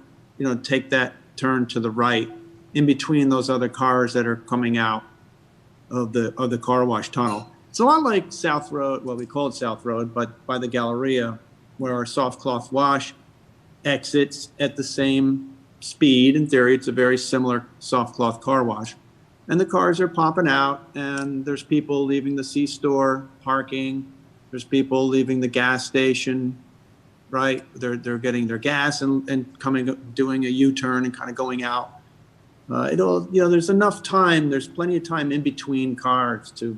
take that turn to the right in between those other cars that are coming out of the car wash tunnel. It's a lot like South Road, well, we call it South Road, but by the Galleria, where our soft cloth wash exits at the same speed. In theory, it's a very similar soft cloth car wash. And the cars are popping out, and there's people leaving the C-store, parking. There's people leaving the gas station, right? They're getting their gas and doing a U-turn and kind of going out. There's enough time. There's plenty of time in between cars to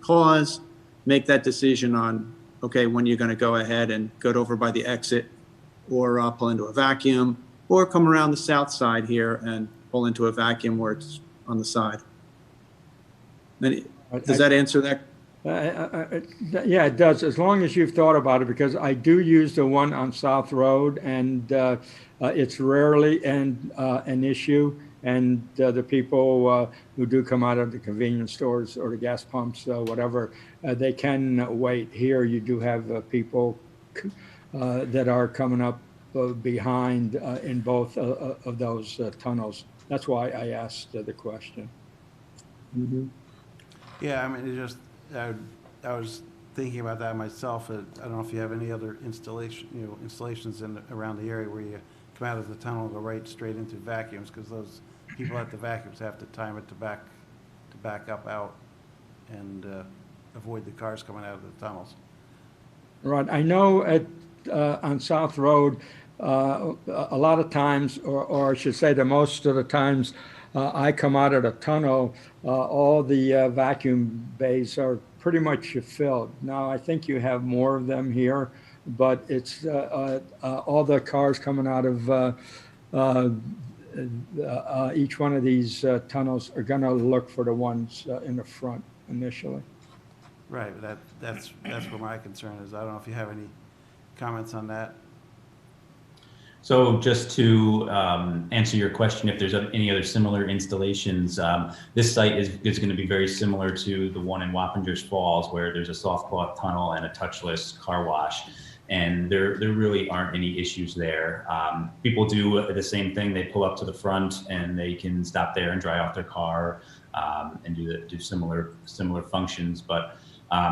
pause, make that decision on, okay, when you're going to go ahead and go over by the exit or pull into a vacuum, or come around the south side here and pull into a vacuum where it's on the side. Does that answer that Yeah, it does, as long as you've thought about it, because I do use the one on South Road, and it's rarely an issue. And the people who do come out of the convenience stores or the gas pumps, whatever, they can wait. Here, you do have people that are coming up behind in both of those tunnels. That's why I asked the question. Mhm. Yeah, I mean, it just, I was thinking about that myself. I don't know if you have any other installations around the area where you come out of the tunnel and go right straight into vacuums, because those people at the vacuums have to time it to back up out and avoid the cars coming out of the tunnels. Right, I know on South Road, a lot of times, or I should say that most of the times, I come out of the tunnel, all the vacuum bays are pretty much filled. Now, I think you have more of them here, but it's all the cars coming out of each one of these tunnels are going to look for the ones in the front initially. Right, but that's where my concern is. I don't know if you have any comments on that. So just to answer your question, if there's any other similar installations, this site is going to be very similar to the one in Wappingers Falls, where there's a soft cloth tunnel and a touchless car wash. And there really aren't any issues there. People do the same thing. They pull up to the front and they can stop there and dry off their car and do similar functions. But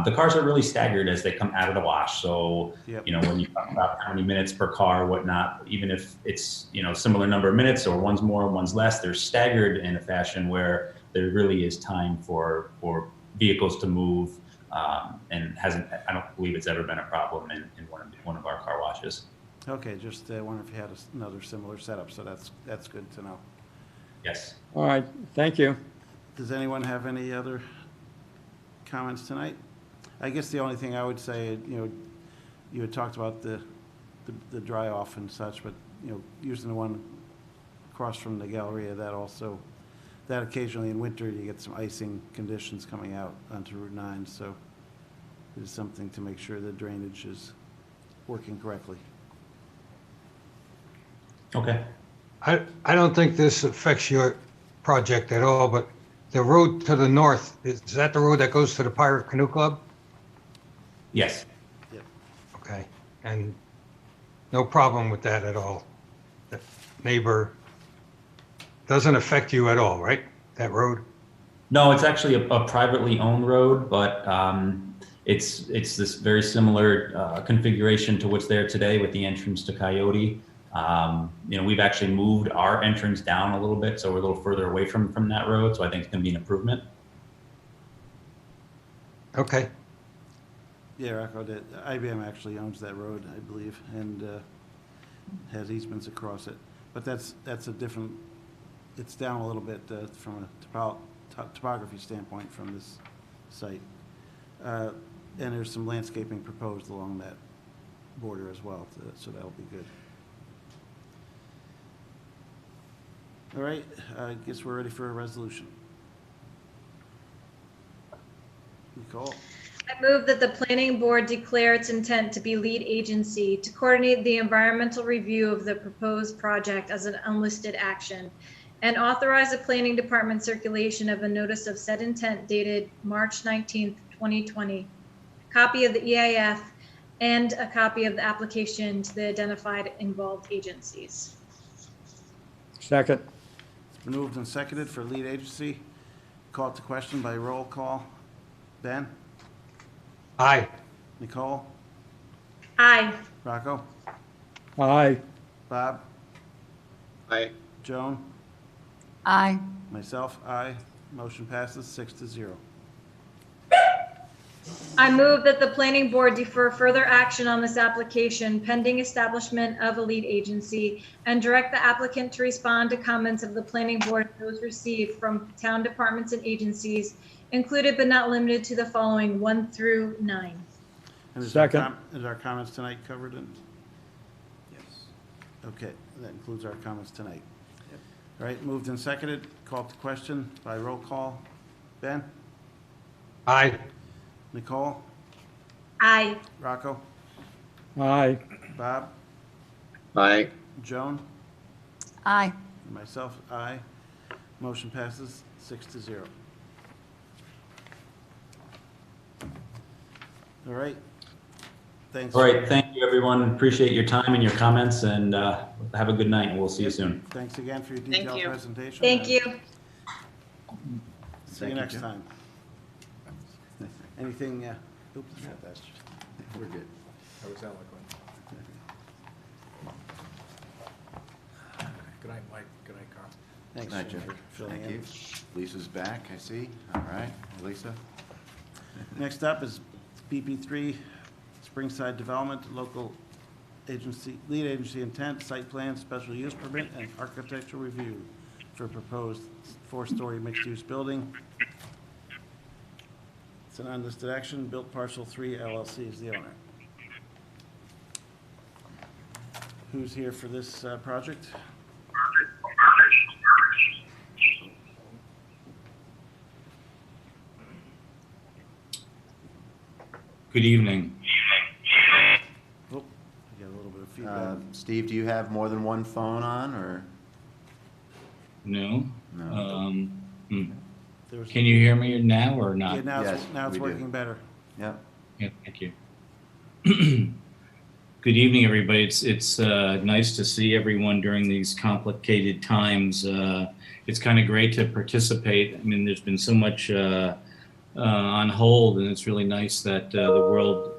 the cars are really staggered as they come out of the wash. So, Yep. When you talk about how many minutes per car, whatnot, even if it's, similar number of minutes or one's more, one's less, they're staggered in a fashion where there really is time for vehicles to move. And I don't believe it's ever been a problem in one of our car washes. Okay, just wonder if you had another similar setup, so that's good to know. Yes. All right, thank you. Does anyone have any other comments tonight? I guess the only thing I would say, you had talked about the dry off and such, but, using the one across from the Galleria, that occasionally in winter you get some icing conditions coming out onto Route 9, so it is something to make sure the drainage is working correctly. Okay. I don't think this affects your project at all, but the road to the north, is that the road that goes to the Pirate Canoe Club? Yes. Yep. Okay, and no problem with that at all? The neighbor doesn't affect you at all, right? That road? No, it's actually a privately owned road, but it's this very similar configuration to what's there today with the entrance to Coyote. We've actually moved our entrance down a little bit, so we're a little further away from that road. So I think it's going to be an improvement. Okay. Yeah, Rocco, IBM actually owns that road, I believe, and has easements across it. But that's a different, it's down a little bit from a topography standpoint from this site. And there's some landscaping proposed along that border as well, so that'll be good. All right, I guess we're ready for a resolution. Nicole? I move that the planning board declare its intent to be lead agency to coordinate the environmental review of the proposed project as an unlisted action, and authorize the planning department circulation of a notice of said intent dated March 19th, 2020, copy of the EIF, and a copy of the application to the identified involved agencies. Second. It's been moved and seconded for lead agency. Called to question by roll call. Ben? Aye. Nicole? Aye. Rocco? Aye. Bob? Aye. Joan? Aye. Myself, aye. Motion passes 6-0. I move that the planning board defer further action on this application pending establishment of a lead agency and direct the applicant to respond to comments of the planning board, those received from town departments and agencies, included but not limited to the following 1 through 9. And is Second. Is our comments tonight covered in? Yes. Okay, that includes our comments tonight. All right, moved and seconded. Called to question by roll call. Ben? Aye. Nicole, Aye. Rocco, Aye. Bob, Aye. Joan, Aye. and myself, aye. Motion passes 6-0. All right. Thanks. All right, thank you, everyone. Appreciate your time and your comments, and have a good night, and we'll see you soon. Thanks again for your Thank detailed you. presentation. Thank and you. See you Thank you, next Jim. time. Anything, oops, that's, We're good. That was eloquent. Good night, Mike. Good night, Carl. thanks. Good night, Jim, Jim. for filling Thank in. you. Lisa's back, I see. All right, Lisa. Next up is BP3, Springside Development, local agency, lead agency intent, site plan, special use permit, and architectural review for proposed 4-story mixed-use building. It's an unlisted action. Built Parcel 3 LLC is the owner. Who's here for this project? Good evening. Oh, I got a little bit of feedback. Steve, do you have more than one phone on, or? No? No. There was- Can you hear me now or not? Yeah, now Yes, now it's we do. working better. Yep. Yeah, thank you. Good evening, everybody. It's nice to see everyone during these complicated times. It's kind of great to participate. I mean, there's been so much on hold, and it's really nice that the world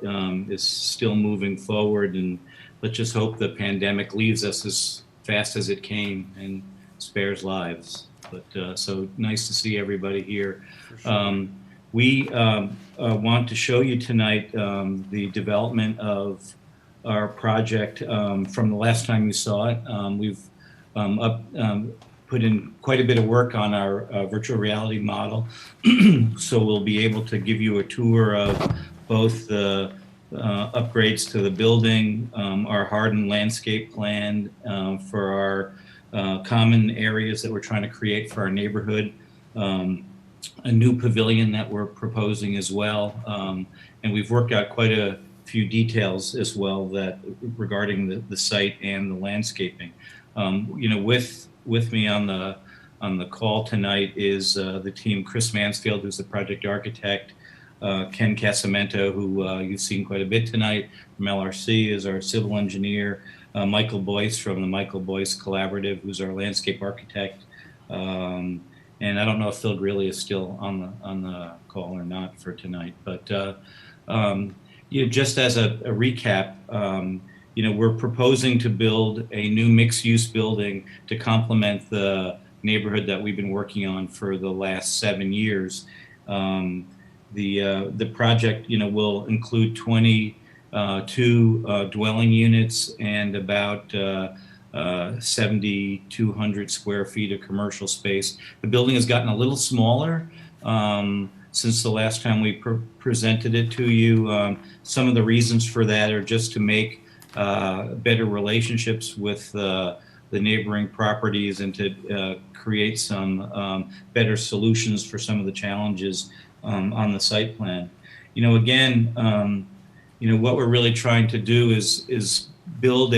is still moving forward. And let's just hope the pandemic leaves us as fast as it came and spares lives. But so nice to see everybody here. We want to show you tonight the development of our project from the last time you saw it. We've put in quite a bit of work on our virtual reality model. So we'll be able to give you a tour of both the upgrades to the building, our hardened landscape plan for our common areas that we're trying to create for our neighborhood, a new pavilion that we're proposing as well. And we've worked out quite a few details as well that regarding the site and the landscaping. You know, with me on the call tonight is the team, Chris Mansfield, who's the project architect, Ken Casamento, who you've seen quite a bit tonight from LRC, is our civil engineer, Michael Boyce from the Michael Boyce Collaborative, who's our landscape architect. And I don't know if Phil Greeley is still on the call or not for tonight, but you know, just as a recap, you know, we're proposing to build a new mixed-use building to complement the neighborhood that we've been working on for the last 7 years. The project, you know, will include 22 dwelling units and about 7,200 square feet of commercial space. The building has gotten a little smaller since the last time we presented it to you. Some of the reasons for that are just to make better relationships with the neighboring properties and to create some better solutions for some of the challenges on the site plan. You know, again, you know, what we're really trying to do is build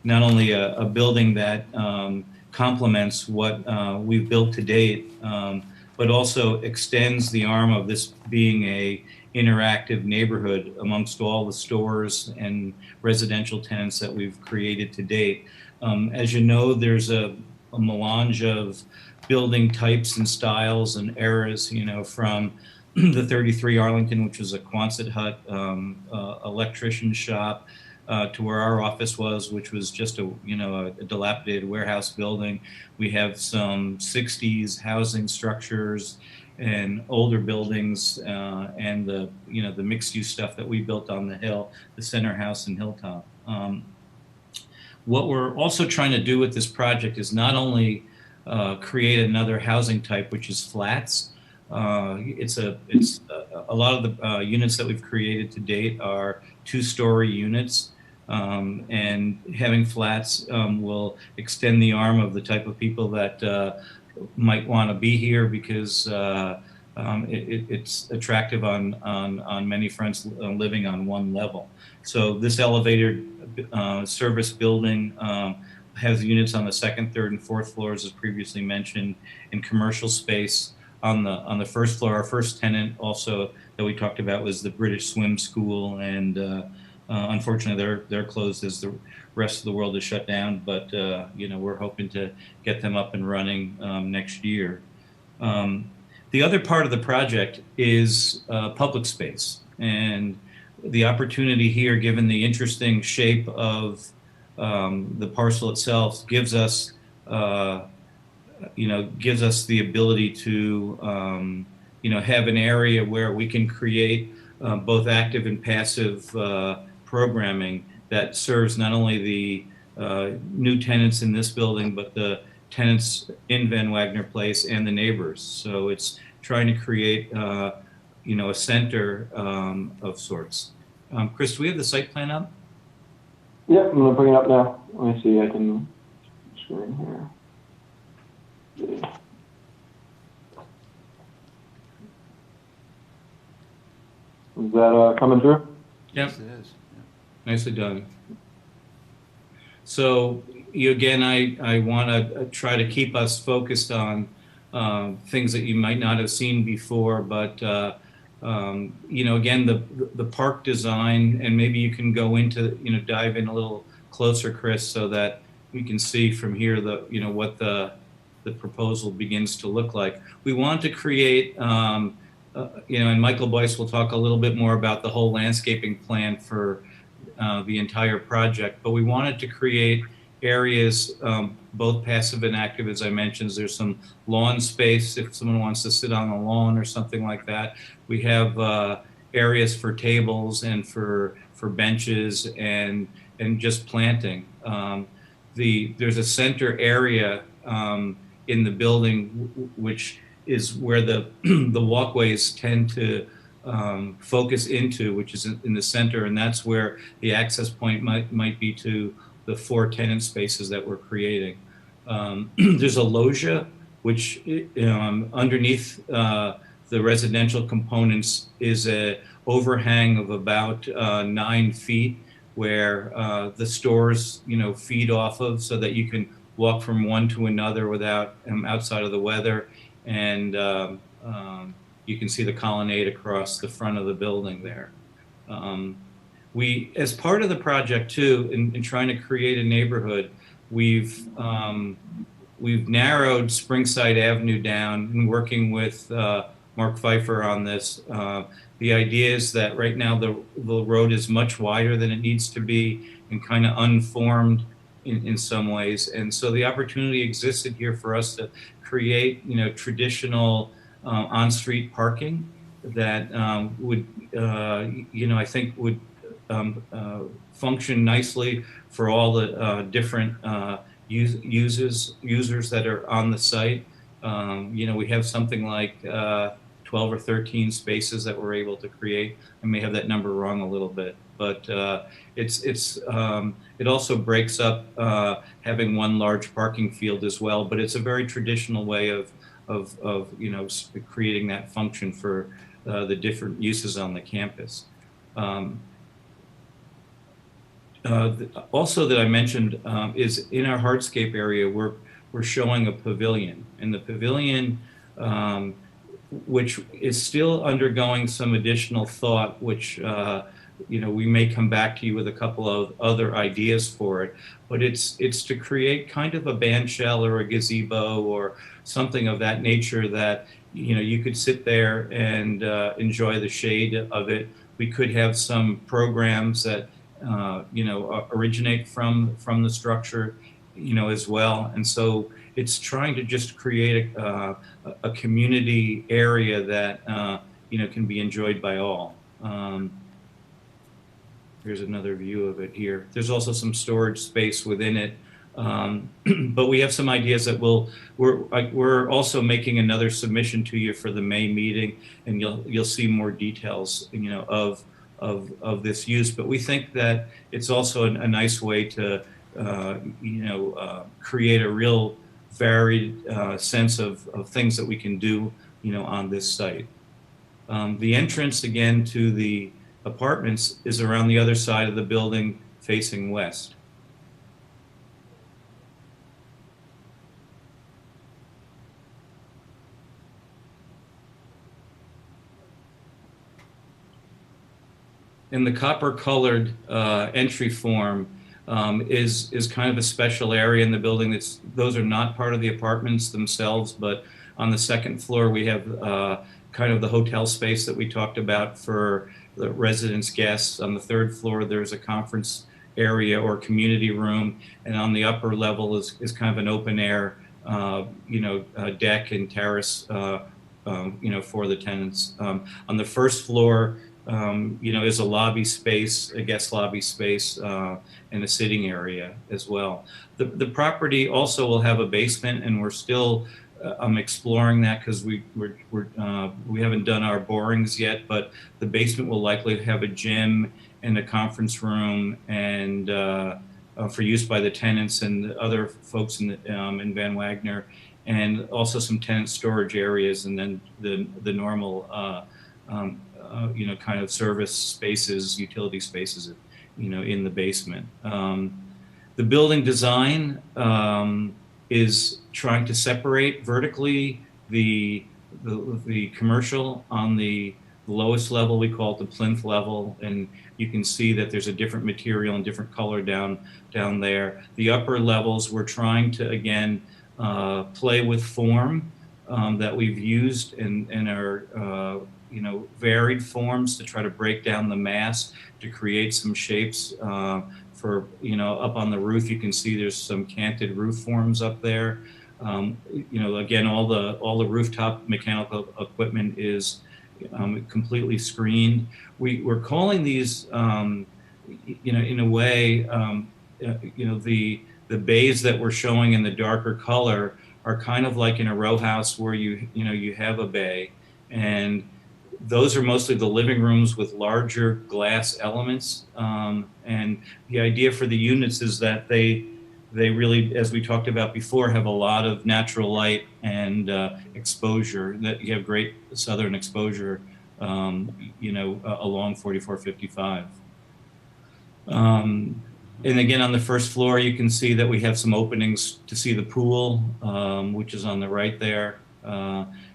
not only a building that complements what we've built to date, but also extends the arm of this being a interactive neighborhood amongst all the stores and residential tenants that we've created to date. As you know, there's a melange of building types and styles and eras, you know, from the 33 Arlington, which was a Quonset hut electrician shop, to where our office was, which was just a dilapidated warehouse building. We have some 60s housing structures and older buildings, and the mixed use stuff that we built on the hill, the center house and Hilltop. What we're also trying to do with this project is not only create another housing type, which is flats. It's a lot of the units that we've created to date are 2-story units. And having flats will extend the arm of the type of people that might want to be here because it's attractive on many fronts, living on one level. So this elevated service building has units on the second, third, and fourth floors, as previously mentioned, in commercial space. On the first floor, our first tenant also that we talked about was the British Swim School, and unfortunately they're closed as the rest of the world is shut down. But we're hoping to get them up and running next year. The other part of the project is public space, and the opportunity here, given the interesting shape of the parcel itself, gives us the ability to have an area where we can create both active and passive programming that serves not only the new tenants in this building, but the tenants in Van Wagner Place and the neighbors. So it's trying to create a center of sorts. Chris, do we have the site plan up? Yep, I'm gonna bring it up now. Let me see, I can screen here. Is that coming through? Yep. Nicely done. So again, I want to try to keep us focused on things that you might not have seen before, but again, the park design, and maybe you can go into, dive in a little closer, Chris, so that we can see from here what the proposal begins to look like. We want to create, and Michael Boyce will talk a little bit more about the whole landscaping plan for the entire project, but we wanted to create areas, both passive and active, as I mentioned. There's some lawn space if someone wants to sit on the lawn or something like that. We have areas for tables and for benches and just planting. There's a center area in the building which is where the walkways tend to focus into, which is in the center, and that's where the access point might be to the 4 tenant spaces that we're creating. There's a loggia, which underneath the residential components is a overhang of about 9 feet, where the stores feed off of, so that you can walk from one to another without outside of the weather, and you can see the colonnade across the front of the building there. We, as part of the project too, in trying to create a neighborhood, we've narrowed Springside Avenue down and working with Mark Pfeiffer on this. The idea is that right now the road is much wider than it needs to be and kind of unformed in some ways. And so the opportunity existed here for us to create, traditional on-street parking that would, I think would function nicely for all the different users that are on the site. We have something like 12 or 13 spaces that we're able to create. I may have that number wrong a little bit, but it also breaks up having one large parking field as well. But it's a very traditional way of creating that function for the different uses on the campus. Also that I mentioned is in our hardscape area, we're showing a pavilion, and the pavilion, which is still undergoing some additional thought, which we may come back to you with a couple of other ideas for it, but it's to create kind of a band shell or a gazebo or something of that nature that you could sit there and enjoy the shade of it. We could have some programs that originate from the structure, as well. And so it's trying to just create a community area that, can be enjoyed by all. Here's another view of it here. There's also some storage space within it. But we have some ideas that we're also making another submission to you for the May meeting, and you'll see more details, of this use. But we think that it's also a nice way to, create a real varied sense of things that we can do, on this site. The entrance again to the apartments is around the other side of the building facing west. And the copper colored entry form is kind of a special area in the building. Those are not part of the apartments themselves, but on the second floor we have kind of the hotel space that we talked about for the residents' guests. On the third floor there's a conference area or community room, and on the upper level is kind of an open air deck and terrace for the tenants. On the first floor is a lobby space, a guest lobby space, and a sitting area as well. The property also will have a basement, and we're still exploring that because we haven't done our borings yet. But the basement will likely have a gym and a conference room, and for use by the tenants and other folks in Van Wagner, and also some tenant storage areas, and then the normal. Kind of service spaces, utility spaces, in the basement. The building design is trying to separate vertically the commercial on the lowest level. We call it the plinth level, and you can see that there's a different material and different color down there. The upper levels, we're trying to again play with form that we've used in our varied forms to try to break down the mass to create some shapes for, up on the roof. You can see there's some canted roof forms up there. Again, all the rooftop mechanical equipment is completely screened. We're calling these, in a way, the bays that we're showing in the darker color are kind of like in a row house where you have a bay, and those are mostly the living rooms with larger glass elements. And the idea for the units is that they really, as we talked about before, have a lot of natural light and exposure. That you have great southern exposure, along 4455. And again, on the first floor, you can see that we have some openings to see the pool, which is on the right there.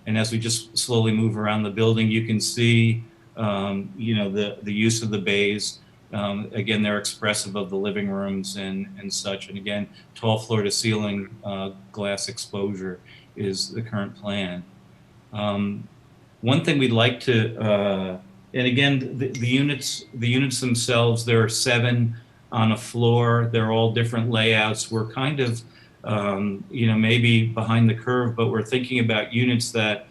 And as we just slowly move around the building, you can see, the use of the bays. Again, they're expressive of the living rooms and such. And again, tall floor to ceiling glass exposure is the current plan. One thing we'd like to, and again, the units themselves, there are 7 on a floor. They're all different layouts. We're kind of maybe behind the curve, but we're thinking about units that,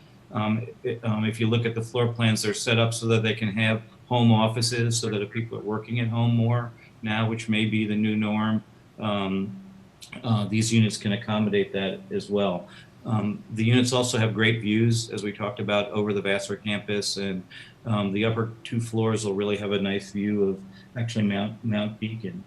if you look at the floor plans, they're set up so that they can have home offices, so that if people are working at home more now, which may be the new norm, these units can accommodate that as well. The units also have great views, as we talked about, over the Vassar campus, and the upper 2 floors will really have a nice view of actually Mount Beacon.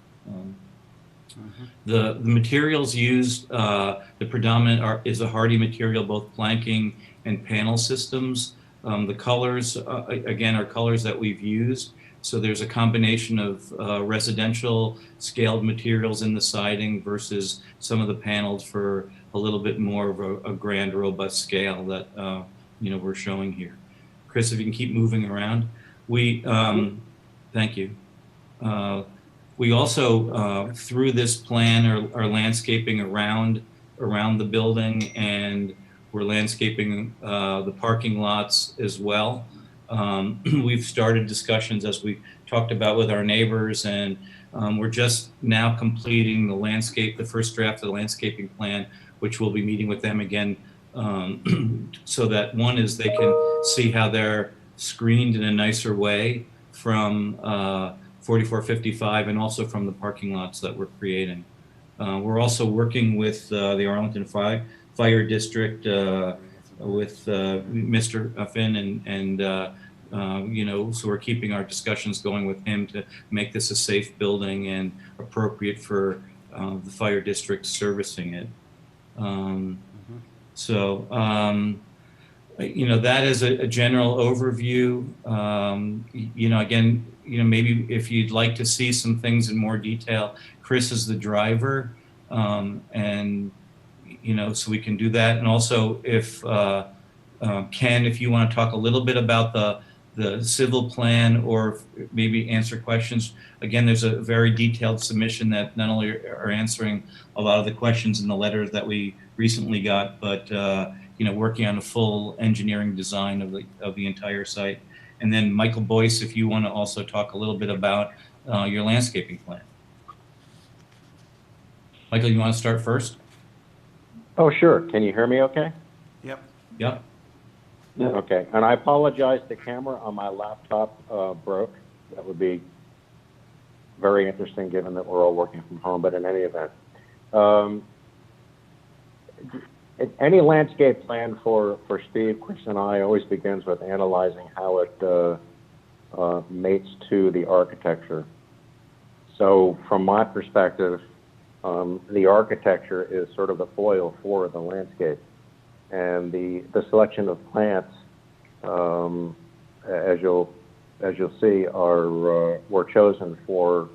The materials used, the predominant is a hardy material, both planking and panel systems. The colors, again, are colors that we've used. So there's a combination of residential scaled materials in the siding versus some of the panels for a little bit more of a grand, robust scale that we're showing here. Chris, if you can keep moving around. Thank you. We also, through this plan, are landscaping around the building, and we're landscaping the parking lots as well. We've started discussions, as we talked about, with our neighbors, and we're just now completing the first draft of the landscaping plan, which we'll be meeting with them again, so that one is they can see how they're screened in a nicer way from 4455 and also from the parking lots that we're creating. We're also working with the Arlington Fire District, with Mr. Finn, and so we're keeping our discussions going with him to make this a safe building and appropriate for the fire district servicing it. that is a general overview. Again, maybe if you'd like to see some things in more detail, Chris is the driver. And, so we can do that. And also if, Ken, if you want to talk a little bit about the civil plan or maybe answer questions. Again, there's a very detailed submission that not only are answering a lot of the questions in the letters that we recently got, but, working on a full engineering design of the entire site. And then Michael Boyce, if you want to also talk a little bit about your landscaping plan. Michael, you want to start first? Oh, sure. Can you hear me okay? Yep. Yep. Okay. And I apologize, the camera on my laptop broke. That would be very interesting given that we're all working from home, but in any event. Any landscape plan for Steve, Chris, and I always begins with analyzing how it mates to the architecture. So from my perspective, the architecture is sort of the foil for the landscape. And the selection of plants, as you'll see, were chosen for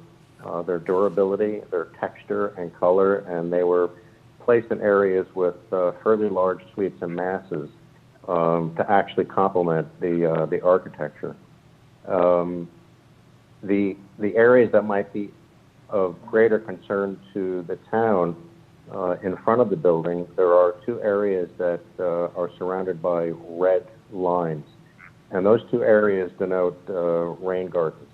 their durability, their texture and color, and they were placed in areas with fairly large sweeps and masses to actually complement the architecture. The areas that might be of greater concern to the town in front of the building, there are two areas that are surrounded by red lines. And those two areas denote rain gardens.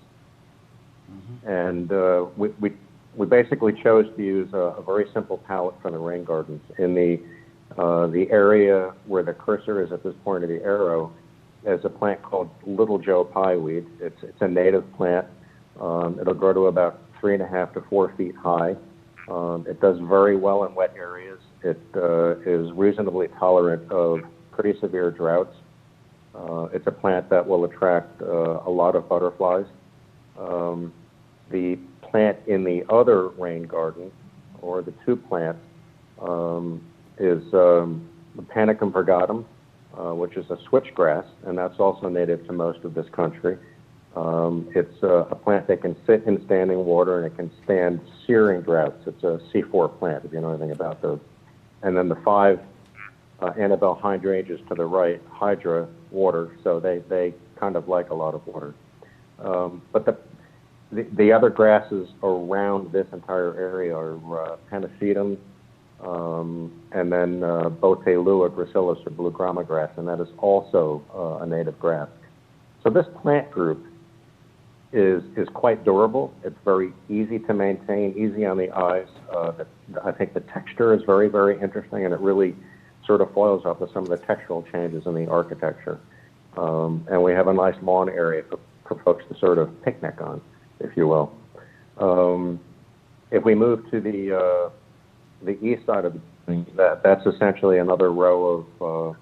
And we basically chose to use a very simple palette for the rain gardens. In the area where the cursor is at this point of the arrow, there's a plant called Little Joe Pieweed. It's a native plant. It'll grow to about 3.5 to 4 feet high. It does very well in wet areas. It is reasonably tolerant of pretty severe droughts. It's a plant that will attract a lot of butterflies. The plant in the other rain garden, or the two plants, is the Panicum virgatum, which is a switchgrass, and that's also native to most of this country. It's a plant that can sit in standing water and it can stand searing droughts. It's a C4 plant, if you know anything about those. And then the 5 Annabelle hydrangeas to the right, hydra water, so they kind of like a lot of water. But the other grasses around this entire area are Pennisetum, and then Botelua gracilis, or blue grama grass, and that is also a native grass. So this plant group is quite durable. It's very easy to maintain, easy on the eyes. I think the texture is very, very interesting, and it really sort of foils up with some of the textural changes in the architecture. And we have a nice lawn area for folks to sort of picnic on, if you will. If we move to the east side of the building, that's essentially another row of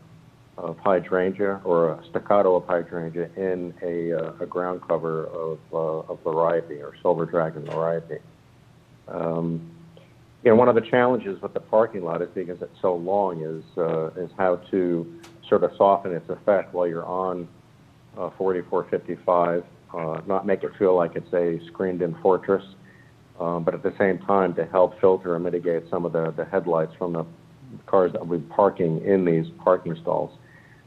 hydrangea, or a staccato of hydrangea in a ground cover of variety, or silver dragon variety. One of the challenges with the parking lot is, because it's so long, is how to sort of soften its effect while you're on 4455, not make it feel like it's a screened-in fortress, but at the same time to help filter and mitigate some of the headlights from the cars that will be parking in these parking stalls.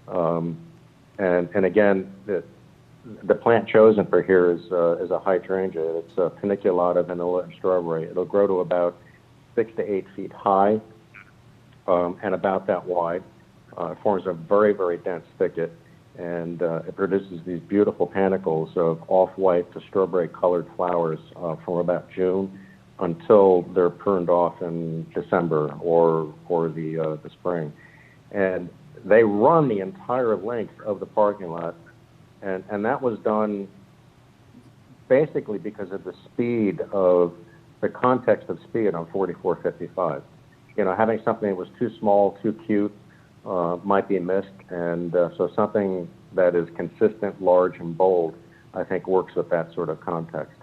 And again, the plant chosen for here is a hydrangea. It's a paniculata, vanilla, and strawberry. It'll grow to about 6 to 8 feet high and about that wide. It forms a very, very dense thicket, and it produces these beautiful panicles of off-white to strawberry-colored flowers from about June until they're pruned off in December or the spring. And they run the entire length of the parking lot, and that was done basically because of the speed of the context of speed on 4455. Having something that was too small, too cute, might be missed, and so something that is consistent, large, and bold, I think works with that sort of context.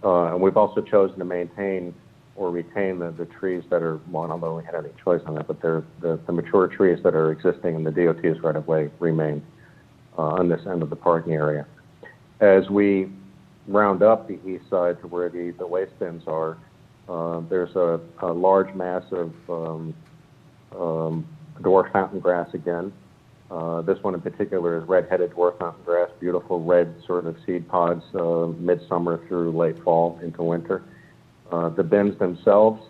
And we've also chosen to maintain or retain the trees that are, well, I don't know if we had any choice on that, but the mature trees that are existing in the DOT's right-of-way remain on this end of the parking area. As we round up the east side to where the waste bins are, there's a large mass of dwarf fountain grass again. This one in particular is red-headed dwarf fountain grass, beautiful red sort of seed pods, midsummer through late fall into winter. The bins themselves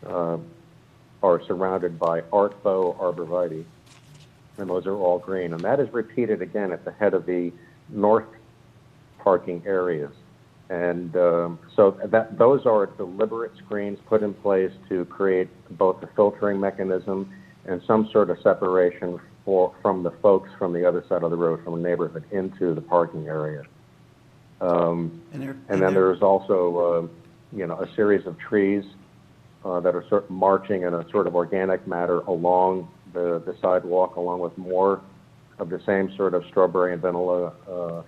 are surrounded by art bow arborvitae, and those are all green. And that is repeated again at the head of the north parking areas. And so those are deliberate screens put in place to create both a filtering mechanism and some sort of separation from the folks from the other side of the road, from the neighborhood into the parking area. And then there's also, a series of trees that are sort of marching in a sort of organic manner along the sidewalk, along with more of the same sort of strawberry and vanilla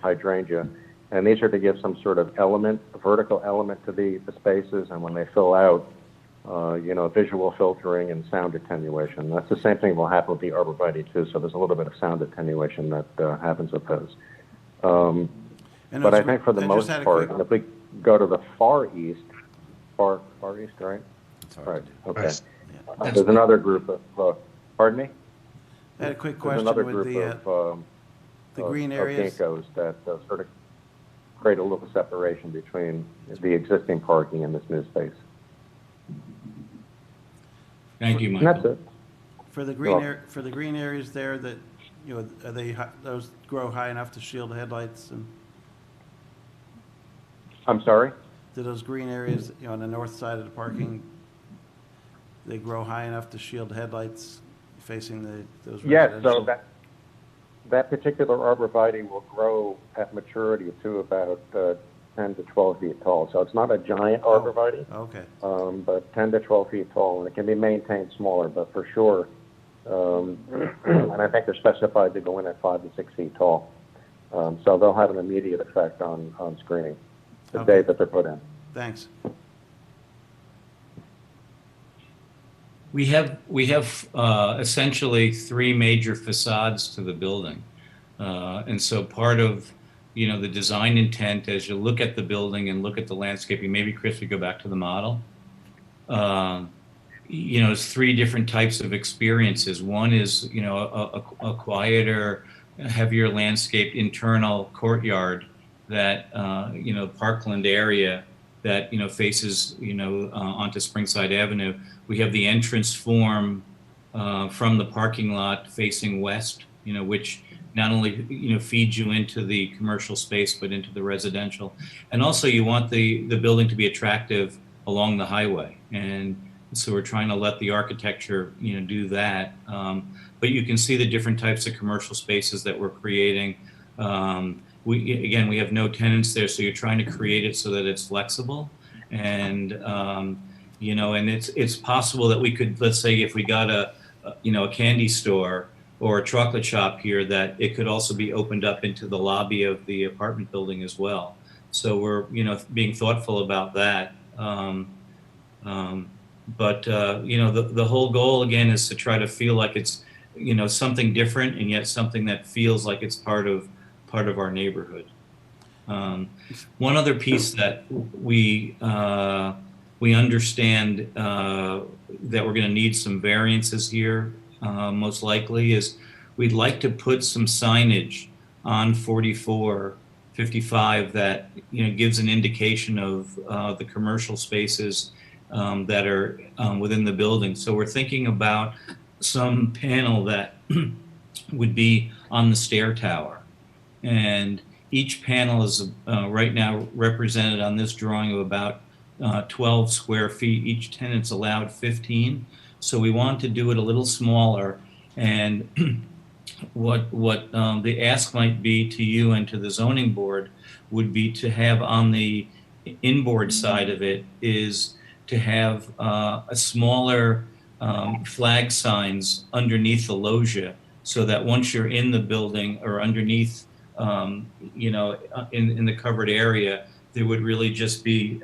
hydrangea. And these are to give some sort of element, a vertical element to the spaces, and when they fill out, visual filtering and sound attenuation. That's the same thing will happen with the arborvitae too, so there's a little bit of sound attenuation that happens with those. But I think for the most part, and if we go to the far east, right? Right, okay. There's another group of, pardon me? I had a quick There's question another with group the green of areas. ginkgos that sort of create a little separation between the existing parking and this new space. Thank you, And Michael. that's it. For the green areas there, that are those grow high enough to shield headlights? And I'm sorry? do those green areas on the north side of the parking, they grow high enough to shield headlights facing those Yes, residential? so that particular arborvitae will grow at maturity to about 10 to 12 feet tall. So it's not a giant arborvitae, Okay. but 10 to 12 feet tall, and it can be maintained smaller, but for sure, and I think they're specified to go in at 5 to 6 feet tall. So they'll have an immediate effect on screening the day that they're put in. Thanks. We have essentially three major facades to the building. And so part of, the design intent, as you look at the building and look at the landscaping, maybe Chris, we go back to the model. It's three different types of experiences. One is, a quieter, heavier landscape internal courtyard that, Parkland area that, faces, onto Springside Avenue. We have the entrance form from the parking lot facing west, which not only, feeds you into the commercial space, but into the residential. And also you want the building to be attractive along the highway. And so we're trying to let the architecture, do that. But you can see the different types of commercial spaces that we're creating. We have no tenants there, so you're trying to create it so that it's flexible. And, and it's possible that we could, let's say if we got a candy store or a chocolate shop here, that it could also be opened up into the lobby of the apartment building as well. So we're, being thoughtful about that. The whole goal again is to try to feel like it's, something different and yet something that feels like it's part of our neighborhood. One other piece that we understand that we're going to need some variances here, most likely, is we'd like to put some signage on 4455 that gives an indication of the commercial spaces that are within the building. So we're thinking about some panel that would be on the stair tower. And each panel is right now represented on this drawing of about 12 square feet. Each tenant's allowed 15. So we want to do it a little smaller. And what the ask might be to you and to the zoning board would be to have on the inboard side of it is to have a smaller flag signs underneath the loggia, so that once you're in the building or underneath, in the covered area, there would really just be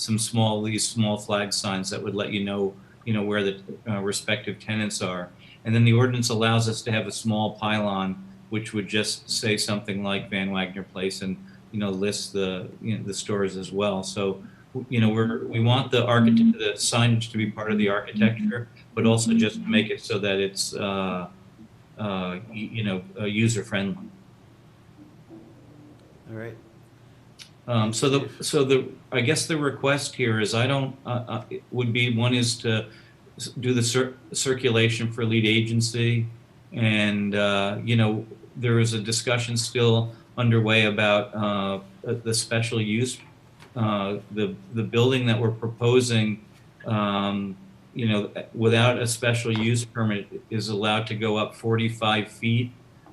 these small flag signs that would let you know where the respective tenants are. And then the ordinance allows us to have a small pylon, which would just say something like Van Wagner Place and, list the stores as well. So, we want the signage to be part of the architecture, but also just make it so that it's, user friendly. All right. I guess the request here is one is to do the circulation for lead agency, and there is a discussion still underway about the special use. The building that we're proposing, without a special use permit, is allowed to go up 45 feet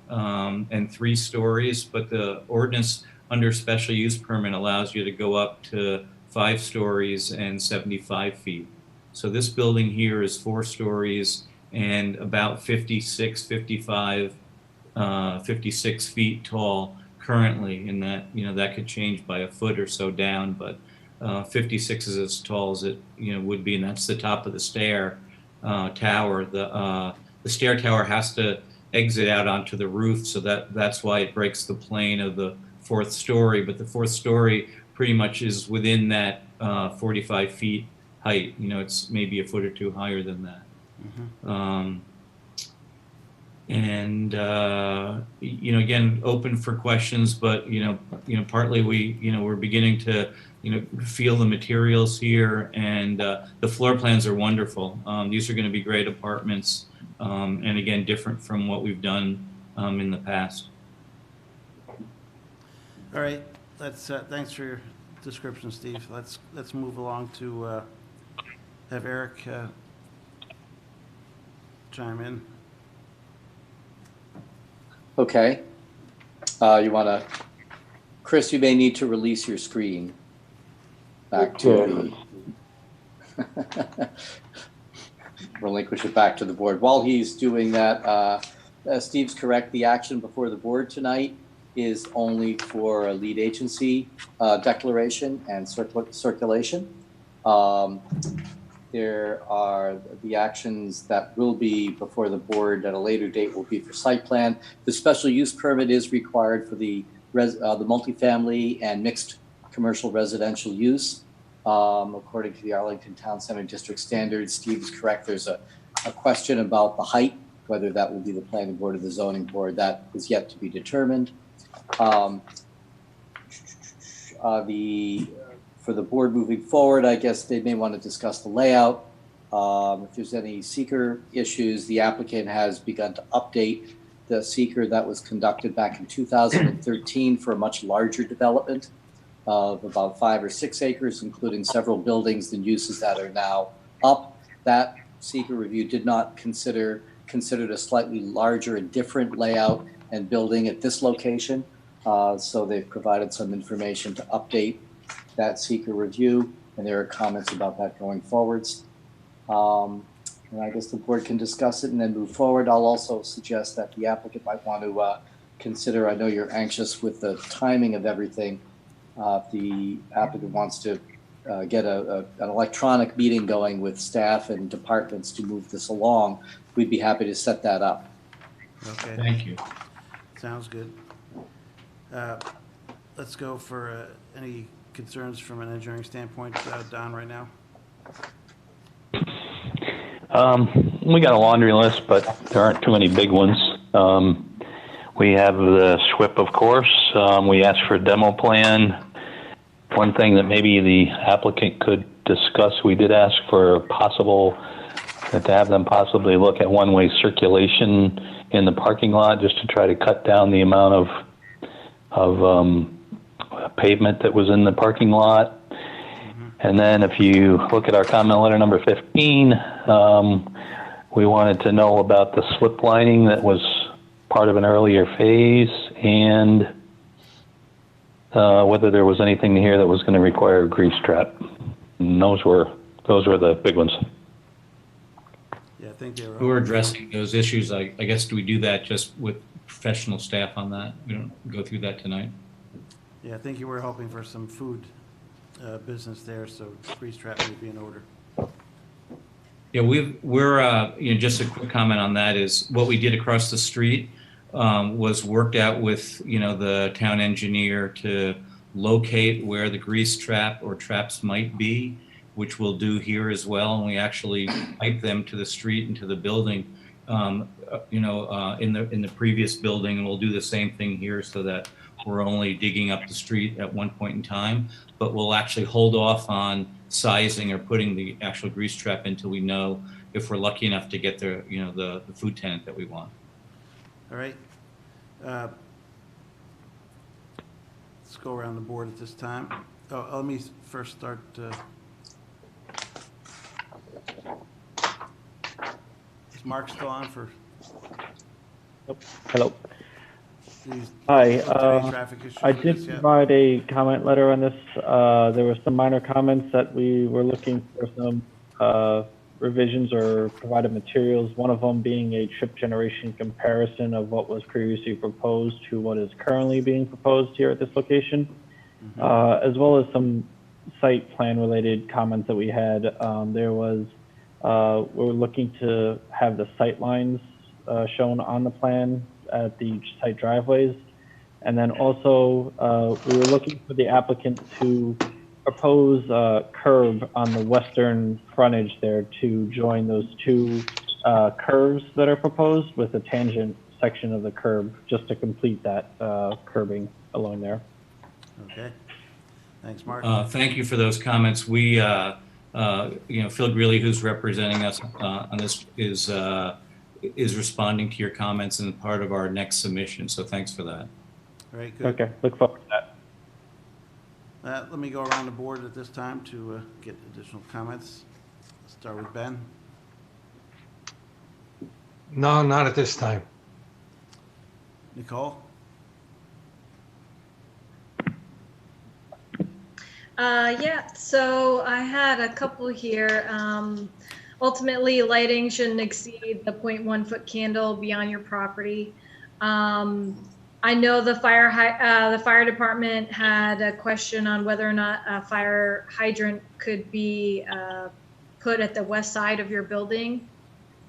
and 3 stories, but the ordinance under special use permit allows you to go up to 5 stories and 75 feet. So this building here is 4 stories and about 56 feet tall currently, and that could change by a foot or so down, but 56 is as tall as it would be, and that's the top of the stair tower. The stair tower has to exit out onto the roof, so that's why it breaks the plane of the 4th story, but the 4th story pretty much is within that 45 feet height. It's maybe a foot or 2 higher than that. Again, open for questions, but partly we're beginning to feel the materials here, and the floor plans are wonderful. These are going to be great apartments, and again, different from what we've done in the past. All right, thanks for your description, Steve. Let's move along to have Eric chime in. Okay. Chris, you may need to release your screen back to relinquish it back to the board. While he's doing that, Steve's correct. The action before the board tonight is only for a lead agency declaration and circulation. There are the actions that will be before the board at a later date will be for site plan. The special use permit is required for the multifamily and mixed commercial residential use. According to the Arlington Town Center District Standards, Steve is correct. There's a question about the height, whether that will be the planning board or the zoning board. That is yet to be determined. For the board moving forward, I guess they may want to discuss the layout. If there's any seeker issues, the applicant has begun to update the seeker that was conducted back in 2013 for a much larger development of about 5 or 6 acres, including several buildings and uses that are now up. That seeker review did not considered a slightly larger and different layout and building at this location. So they've provided some information to update that seeker review, and there are comments about that going forwards. And I guess the board can discuss it and then move forward. I'll also suggest that the applicant might want to consider, I know you're anxious with the timing of everything. If the applicant wants to get an electronic meeting going with staff and departments to move this along, we'd be happy to set that up. Okay. Thank you. Sounds good. Let's go for any concerns from an engineering standpoint, Don, right now? We got a laundry list, but there aren't too many big ones. We have the SWIP, of course. We asked for a demo plan. One thing that maybe the applicant could discuss, we did ask for to have them possibly look at one-way circulation in the parking lot, just to try to cut down the amount of pavement that was in the parking lot. And then if you look at our comment letter number 15, we wanted to know about the slip lining that was part of an earlier phase, and whether there was anything here that was going to require a grease trap. And those were the big ones. Yeah, I think they were. Who are addressing those issues? I guess, do we do that just with professional staff on that? We don't go through that tonight. Yeah, I think you were hoping for some food business there, so grease trap may be in order. Yeah, we're just a quick comment on that is what we did across the street was worked out with, the town engineer to locate where the grease trap or traps might be, which we'll do here as well. And we actually pipe them to the street and to the building, in the previous building. And we'll do the same thing here so that we're only digging up the street at one point in time, but we'll actually hold off on sizing or putting the actual grease trap until we know if we're lucky enough to get the food tenant that we want. All right. Let's go around the board at this time. Let me first start. Is Mark still on for? Hello. these Hi. traffic issues I with did this yet? provide a comment letter on this. There were some minor comments that we were looking for some revisions or provided materials, one of them being a trip generation comparison of what was previously proposed to what is currently being proposed here at this location, as well as some site plan related comments that we had. There was, we're looking to have the sight lines shown on the plan at the site driveways. And then also, we were looking for the applicant to propose a curb on the western frontage there to join those two curves that are proposed with a tangent section of the curb, just to complete that curbing along there. Okay. Thanks, Mark. Thank you for those comments. We, Phil Greeley, who's representing us on this, is responding to your comments and part of our next submission. So thanks for that. All right, good. Okay, look forward to that. Let me go around the board at this time to get additional comments. Let's start with Ben. No, not at this time. Nicole? Yeah, so I had a couple here. Ultimately, lighting shouldn't exceed the 0.1 foot candle beyond your property. I know the fire department had a question on whether or not a fire hydrant could be put at the west side of your building.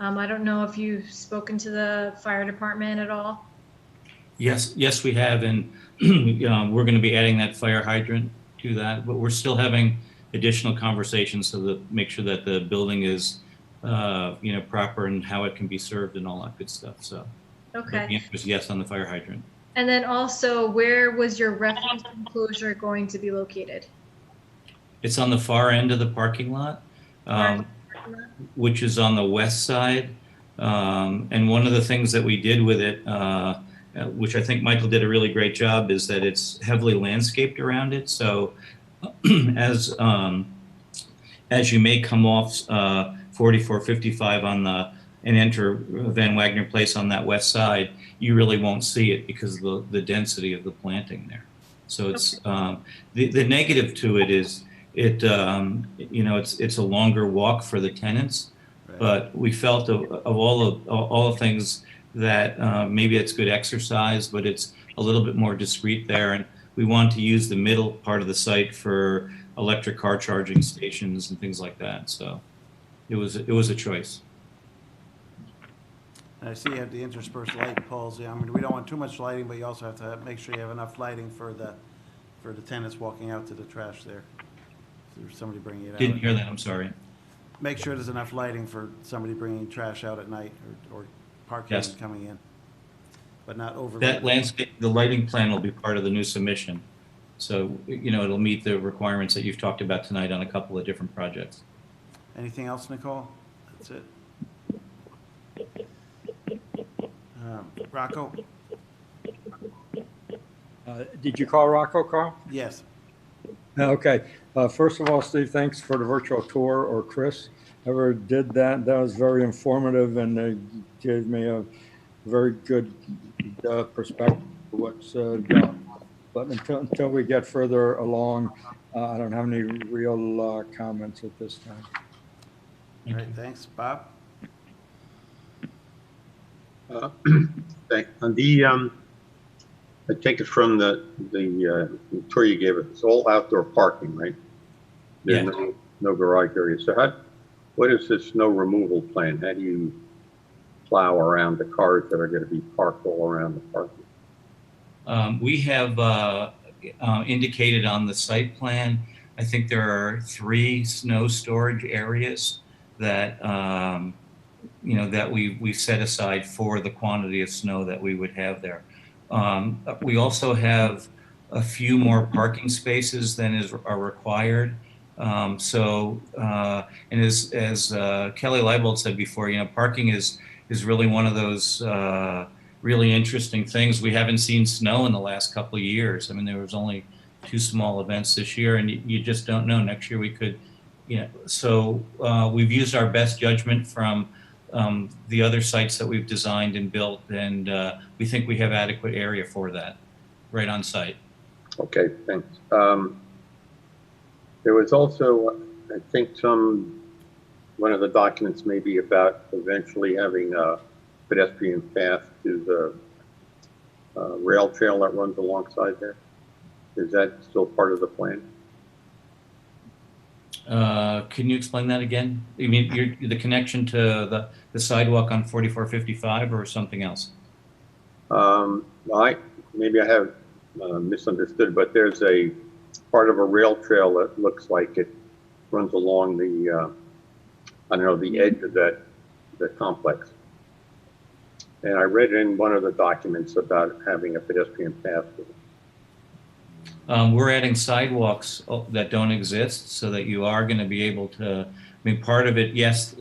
I don't know if you've spoken to the fire department at all. Yes, we have, and we're going to be adding that fire hydrant to that, but we're still having additional conversations to make sure that the building is, proper and how it can be served and all that good stuff. So, Okay. the answer is yes on the fire hydrant. And then also, where was your refuse enclosure going to be located? It's on the far end of the parking lot, which is on the west side. And one of the things that we did with it, which I think Michael did a really great job, is that it's heavily landscaped around it. So as you may come off 4455 and enter Van Wagner Place on that west side, you really won't see it because of the density of the planting there. So it's the negative to it is it's a longer walk for the tenants, but we felt of all the things that maybe it's good exercise, but it's a little bit more discreet there, and we want to use the middle part of the site for electric car charging stations and things like that. So it was a choice. And I see you have the interspersed light poles. Yeah, I mean, we don't want too much lighting, but you also have to make sure you have enough lighting for the tenants walking out to the trash there. So there's somebody bringing it out. Didn't hear that. I'm sorry. Make sure there's enough lighting for somebody bringing trash out at night or parking Yes. and coming in, but not over. That landscape, the lighting plan will be part of the new submission. So, it'll meet the requirements that you've talked about tonight on a couple of different projects. Anything else, Nicole? That's it. Rocco? Did you call Rocco, Carl? Yes. Okay. First of all, Steve, thanks for the virtual tour, or Chris, whoever did that. That was very informative, and they gave me a very good perspective of what's going on. But until we get further along, I don't have any real comments at this time. All right, thanks. Bob? On the, I take it from the tour you gave us, it's all outdoor parking, right? There's no garage area. So what is this snow removal plan? How do you plow around the cars that are going to be parked all around the parking? We have indicated on the site plan, I think there are 3 snow storage areas that, that we set aside for the quantity of snow that we would have there. We also have a few more parking spaces than are required. And as Kelly Leibold said before, parking is really one of those really interesting things. We haven't seen snow in the last couple of years. I mean, there was only 2 small events this year, and you just don't know. Next year we could, So we've used our best judgment from the other sites that we've designed and built, and we think we have adequate area for that, right on site. Okay, thanks. There was also, I think, one of the documents maybe about eventually having a pedestrian path to the rail trail that runs alongside there. Is that still part of the plan? Can you explain that again? You mean the connection to the sidewalk on 4455 or something else? Maybe I have misunderstood, but there's a part of a rail trail that looks like it runs along the, the edge of the complex. And I read in one of the documents about having a pedestrian path. We're adding sidewalks that don't exist so that you are going to be able to, part of it, yes,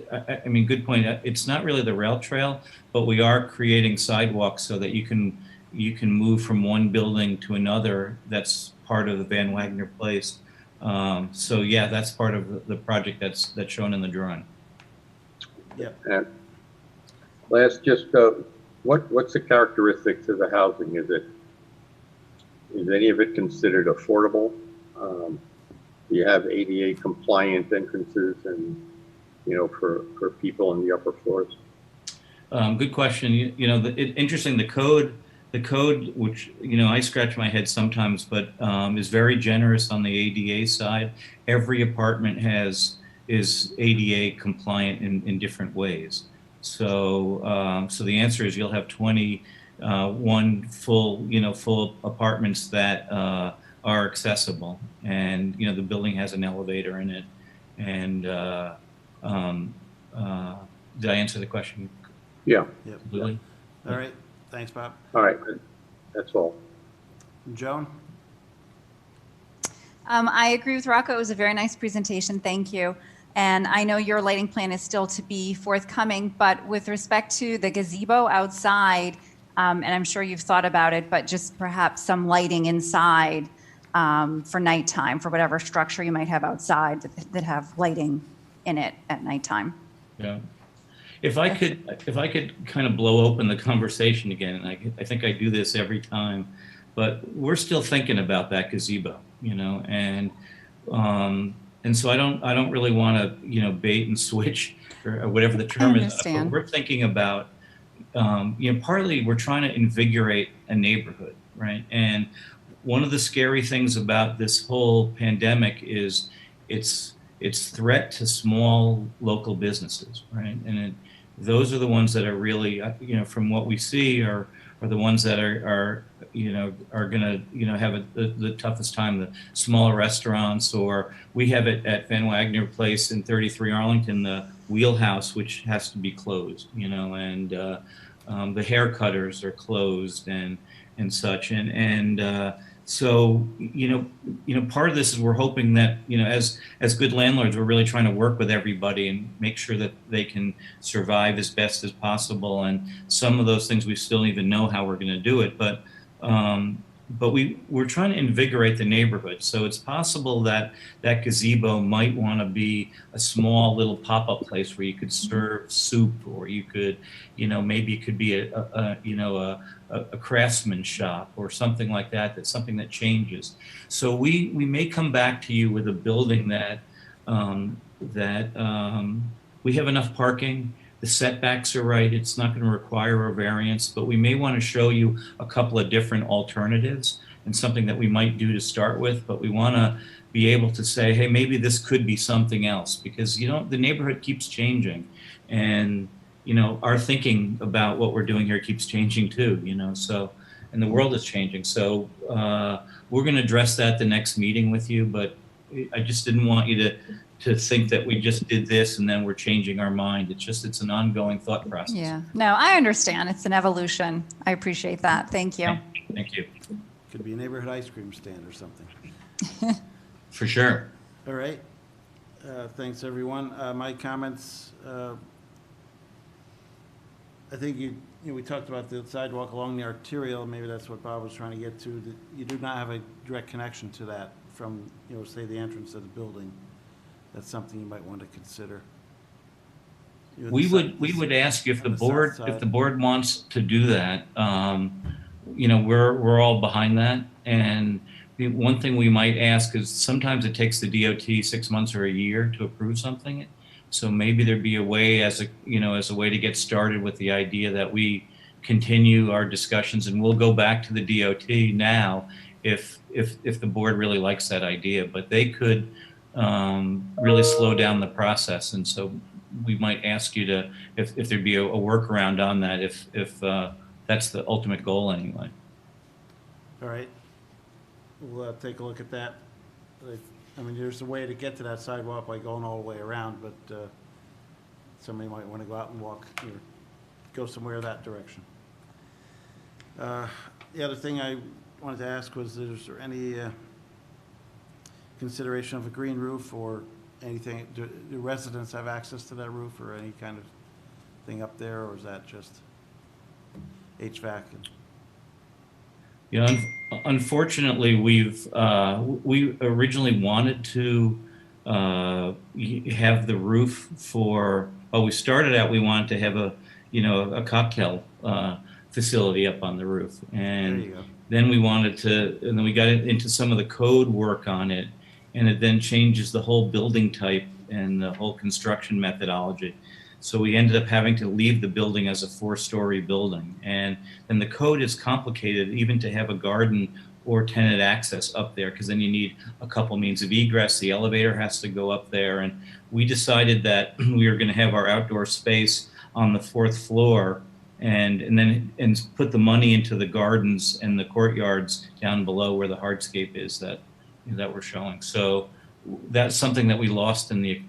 good point. It's not really the rail trail, but we are creating sidewalks so that you can move from one building to another. That's part of the Van Wagner Place. So yeah, that's part of the project that's shown in the drawing. Yeah. And last, just what's the characteristics of the housing? Is any of it considered affordable? Do you have ADA compliant entrances and, for people in the upper floors? Good question. Interesting, the code, which, I scratch my head sometimes, but is very generous on the ADA side. Every apartment is ADA compliant in different ways. So, so the answer is you'll have 21 full apartments that are accessible, and the building has an elevator in it. And did I answer the question? Yeah. Completely? All right. Thanks, Bob. All right. That's all. Joan? I agree with Rocco. It was a very nice presentation. Thank you. And I know your lighting plan is still to be forthcoming, but with respect to the gazebo outside, and I'm sure you've thought about it, but just perhaps some lighting inside for nighttime, for whatever structure you might have outside that have lighting in it at nighttime. Yeah. If I could kind of blow open the conversation again, and I think I do this every time, but we're still thinking about that gazebo, and so I don't really want to, bait and switch or whatever the term is. But we're thinking about, partly we're trying to invigorate a neighborhood, right? And one of the scary things about this whole pandemic is its threat to small local businesses, right? And those are the ones that are really, from what we see, are the ones that are going to, have the toughest time. The smaller restaurants, or we have it at Van Wagner Place in 33 Arlington, the Wheelhouse, which has to be closed, and the haircutters are closed and such, so, part of this is we're hoping that, as good landlords, we're really trying to work with everybody and make sure that they can survive as best as possible. And some of those things we still don't even know how we're going to do it, but we're trying to invigorate the neighborhood. So it's possible that that gazebo might want to be a small little pop-up place where you could serve soup, or you could, maybe it could be a craftsman shop or something like that. That's something that changes. So we may come back to you with a building that we have enough parking. The setbacks are right. It's not going to require a variance, but we may want to show you a couple of different alternatives. and something that we might do to start with, but we want to be able to say, hey, maybe this could be something else, because the neighborhood keeps changing, and our thinking about what we're doing here keeps changing too. So, and the world is changing. So we're going to address that the next meeting with you, but I just didn't want you to think that we just did this and then we're changing our mind. It's an ongoing thought process. Yeah, no, I understand. It's an evolution. I appreciate that. Thank you. Thank you. Could be a neighborhood ice cream stand or something. For sure. All right. Thanks, everyone. My comments, I think we talked about the sidewalk along the arterial. Maybe that's what Bob was trying to get to. That you do not have a direct connection to that from, say the entrance of the building. That's something you might want to consider. We would ask you if the board wants to do that. We're all behind that. And the one thing we might ask is sometimes it takes the DOT 6 months or a year to approve something. So maybe there'd be a way as a way to get started with the idea that we continue our discussions, and we'll go back to the DOT now if the board really likes that idea. But they could really slow down the process, and so we might ask you to if there'd be a workaround on that if that's the ultimate goal anyway. All right. We'll take a look at that. I mean, there's a way to get to that sidewalk by going all the way around, but somebody might want to go out and walk or go somewhere that direction. The other thing I wanted to ask was, is there any consideration of a green roof or anything? Do residents have access to that roof or any kind of thing up there, or is that just HVAC? Unfortunately, we originally wanted to have the roof for. Well, we started out. We wanted to have a cocktail facility up on the roof, and then we wanted to, and then we got into some of the code work on it, and it then changes the whole building type and the whole construction methodology. So we ended up having to leave the building as a 4-story building. And then the code is complicated even to have a garden or tenant access up there, because then you need a couple means of egress. The elevator has to go up there. And we decided that we were going to have our outdoor space on the 4th floor and put the money into the gardens and the courtyards down below where the hardscape is that we're showing. So that's something that we lost in the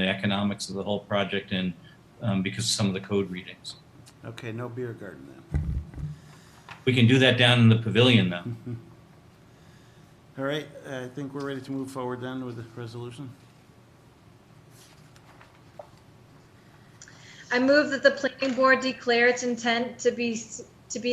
economics of the whole project, and because of some of the code readings. Okay, no beer garden then. We can do that down in the pavilion though. All right, I think we're ready to move forward then with the resolution. I move that the planning board declare its intent to be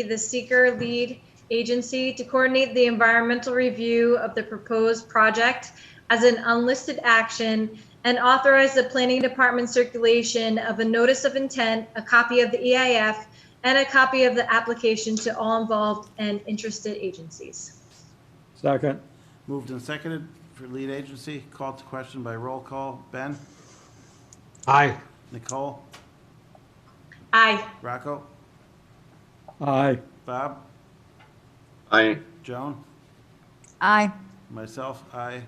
the seeker lead agency to coordinate the environmental review of the proposed project as an unlisted action, and authorize the planning department circulation of a notice of intent, a copy of the EIF, and a copy of the application to all involved and interested agencies. Second. Moved and seconded for lead agency. Called to question by roll call. Ben? Aye. Nicole? Aye. Rocco? Aye. Bob? Aye. Joan? Aye. Myself, aye.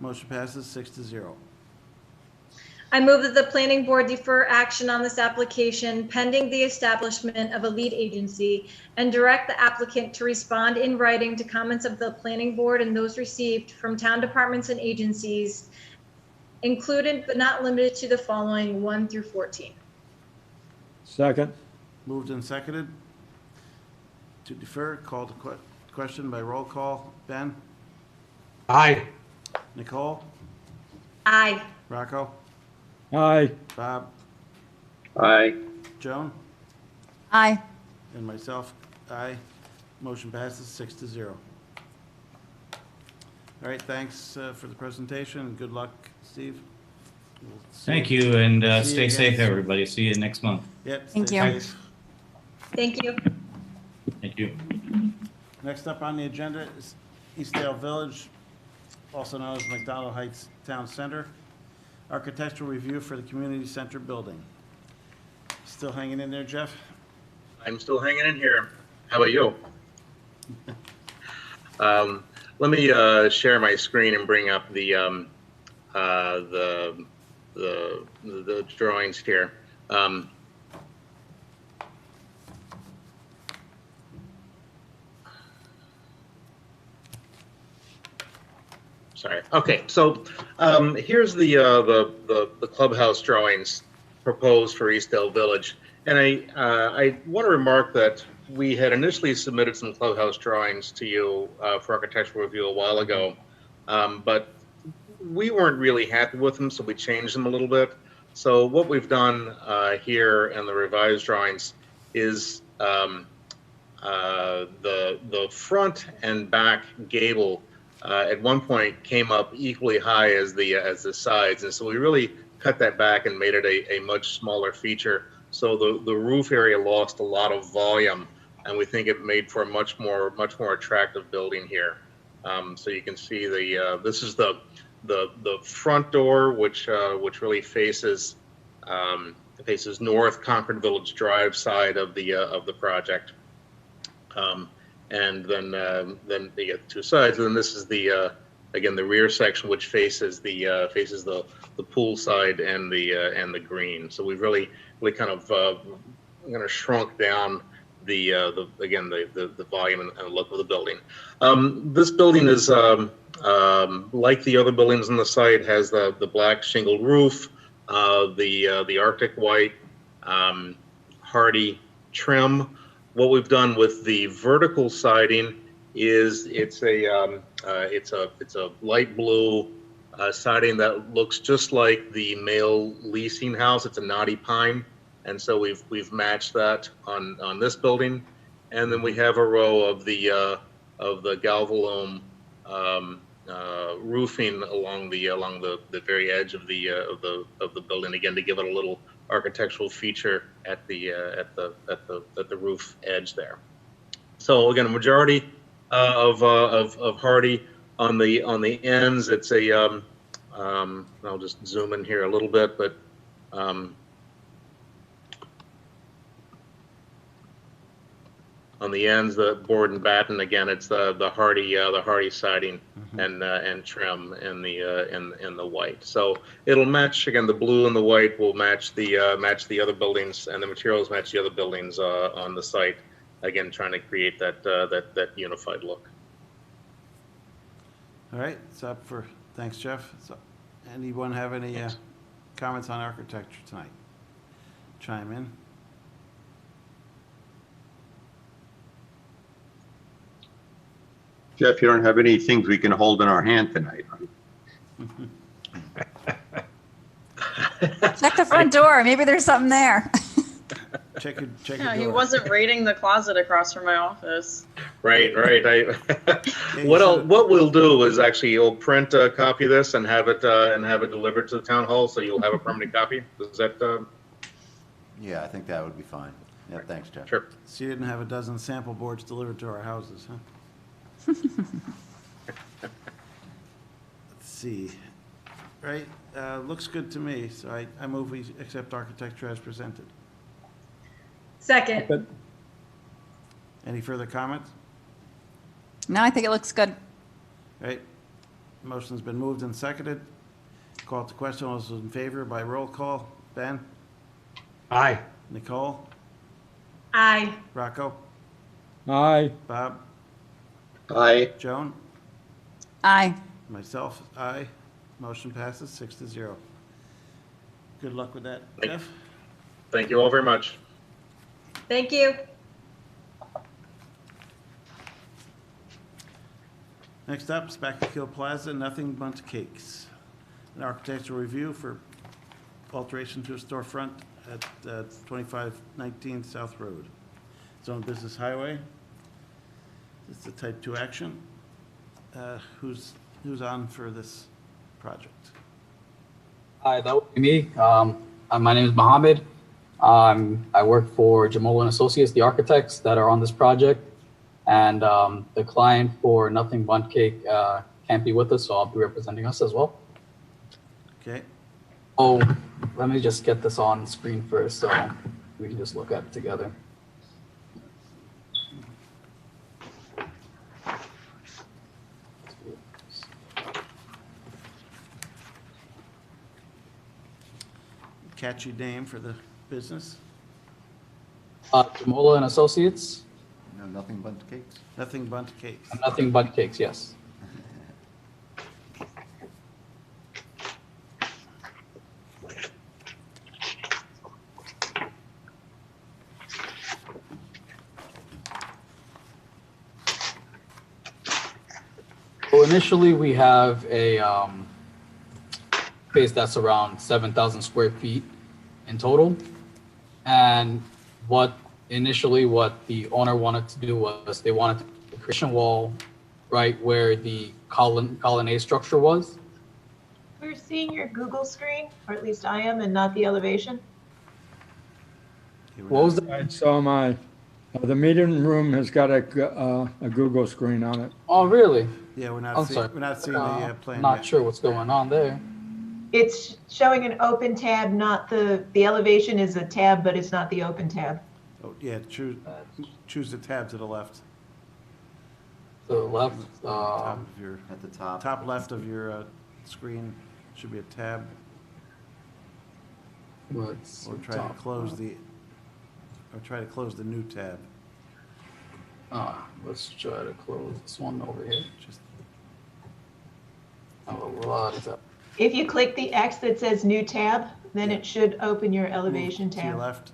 Motion passes 6-0. I move that the planning board defer action on this application pending the establishment of a lead agency, and direct the applicant to respond in writing to comments of the planning board and those received from town departments and agencies, included but not limited to the following 1 through 14. Second. Moved and seconded to defer. Called to question by roll call. Ben? Aye. Nicole? Aye. Rocco? Aye. Bob? Aye. Joan? Aye. And myself, aye. Motion passes 6-0. All right, thanks for the presentation, and good luck, Steve. We'll Thank you, and see you stay again safe, soon. everybody. See you next month. Yep. Thank stay you. safe. Thank you. Thank you. Next up on the agenda is Eastdale Village, also known as McDonald Heights Town Center. Architectural review for the community center building. Still hanging in there, Jeff? I'm still hanging in here. How about you? Let me share my screen and bring up the drawings here. Sorry. Okay, so here's the clubhouse drawings proposed for Eastdale Village, and I want to remark that we had initially submitted some clubhouse drawings to you for architectural review a while ago, but we weren't really happy with them, so we changed them a little bit. So what we've done here in the revised drawings is the front and back gable at one point came up equally high as the sides, and so we really cut that back and made it a much smaller feature. So the roof area lost a lot of volume, and we think it made for a much more attractive building here. So you can see this is the front door, which really faces north, Concord Village Drive side of the project. And then you get two sides, and then this is again the rear section, which faces the pool side and the green. So we've really kind of shrunk down the volume and the look of the building. This building is like the other buildings on the site, has the black shingled roof, the Arctic white hardy trim. What we've done with the vertical siding is it's a light blue siding that looks just like the male leasing house. It's a knotty pine, and so we've matched that on this building, and then we have a row of the Galvalume roofing along the very edge of the building, again to give it a little architectural feature at the roof edge there. So again, a majority of hardy on the ends. It's a I'll just zoom in here a little bit, but on the ends, the board and batten, again, it's the hardy siding and trim and the white. So it'll match, again, the blue and the white will match the other buildings, and the materials match the other buildings on the site. Again, trying to create that unified look. All right, it's up for, thanks, Jeff. So, anyone have any comments on architecture tonight? Chime in. Jeff, you don't have any things we can hold in our hand tonight, right? Check the front door. Maybe there's something there. Check your Yeah, he door. wasn't raiding the closet across from my office. Right. What we'll do is actually you'll print a copy of this and have it delivered to the town hall, so you'll have a permanent copy. Is that? Yeah, I think that would be fine. Yeah, thanks, Jeff. Sure. So you didn't have a dozen sample boards delivered to our houses, huh? Let's see. Right, looks good to me, so I move we accept architecture as presented. Second. Any further comments? No, I think it looks good. Right, motion's been moved and seconded. Call to question, all those in favor by roll call. Ben? Aye. Nicole? Aye. Rocco? Aye. Bob? Aye. Joan? Aye. Myself, aye. Motion passes 6-0. Good luck with that, Jeff. Thank you all very much. Thank you. Next up, Spectacle Plaza, Nothing Bundt Cakes. An architectural review for alteration to a storefront at 2519 South Road. It's on Business Highway. It's a type 2 action. Who's on for this project? Hi, that would be me. My name is Mohammed. I work for Jamal and Associates, the architects that are on this project. And the client for Nothing Bundt Cake can't be with us, so I'll be representing us as well. Okay. Oh, let me just get this on screen first so we can just look at it together. catchy name for the business? Jamola and Associates, No, nothing but cakes? Nothing Bundt Cakes. Nothing But Cakes, yes. So initially, we have a space that's around 7,000 square feet in total. And what the owner wanted to do was they wanted the Christian wall right where the colonnade structure was. We're seeing your Google screen, or at least I am, and not the elevation. What was that? Right, so am I. The meeting room has got a Google screen on it. Oh, really? Yeah, we're I'm not sorry. seeing the plan Not yet. sure what's going on there. It's showing an open tab, not the elevation is a tab, but it's not the open tab. Oh, yeah, choose the tab to the left. To the left. Top of your, At the top. top left of your screen should be a tab. Let's Or try to close the new tab. Let's try to close this one over here. Just Oh, a lot of that. If you click the X that says new tab, then it should open your elevation to your tab. left.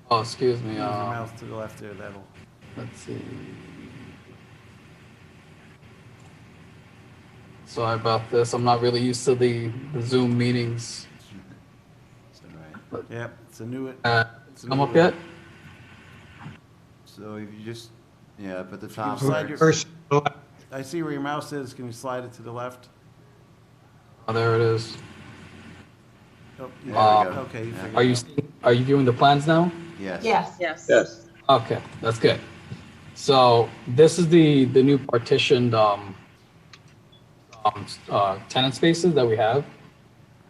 Oh, excuse me. Move your mouse to the left there, that'll. Let's see. Sorry about this. I'm not really used to the Zoom meetings. It's all right. Yep, it's a new. Come up yet? So if you just, yeah, up at the Can you top. slide your- First, I see where your mouse is. Can you slide it to the left? Oh, there it is. Oh, There yeah, we go. okay. you Yeah. figured Are you viewing the plans now? Yes. Yes. Yes. Okay, that's good. So this is the new partitioned tenant spaces that we have.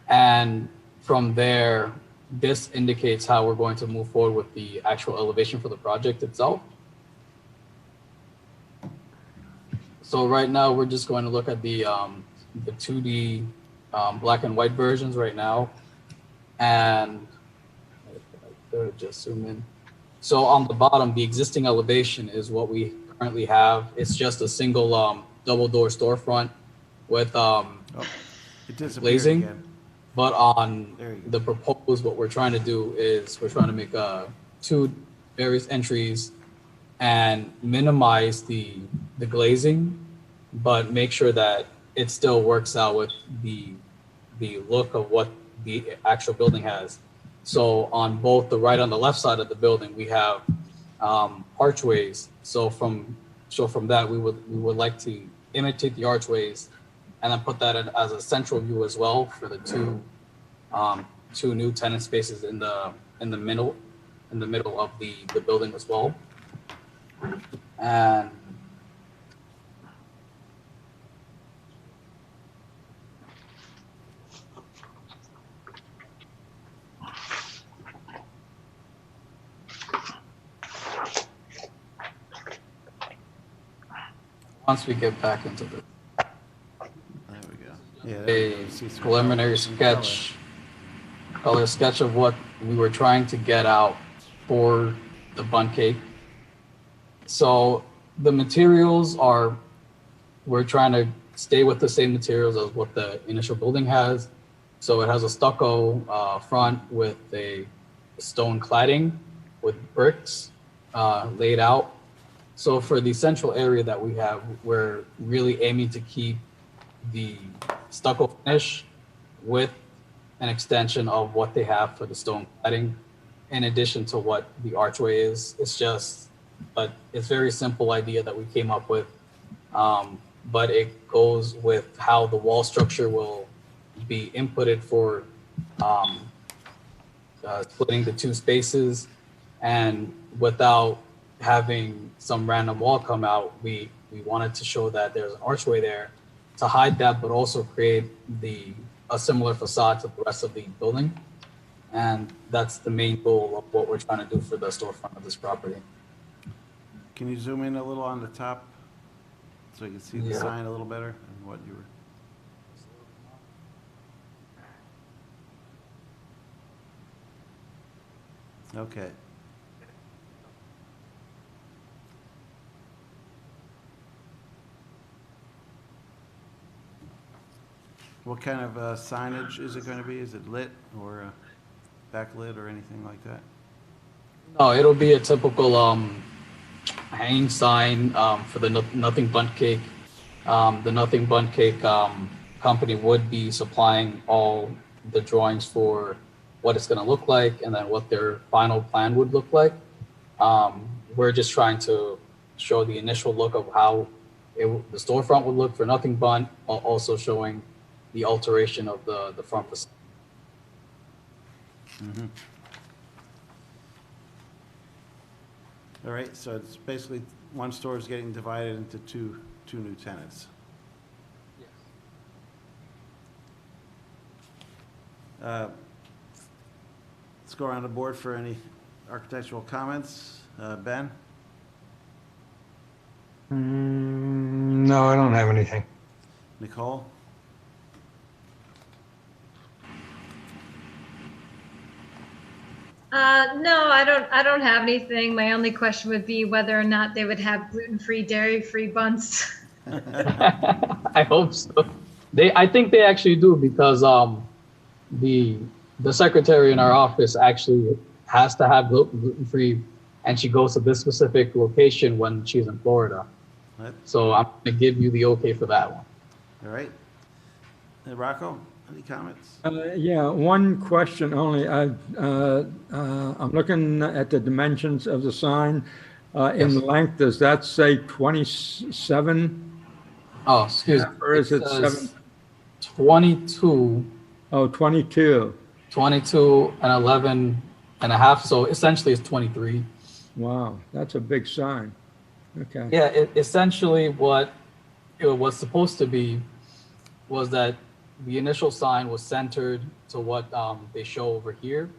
And from there, this indicates how we're going to move forward with the actual elevation for the project itself. So right now, we're just going to look at the 2D black and white versions right now. And just zoom in. So on the bottom, the existing elevation is what we currently have. It's just a single double door storefront with It disappeared glazing. again. But on There you go. the proposed, what we're trying to do is we're trying to make two various entries and minimize the glazing, but make sure that it still works out with the look of what the actual building has. So on both the right and the left side of the building, we have archways. So from that, we would like to imitate the archways and then put that as a central view as well for the two new tenant spaces in the middle of the building as well. And once we get back into the There we go. Yeah, there you a go. See some preliminary color, some color. color sketch of what we were trying to get out for the bun cake. So the materials are, we're trying to stay with the same materials as what the initial building has. So it has a stucco front with a stone cladding with bricks laid out. So for the central area that we have, we're really aiming to keep the stucco finish with an extension of what they have for the stone cladding, in addition to what the archway is. But it's very simple idea that we came up with. But it goes with how the wall structure will be inputted for splitting the two spaces, and without having some random wall come out, we wanted to show that there's an archway there to hide that, but also create a similar facade to the rest of the building. And that's the main goal of what we're trying to do for the storefront of this property. Can you zoom in a little on the top so you can see the Yeah. sign a little better and what you were? Okay. What kind of signage is it going to be? Is it lit or backlit or anything like that? No, it'll be a typical hanging sign for the Nothing Bundt Cake. The Nothing Bundt Cake company would be supplying all the drawings for what it's going to look like and then what their final plan would look like. We're just trying to show the initial look of how the storefront would look for Nothing Bundt, while also showing the alteration of the front facade. Mm-hmm. All right, so it's basically one store is getting divided into two new tenants. Yes. Let's go around the board for any architectural comments. Ben? No, I don't have anything. Nicole? No, I don't have anything. My only question would be whether or not they would have gluten-free, dairy-free buns. I hope so. I think they actually do because the secretary in our office actually has to have gluten-free, and she goes to this specific location when she's in Florida. What? So I'm gonna give you the okay for that one. All right. Rocco, any comments? Yeah, one question only. I'm looking at the dimensions of the sign. In Yes. length, does that say 27? Oh, excuse me. Or is it says 7? 22, Oh, 22. 22 and 11 and a half. So essentially it's 23. Wow, that's a big sign. Okay. Yeah, essentially what it was supposed to be was that the initial sign was centered to what they show over here.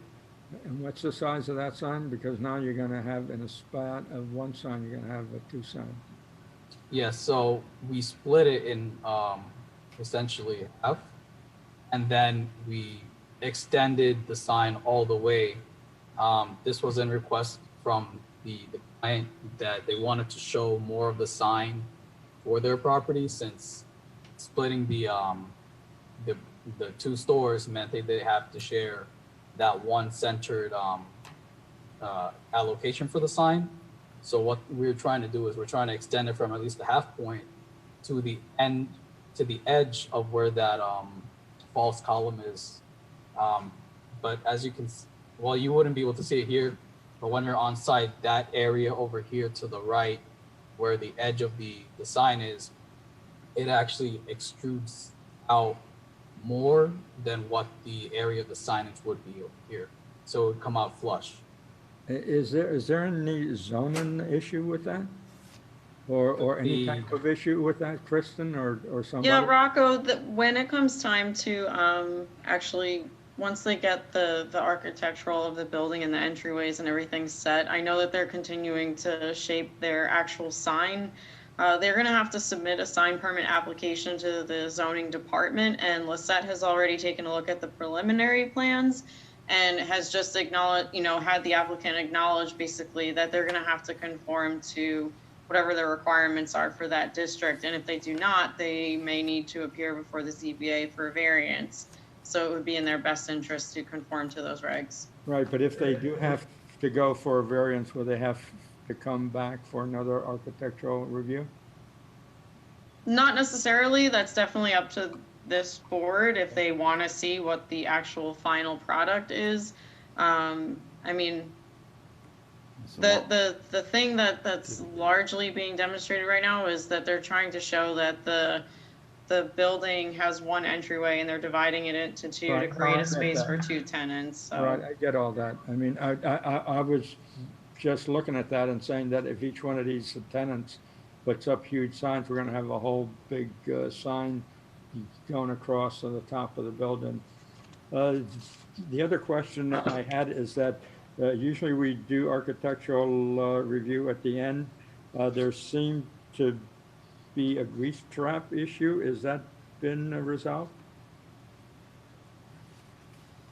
And what's the size of that sign? Because now you're going to have, in a spot of one sign, you're going to have two signs. Yeah, so we split it in essentially half, and then we extended the sign all the way. This was in request from the client that they wanted to show more of the sign for their property, since splitting the two stores meant they have to share that one centered allocation for the sign. So what we're trying to do is we're trying to extend it from at least the half point to the end, to the edge of where that false column is. But as you can, well, you wouldn't be able to see it here, but when you're on site, that area over here to the right, where the edge of the sign is, it actually extrudes out more than what the area of the signage would be over here. So it would come out flush. Is there any zoning issue with that? Or any type of issue with that, Kristen, or somebody? Yeah, Rocco, when it comes time to actually, once they get the architectural of the building and the entryways and everything set, I know that they're continuing to shape their actual sign. They're going to have to submit a sign permit application to the zoning department, and Lisette has already taken a look at the preliminary plans and has just acknowledged, had the applicant acknowledge basically that they're going to have to conform to whatever the requirements are for that district. And if they do not, they may need to appear before the ZBA for a variance. So it would be in their best interest to conform to those regs. Right, but if they do have to go for a variance, will they have to come back for another architectural review? Not necessarily. That's definitely up to this board if they want to see what the actual final product is. I mean, the thing that's largely being demonstrated right now is that they're trying to show that the building has one entryway and they're dividing it into two to Right. create I a get space that. for two tenants. So. Right, I get all that. I mean, I was just looking at that and saying that if each one of these tenants puts up huge signs, we're gonna have a whole big sign going across to the top of the building. The other question I had is that usually we do architectural review at the end. There seemed to be a grease trap issue. Is that been resolved?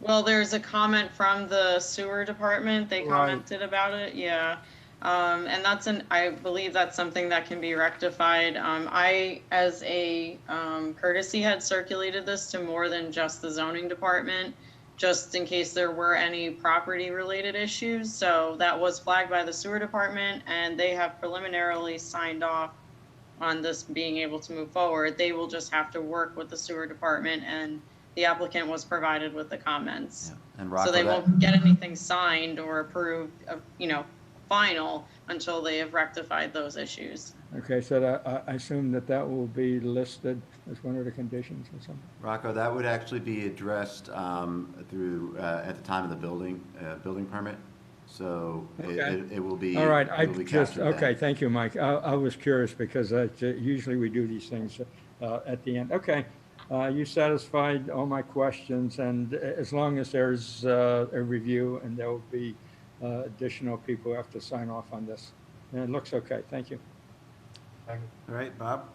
Well, there's a comment from the sewer department. They Right. commented about it, yeah. And I believe that's something that can be rectified. I, as a courtesy, had circulated this to more than just the zoning department, just in case there were any property related issues. So that was flagged by the sewer department, and they have preliminarily signed off on this being able to move forward. They will just have to work with the sewer department, and the applicant was provided with the comments. And So Rocco, they that, won't get anything signed or approved, final until they have rectified those issues. Okay, so I assume that will be listed as one of the conditions or something? Rocco, that would actually be addressed through, at the time of the building permit. So Okay. it will be. All right, it will be captured then. okay, thank you, Mike. I was curious because usually we do these things at the end. Okay, you satisfied all my questions, and as long as there's a review and there will be additional people who have to sign off on this. And it looks okay, thank you. All right, Bob?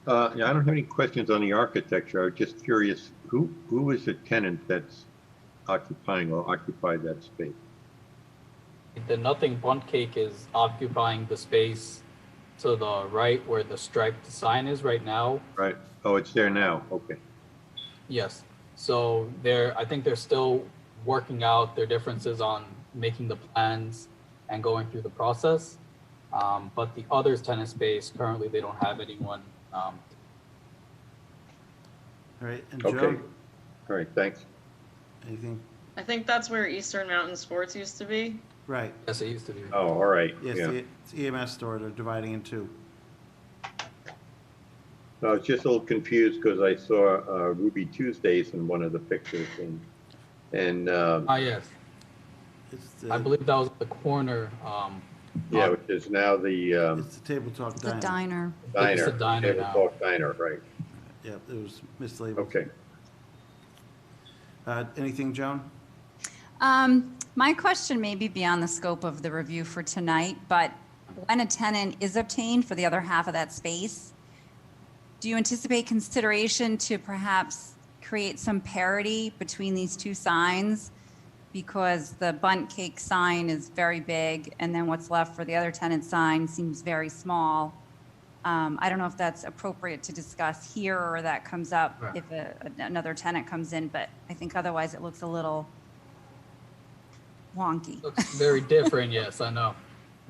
Yeah, I don't have any questions on the architecture. I was just curious, who is the tenant that's occupying or occupied that space? The Nothing Bunt Cake is occupying the space to the right where the striped sign is right now. Right. Oh, it's there now. Okay. Yes. So I think they're still working out their differences on making the plans and going through the process. But the other tenant space, currently they don't have anyone. All right, and Okay. Joe, All right, thanks. anything? I think that's where Eastern Mountain Sports used to be. Right. Yes, it used to be. Oh, all right. Yes, Yeah. it's EMS store, they're dividing in two. I was just a little confused because I saw Ruby Tuesdays in one of the pictures and Yes. I believe that was the corner. yeah, which is now the It's the Table Talk The Diner. diner. It's diner. the diner Table now. Talk Diner, right. Yeah, it was mislabeled. Okay. Anything, Joan? My question may be beyond the scope of the review for tonight, but when a tenant is obtained for the other half of that space, do you anticipate consideration to perhaps create some parity between these two signs? Because the Bunt Cake sign is very big, and then what's left for the other tenant sign seems very small. I don't know if that's appropriate to discuss here or that comes up Right. if another tenant comes in, but I think otherwise it looks a little wonky. Looks very different, yes, I know.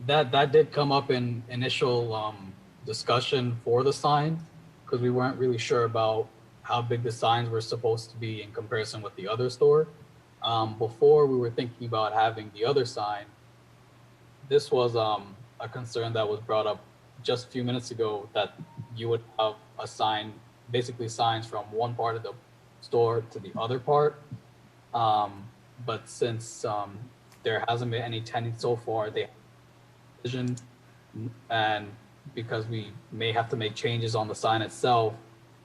That did come up in initial discussion for the sign, because we weren't really sure about how big the signs were supposed to be in comparison with the other store. Before we were thinking about having the other sign, this was a concern that was brought up just a few minutes ago, that you would have a sign, basically signs from one part of the store to the other part. But since there hasn't been any tenants so far, they vision, and because we may have to make changes on the sign itself,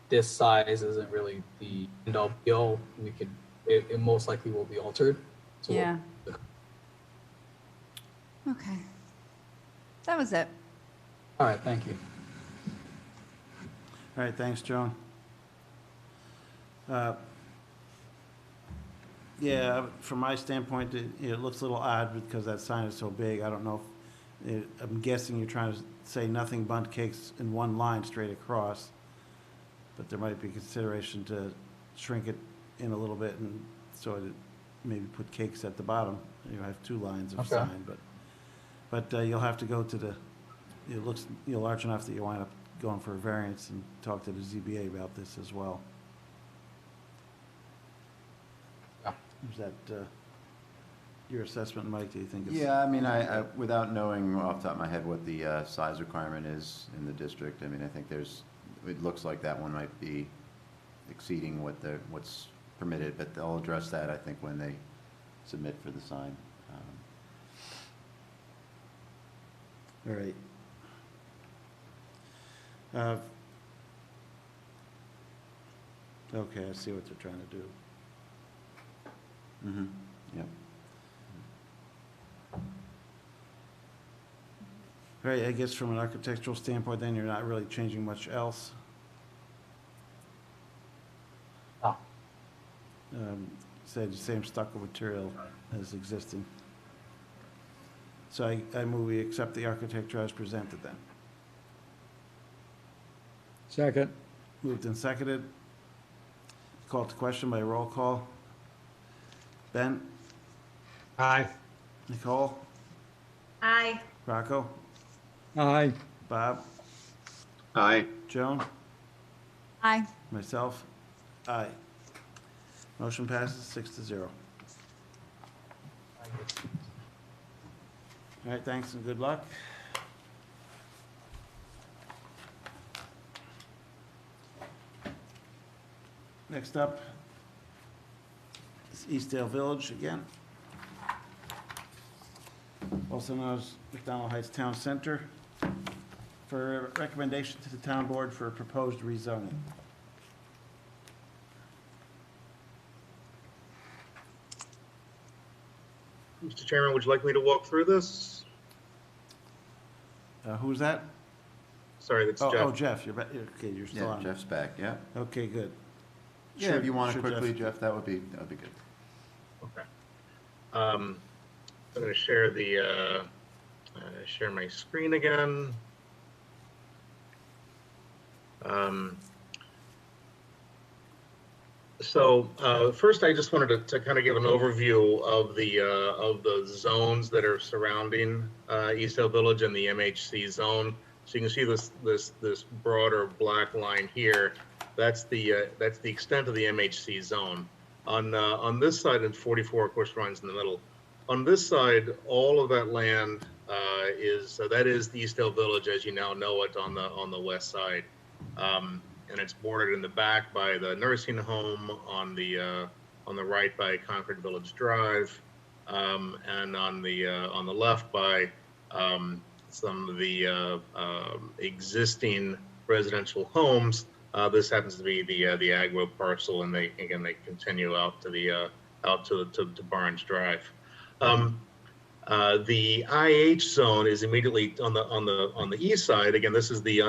this size isn't really the end all be all. It most likely will be altered. So Yeah. Okay. That was it. All right, thank you. All right, thanks, Joan. Yeah, from my standpoint, it looks a little odd because that sign is so big. I don't know if, I'm guessing you're trying to say Nothing Bunt Cakes in one line straight across, but there might be consideration to shrink it in a little bit and so it maybe put cakes at the bottom. You have two lines of Okay. sign, but you'll have to go to it looks large enough that you wind up going for a variance and talk to the ZBA about this as well. Yeah. Is that your assessment, Mike? Do you think it's? Yeah, I mean, I without knowing off the top of my head what the size requirement is in the district, I mean, I think it looks like that one might be exceeding what's permitted, but they'll address that, I think, when they submit for the sign. All right. Okay, I see what they're trying to do. Mm-hmm, yep. All right, I guess from an architectural standpoint, then you're not really changing much else. No. said the same stucco material as existing. So I move we accept the architecture as presented then. Second. Moved and seconded. Called to question by roll call. Ben? Aye. Nicole? Aye. Rocco? Aye. Bob? Aye. Joan? Aye. Myself? Aye. Motion passes 6-0. All right, thanks and good luck. Next up is Eastdale Village again, also known as McDonald Heights Town Center, for a recommendation to the town board for a proposed rezoning. Mr. Chairman, would you like me to walk through this? Who's that? Sorry, that's Oh, Jeff. Oh, Jeff, you're back, okay, you're still Yeah, on. Jeff's back, yeah. Okay, good. Yeah, Sure, if you want to sure, quickly, Jeff, that would be good. Okay. I'm going to share the share my screen again. First, I just wanted to kind of give an overview of the zones that are surrounding Eastdale Village and the MHC zone. So you can see this broader black line here. That's the extent of the MHC zone. On this side, and 44 of course runs in the middle. On this side, all of that land is the Eastdale Village as you now know it on the west side. And it's bordered in the back by the nursing home, on the right by Concord Village Drive, and on the left by some of the existing residential homes. This happens to be the agro parcel, and they continue out to Barnes Drive. The IH zone is immediately on the east side. Again, this is the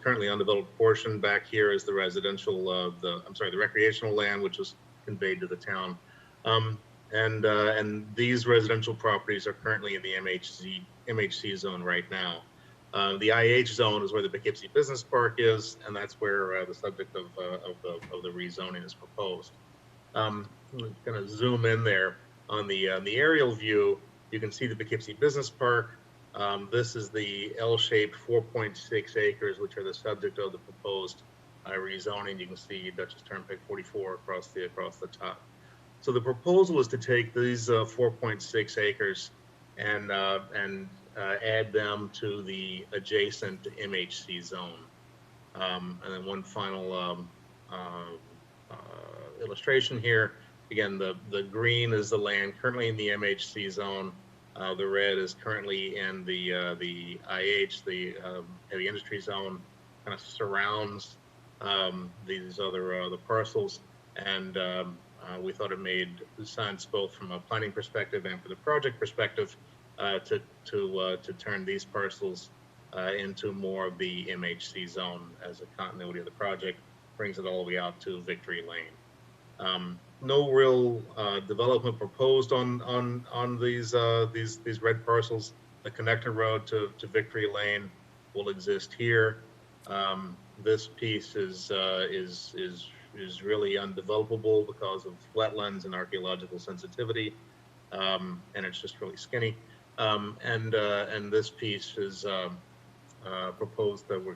currently undeveloped portion. Back here is the residential, the recreational land, which was conveyed to the town. And these residential properties are currently in the MHC zone right now. The IH zone is where the Poughkeepsie Business Park is, and that's where the subject of the rezoning is proposed. I'm going to zoom in there on the aerial view. You can see the Poughkeepsie Business Park. This is the L-shaped 4.6 acres, which are the subject of the proposed rezoning. You can see Dutchess Turnpike 44 across the top. So the proposal is to take these 4.6 acres and add them to the adjacent MHC zone. And then one final illustration here. Again, the green is the land currently in the MHC zone. The red is currently in the IH, the heavy industry zone. Kind of surrounds these other the parcels, and we thought it made sense both from a planning perspective and for the project perspective to turn these parcels into more of the MHC zone as a continuity of the project. Brings it all the way out to Victory Lane. No real development proposed on these red parcels. The connector road to Victory Lane will exist here. This piece is really undevelopable because of wetlands and archaeological sensitivity, and it's just really skinny. And this piece is proposed that we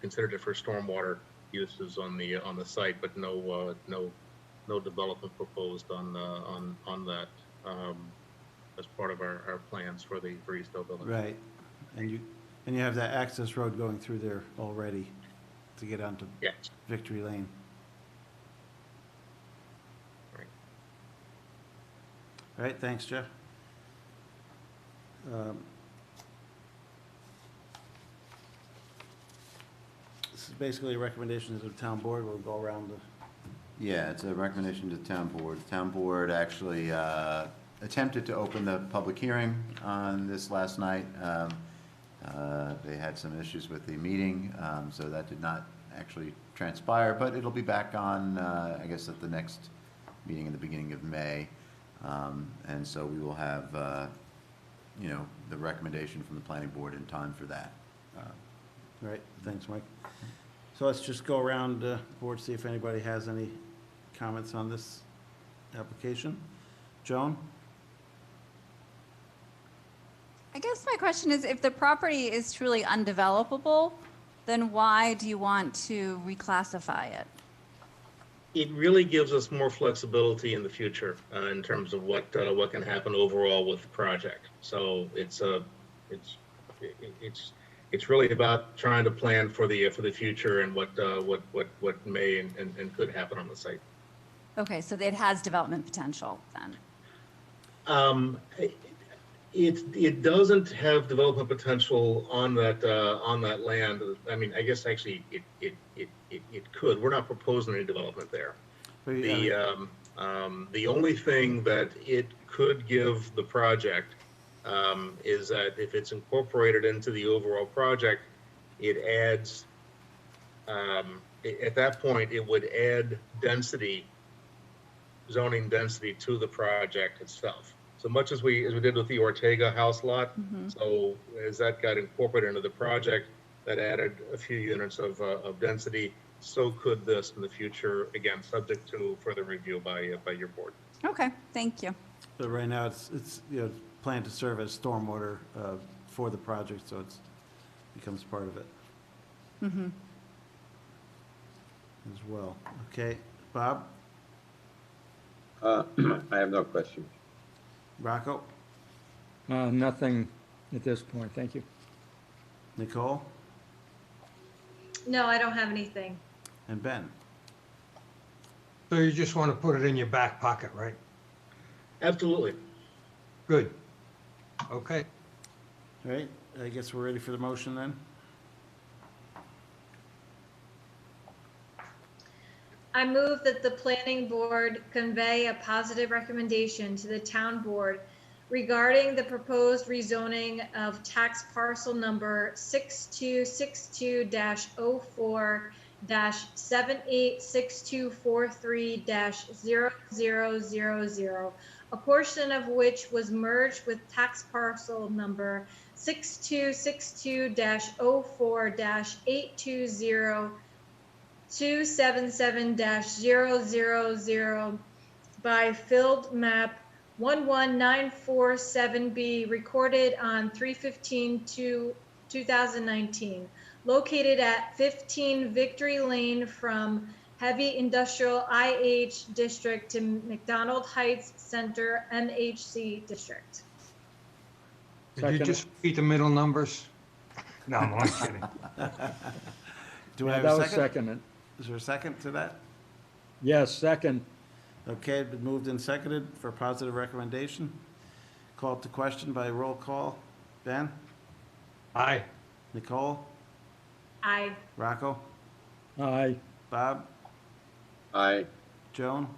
considered it for stormwater uses on the site, but no development proposed on that as part of our plans for Eastdale Village. Right, and you have that access road going through there already to get onto Victory Lane. Right. All right, thanks, Jeff. This is basically a recommendation to the town board. We'll go around the... Yeah, it's a recommendation to the town board. The town board actually attempted to open the public hearing on this last night. They had some issues with the meeting, so that did not actually transpire, but it'll be back on, I guess, at the next meeting in the beginning of May. And so we will have, the recommendation from the planning board in time for that. All right, thanks, Mike. So let's just go around the board, see if anybody has any comments on this application. Joan? I guess my question is, if the property is truly undevelopable, then why do you want to reclassify it? It really gives us more flexibility in the future in terms of what can happen overall with the project. So it's really about trying to plan for the future and what may and could happen on the site. Okay, so it has development potential then? It doesn't have development potential on that land. I mean, I guess actually it could. We're not proposing any development there. The only thing that it could give the project is that if it's incorporated into the overall project, it adds. At that point, it would add density, zoning density to the project itself. So much as we did with the Ortega house lot, so as that got incorporated into the project, that added a few units of density. So could this in the future, again, subject to further review by your board. Okay, thank you. So right now, it's planned to serve as stormwater for the project, so it becomes part of it as well. Okay, Bob? I have no questions. Rocco? Nothing at this point, thank you. Nicole? No, I don't have anything. And Ben? So you just want to put it in your back pocket, right? Absolutely. Good. Okay. All right, I guess we're ready for the motion then? I move that the planning board convey a positive recommendation to the town board regarding the proposed rezoning of tax parcel number 6262-04-786243-0000, a portion of which was merged with tax parcel number 6262-04-820-277-000 by field map 11947B, recorded on 3/15/2019, located at 15 Victory Lane from Heavy Industrial IH District to McDonald Heights Center MHC District. Did you just repeat the middle numbers? No, I'm kidding. Do I have That a was second? seconded. Is there a second to that? Yes, second. Okay, been moved and seconded for positive recommendation. Called to question by roll call. Ben? Aye. Nicole? Aye. Rocco? Aye. Bob? Aye. Joan?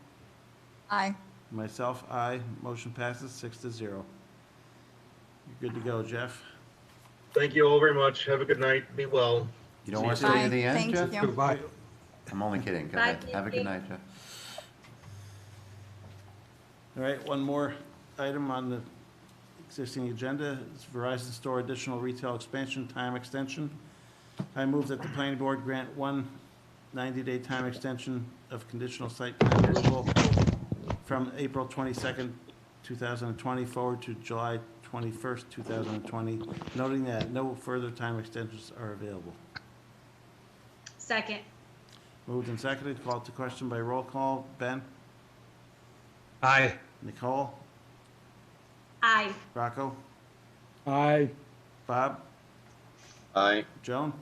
Aye. Myself, aye. Motion passes 6-0. You're good to go, Jeff. Thank you all very much. Have a good night. Be well. You don't want to stay to the end, Thank Jeff? you. Goodbye. I'm only kidding. Go Bye, ahead. Have a good Nancy. night, Jeff. All right, one more item on the existing agenda. It's Verizon Store additional retail expansion time extension. I move that the planning board grant one 90-day time extension of conditional site plan approval from April 22nd, 2020 forward to July 21st, 2020, noting that no further time extensions are available. Second. Moved and seconded, called to question by roll call. Ben? Aye. Nicole? Aye. Rocco? Aye. Bob? Aye. Joan?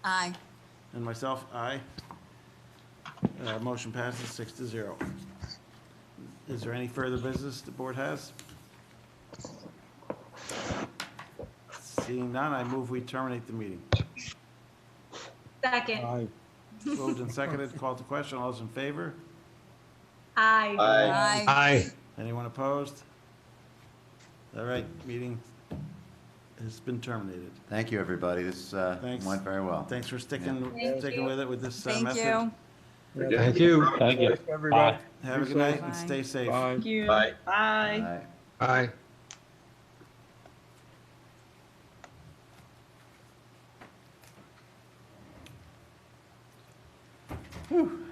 Aye. And myself, aye. Motion passes 6-0. Is there any further business the board has? Seeing none, I move we terminate the meeting. Second. Aye. Moved and seconded, called to question. All those in favor? Aye. Aye. Aye. Anyone opposed? All right, meeting has been terminated. Thank you, everybody. This Thanks. went very well. Thanks for sticking Thank you. with it with this Thank method. you. Thank you. Thank you. Everybody. Have a Be good night safe. and stay safe. Bye. Thank you. Bye. Bye. Bye. Whew.